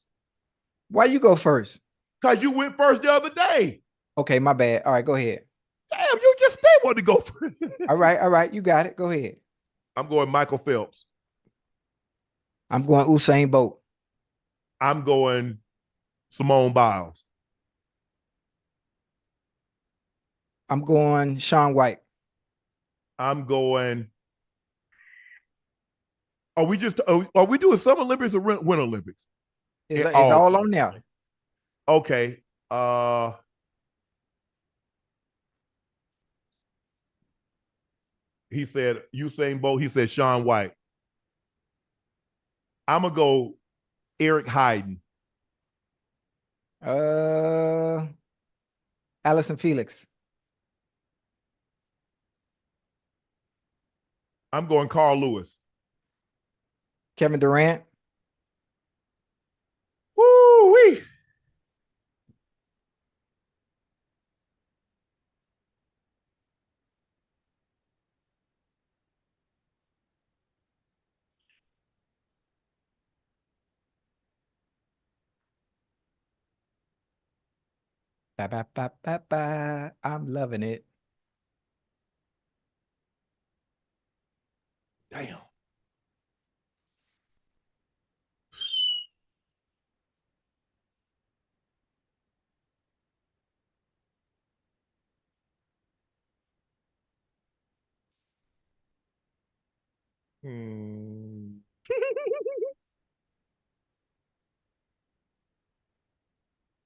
Why you go first? Because you went first the other day. Okay, my bad. All right, go ahead. Damn, you just stay wanting to go first. All right. You got it. Go ahead. I'm going Michael Phelps. I'm going Usain Bolt. I'm going Simone Biles. I'm going Shaun White. I'm going. Are we doing Summer Olympics or Winter Olympics? It's all on now. Okay. He said Usain Bolt. He said Shaun White. I'm gonna go Eric Hayden. Allison Felix. I'm going Carl Lewis. Kevin Durant. Woo-wee. I'm loving it. Damn.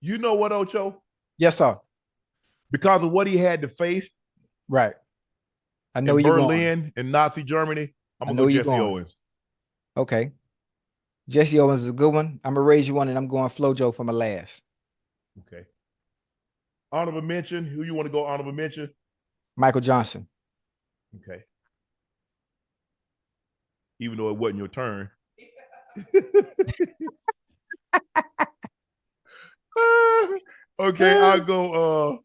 You know what, Ocho? Yes, sir. Because of what he had to face, right? I know in you Berlin and Nazi Germany. I'm gonna go Jesse Owens. Okay, Jesse Owens is a good one. I'm gonna raise you one, and I'm going FloJo for my last. Okay. Honorable mention. Who you want to go honorable mention? Michael Johnson. Okay. Even though it wasn't your turn. Okay, I'll go.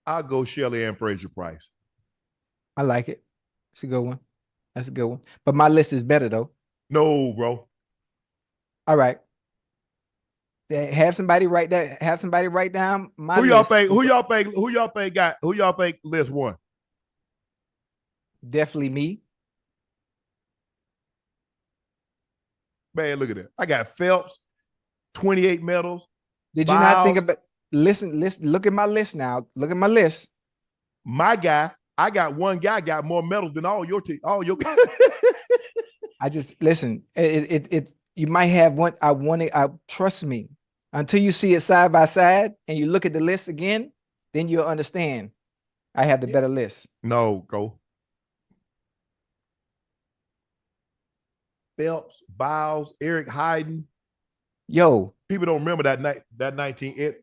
I'll go Shelly Ann Fraser-Price. I like it. It's a good one. That's a good one. But my list is better though. No, bro. All right. Have somebody write that. Have somebody write down my Who list. Who y'all think list one? Definitely me. Man, look at that. I got Phelps, 28 medals. Did you not think about listen, look at my list now. Look at my list. My guy, I got one guy got more medals than all your guys. I just listen. It you might have one. I trust me. Until you see it side by side and you look at the list again, then you'll understand. I have the better list. No, go. Phelps, Biles, Eric Hayden. Yo, people don't remember that 19.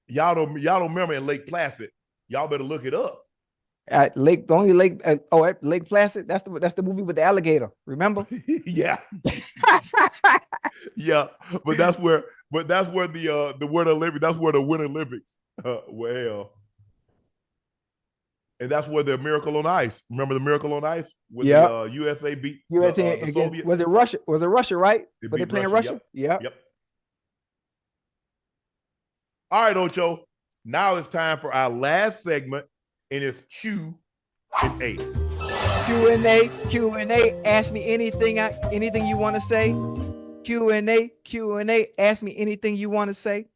Y'all don't remember in Lake Placid. Y'all better look it up. At Lake Placid. That's the movie with the alligator. Remember? Yeah. Yeah, but that's where the Winter Olympics. That's where the Winter Olympics. Well, And that's where the Miracle on Ice. Remember the Miracle on Ice? With the USA beat USA the Soviets. Was it Russia? Was it Russia, right? Were they playing Russia? Yep. All right, Ocho. Now it's time for our last segment, and it's Q&A. Q&A. Ask me anything you want to say. Q&A. Ask me anything you want to say.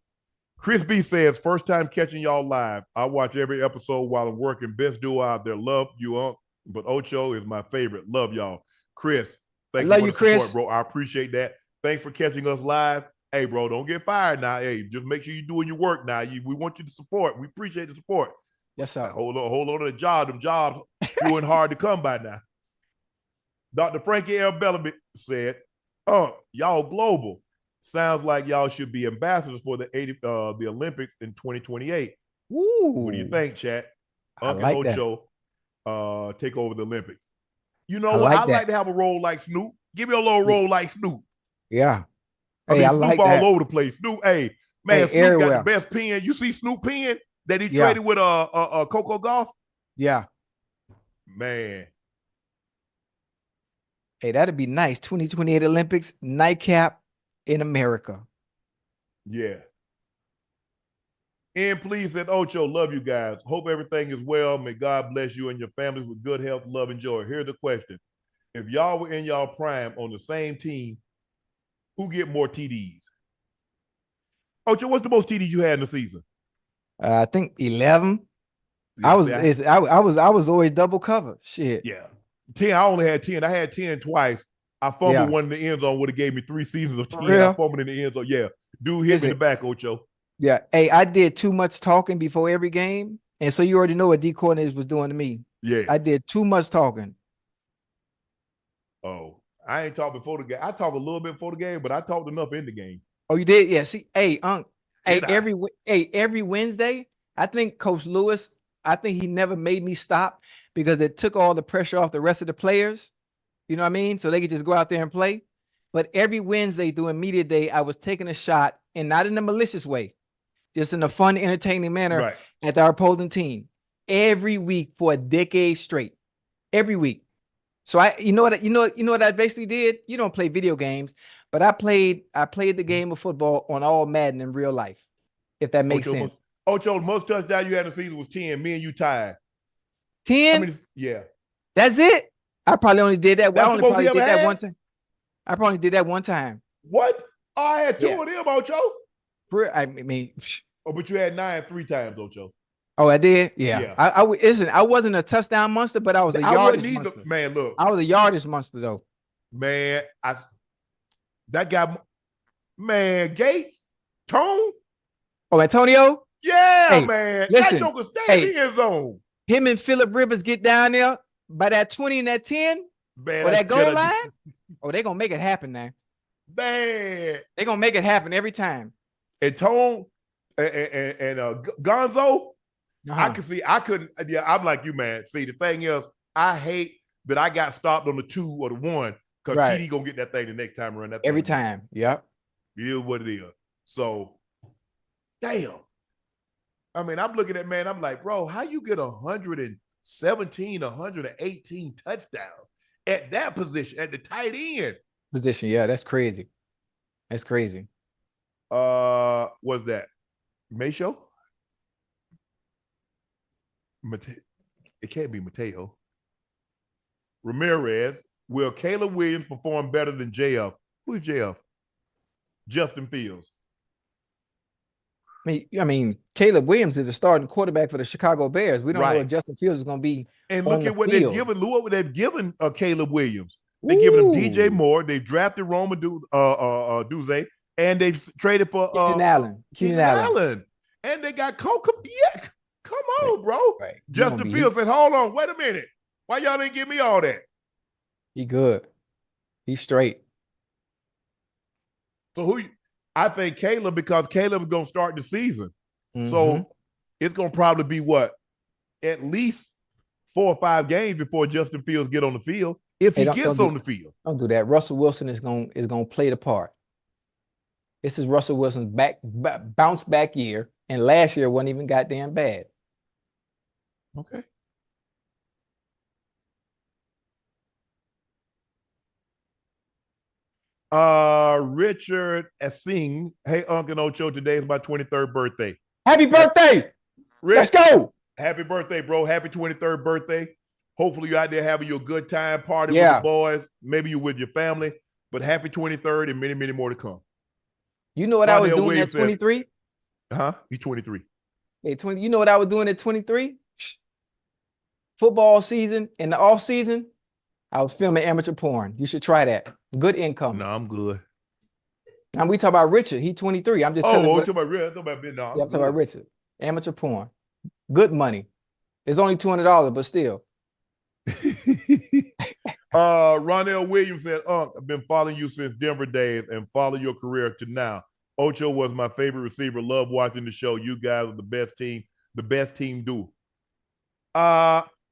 Chris B says, first time catching y'all live. I watch every episode while I'm working. Best duo out there. Love you, Unc. But Ocho is my favorite. Love y'all. Chris, thank you for the support, bro. I appreciate that. Thanks for catching us live. Hey, bro, don't get fired now. Hey, just make sure you're doing your work now. We want you to support. We appreciate the support. Yes, sir. Hold on to the job. Them jobs doing hard to come by now. Dr. Frankie L. Bellamy said, y'all global. Sounds like y'all should be ambassadors for the Olympics in 2028. Ooh. What do you think, Chad? Unc and Ocho take over the Olympics. You know what? I like to have a role like Snoop. Give me a little role like Snoop. Yeah. I mean, Snoop all over the place. Snoop, Snoop everywhere. got the best pen. You see Snoop pen that he traded with Coco Golf? Yeah. Man. Hey, that'd be nice. 2028 Olympics, Nightcap in America. Yeah. And please said, Ocho, love you guys. Hope everything is well. May God bless you and your families with good health, love, and joy. Here's the question. If y'all were in y'all prime on the same team, who get more TDs? Ocho, what's the most TDs you had in the season? I think 11. Yeah, I was always double covered. Shit. Yeah. 10. I only had 10. I had 10 twice. I fumbled one in the end zone, would have gave me 3 seasons of 10. I fumbled in the end zone. Yeah. Dude hit me in the back, Ocho. Yeah. Hey, I did too much talking before every game. And so you already know what D coordinators was doing to me. Yeah. I did too much talking. Oh, I ain't talked before the game. I talked a little bit before the game, but I talked enough in the game. Oh, you did? Yeah. See, Unc. Every Wednesday, I think Coach Lewis, I think he never made me stop because it took all the pressure off the rest of the players. You know what I mean? So they could just go out there and play. But every Wednesday during media day, I was taking a shot, and not in a malicious way, just in a fun, entertaining manner at our opposing team every week for a decade straight. Every week. So you know what I basically did? You don't play video games, but I played the game of football on all Madden in real life, if that makes sense. Ocho, the most touchdown you had in the season was 10. Me and you tied. 10? Yeah. That's it? I probably only did that. I probably did that one time. I probably did that one time. What? Oh, I had 2 of them, Ocho. I mean, but you had 9 3 times, Ocho. Oh, I did? Yeah. I wasn't a touchdown monster, but I was a yardage monster. Man, look. I was a yardage monster, though. Man, that guy, man, Gates, Tone. Oh, Antonio? Yeah, man. Listen, that joker stayed in the end zone. Him and Phillip Rivers get down there by that 20 and that 10, man, or that goal line. Oh, they're going to make it happen now. Man. They're going to make it happen every time. And Tone and Gonzo, I couldn't. Yeah, I'm like you, man. See, the thing is, I hate that I got stopped on the 2 or the 1 because TD going to get that thing the next time around. Every time. Yep. It is what it is. So, damn. I mean, I'm looking at, man, I'm like, bro, how you get 117, 118 touchdowns at that position, at the tight end? Position, yeah, that's crazy. That's crazy. Was that Macho? It can't be Mateo. Ramirez. Will Caleb Williams perform better than JF? Who's JF? Justin Fields. I mean, Caleb Williams is a starting quarterback for the Chicago Bears. We don't know what Justin Fields is going to be. And look at what they've given. Look what they've given Caleb Williams. They've given him DJ Moore. They drafted Roma Duze, and they've traded for Keenan Allen. And they got Coca. Yeah, come on, bro. Right. Justin Fields said, "Hold on, wait a minute. Why y'all didn't give me all that?" He good. He's straight. So I think Caleb, because Caleb is going to start the season. So it's going to probably be what? At least 4 or 5 games before Justin Fields get on the field. If he gets on the field. Don't do that. Russell Wilson is going to play the part. This is Russell Wilson's bounce back year. And last year wasn't even goddamn bad. Okay. Richard Assing. Hey, Unc and Ocho, today is my 23rd birthday. Happy birthday. Rick, Let's go. Happy birthday, bro. Happy 23rd birthday. Hopefully you're out there having your good time party with the boys. Maybe you're with your family, but happy 23rd and many, many more to come. You know what I was doing at 23? He's 23. Hey, 20. You know what I was doing at 23? Football season, in the off season, I was filming amateur porn. You should try that. Good income. No, I'm good. And we talk about Richard. He's 23. I'm just telling you. I'm talking about Richard. I'm talking about Richard. Amateur porn. Good money. It's only $200, but still. Ronell Williams said, I've been following you since Denver days and follow your career to now. Ocho was my favorite receiver. Love watching the show. You guys are the best team do.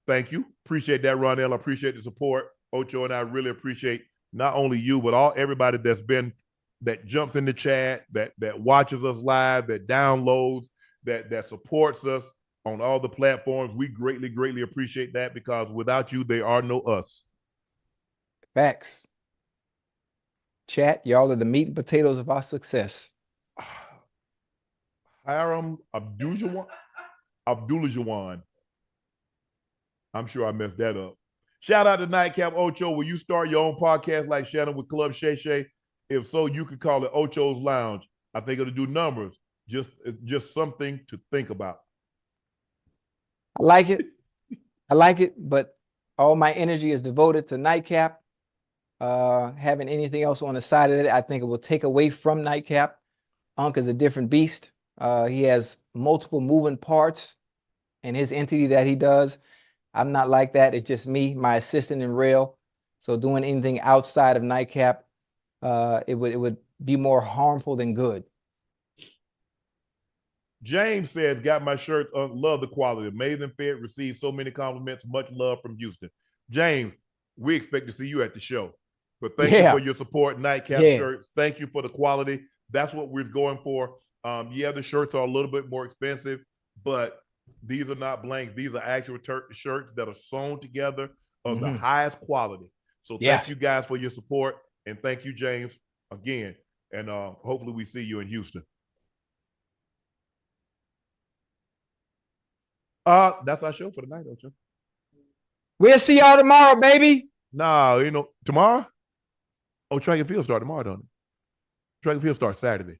Thank you. Appreciate that, Ronell. I appreciate the support. Ocho and I really appreciate not only you, but everybody that jumps in the chat, that watches us live, that downloads, that supports us on all the platforms. We greatly, greatly appreciate that, because without you, there are no us. Facts. Chat, y'all are the meat and potatoes of our success. Hiram Abdullah. I'm sure I messed that up. Shout out to Nightcap. Ocho, will you start your own podcast like Shannon with Club Shay Shay? If so, you could call it Ocho's Lounge. I think it'll do numbers. Just something to think about. I like it, but all my energy is devoted to Nightcap. Having anything else on the side of it, I think it will take away from Nightcap. Unc is a different beast. He has multiple moving parts in his entity that he does. I'm not like that. It's just me, my assistant and rail. So doing anything outside of Nightcap, it would be more harmful than good. James says, got my shirt. Love the quality. Amazing fit. Received so many compliments. Much love from Houston. James, we expect to see you at the show. But thank you for your support. Nightcap shirts. Thank you for the quality. That's what we're going for. The shirts are a little bit more expensive, but these are not blanks. These are actual shirts that are sewn together of the highest quality. So thank you guys for your support. And thank you, James, again. And hopefully we see you in Houston. That's our show for tonight, Ocho. We'll see y'all tomorrow, baby. Nah, tomorrow? Oh, track and field start tomorrow, don't it? Track and field starts Saturday.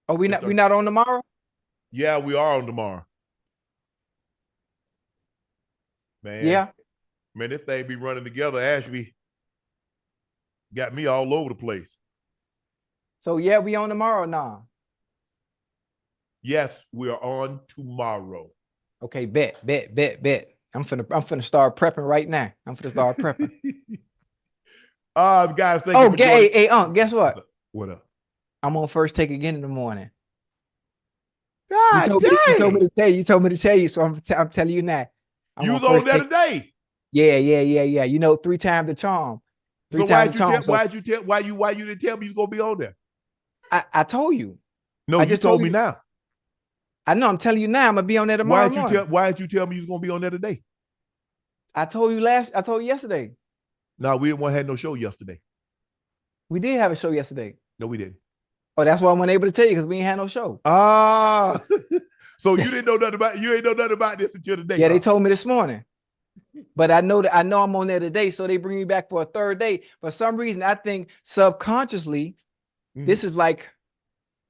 Oh, we not on tomorrow? Yeah, we are on tomorrow. Man. Yeah. Man, this thing be running together. Ashby got me all over the place. So we on tomorrow now. Yes, we are on tomorrow. Okay, bet. I'm finna start prepping right now. Guys, thank you. Hey, Unc, guess what? What up? I'm on first take again in the morning. God, you told me to tell you, so I'm telling you now. You was on there today. Yeah. 3 times the charm. Why you didn't tell me you was gonna be on there? I told you. No, you told me now. I know. I'm telling you now. I'm gonna be on there tomorrow morning. Why did you tell me you was gonna be on there today? I told you yesterday. No, we didn't have no show yesterday. We did have a show yesterday. No, we didn't. Oh, that's why I wasn't able to tell you, because we ain't had no show. So you ain't know nothing about this until today. Yeah, they told me this morning. But I know I'm on there today, so they bring me back for a third day. For some reason, I think subconsciously, this is like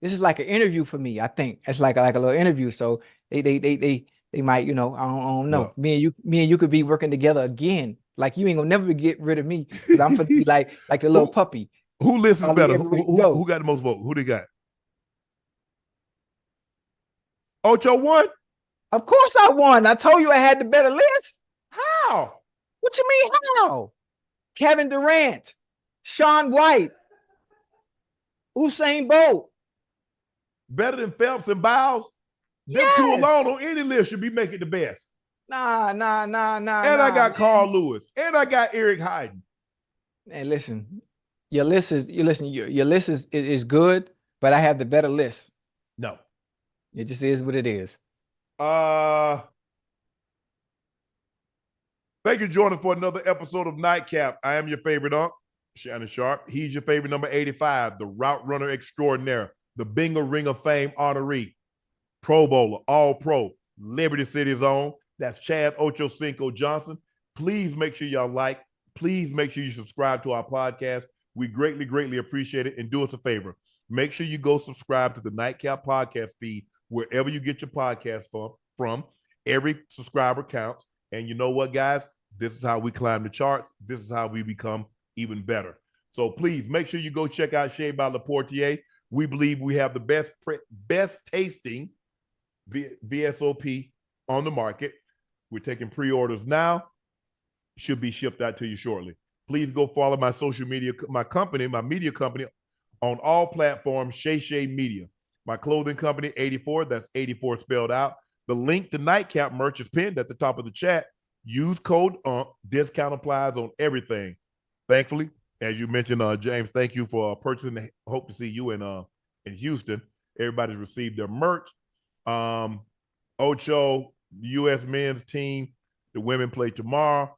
an interview for me. I think it's like a little interview. So they might, I don't know. Yeah. Me and you could be working together again. Like, you ain't gonna never get rid of me, because I'm gonna be like a little puppy. Who listens better? Who got the most votes? Who they got? Ocho won? Of course I won. I told you I had the better list. How? What you mean how? Kevin Durant, Shaun White, Usain Bolt. Better than Phelps and Biles? Yes. Them two alone on any list should be making the best. Nah. And I got Carl Lewis. And I got Eric Hayden. And listen, your list is good, but I have the better list. No. It just is what it is. Thank you for joining for another episode of Nightcap. I am your favorite Unc. Shannon Sharpe. He's your favorite number 85, the route runner extraordinaire, the Bingo Ring of Fame honoree, Pro Bowler, All Pro, Liberty City's own. That's Chad Ochocinco Johnson. Please make sure y'all like. Please make sure you subscribe to our podcast. We greatly, greatly appreciate it. And do us a favor. Make sure you go subscribe to the Nightcap podcast feed wherever you get your podcast from. Every subscriber counts. And you know what, guys? This is how we climb the charts. This is how we become even better. So please make sure you go check out Shea by Laportier. We believe we have the best tasting VSOP on the market. We're taking pre-orders now. Should be shipped out to you shortly. Please go follow my social media, my media company on all platforms, Shay Media. My clothing company, 84, that's 84 spelled out. The link to Nightcap merch is pinned at the top of the chat. Use code UNC. Discount applies on everything. Thankfully, as you mentioned, James, thank you for purchasing. Hope to see you in Houston. Everybody's received their merch. Ocho, U.S. men's team, the women play tomorrow,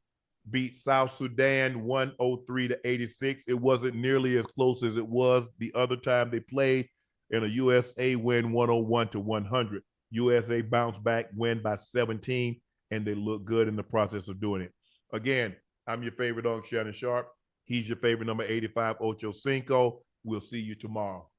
beat South Sudan 103-86. It wasn't nearly as close as it was the other time they played in a USA win 101-100. USA bounced back, win by 17, and they look good in the process of doing it. Again, I'm your favorite Unc, Shannon Sharpe. He's your favorite number 85, Ochocinco. We'll see you tomorrow.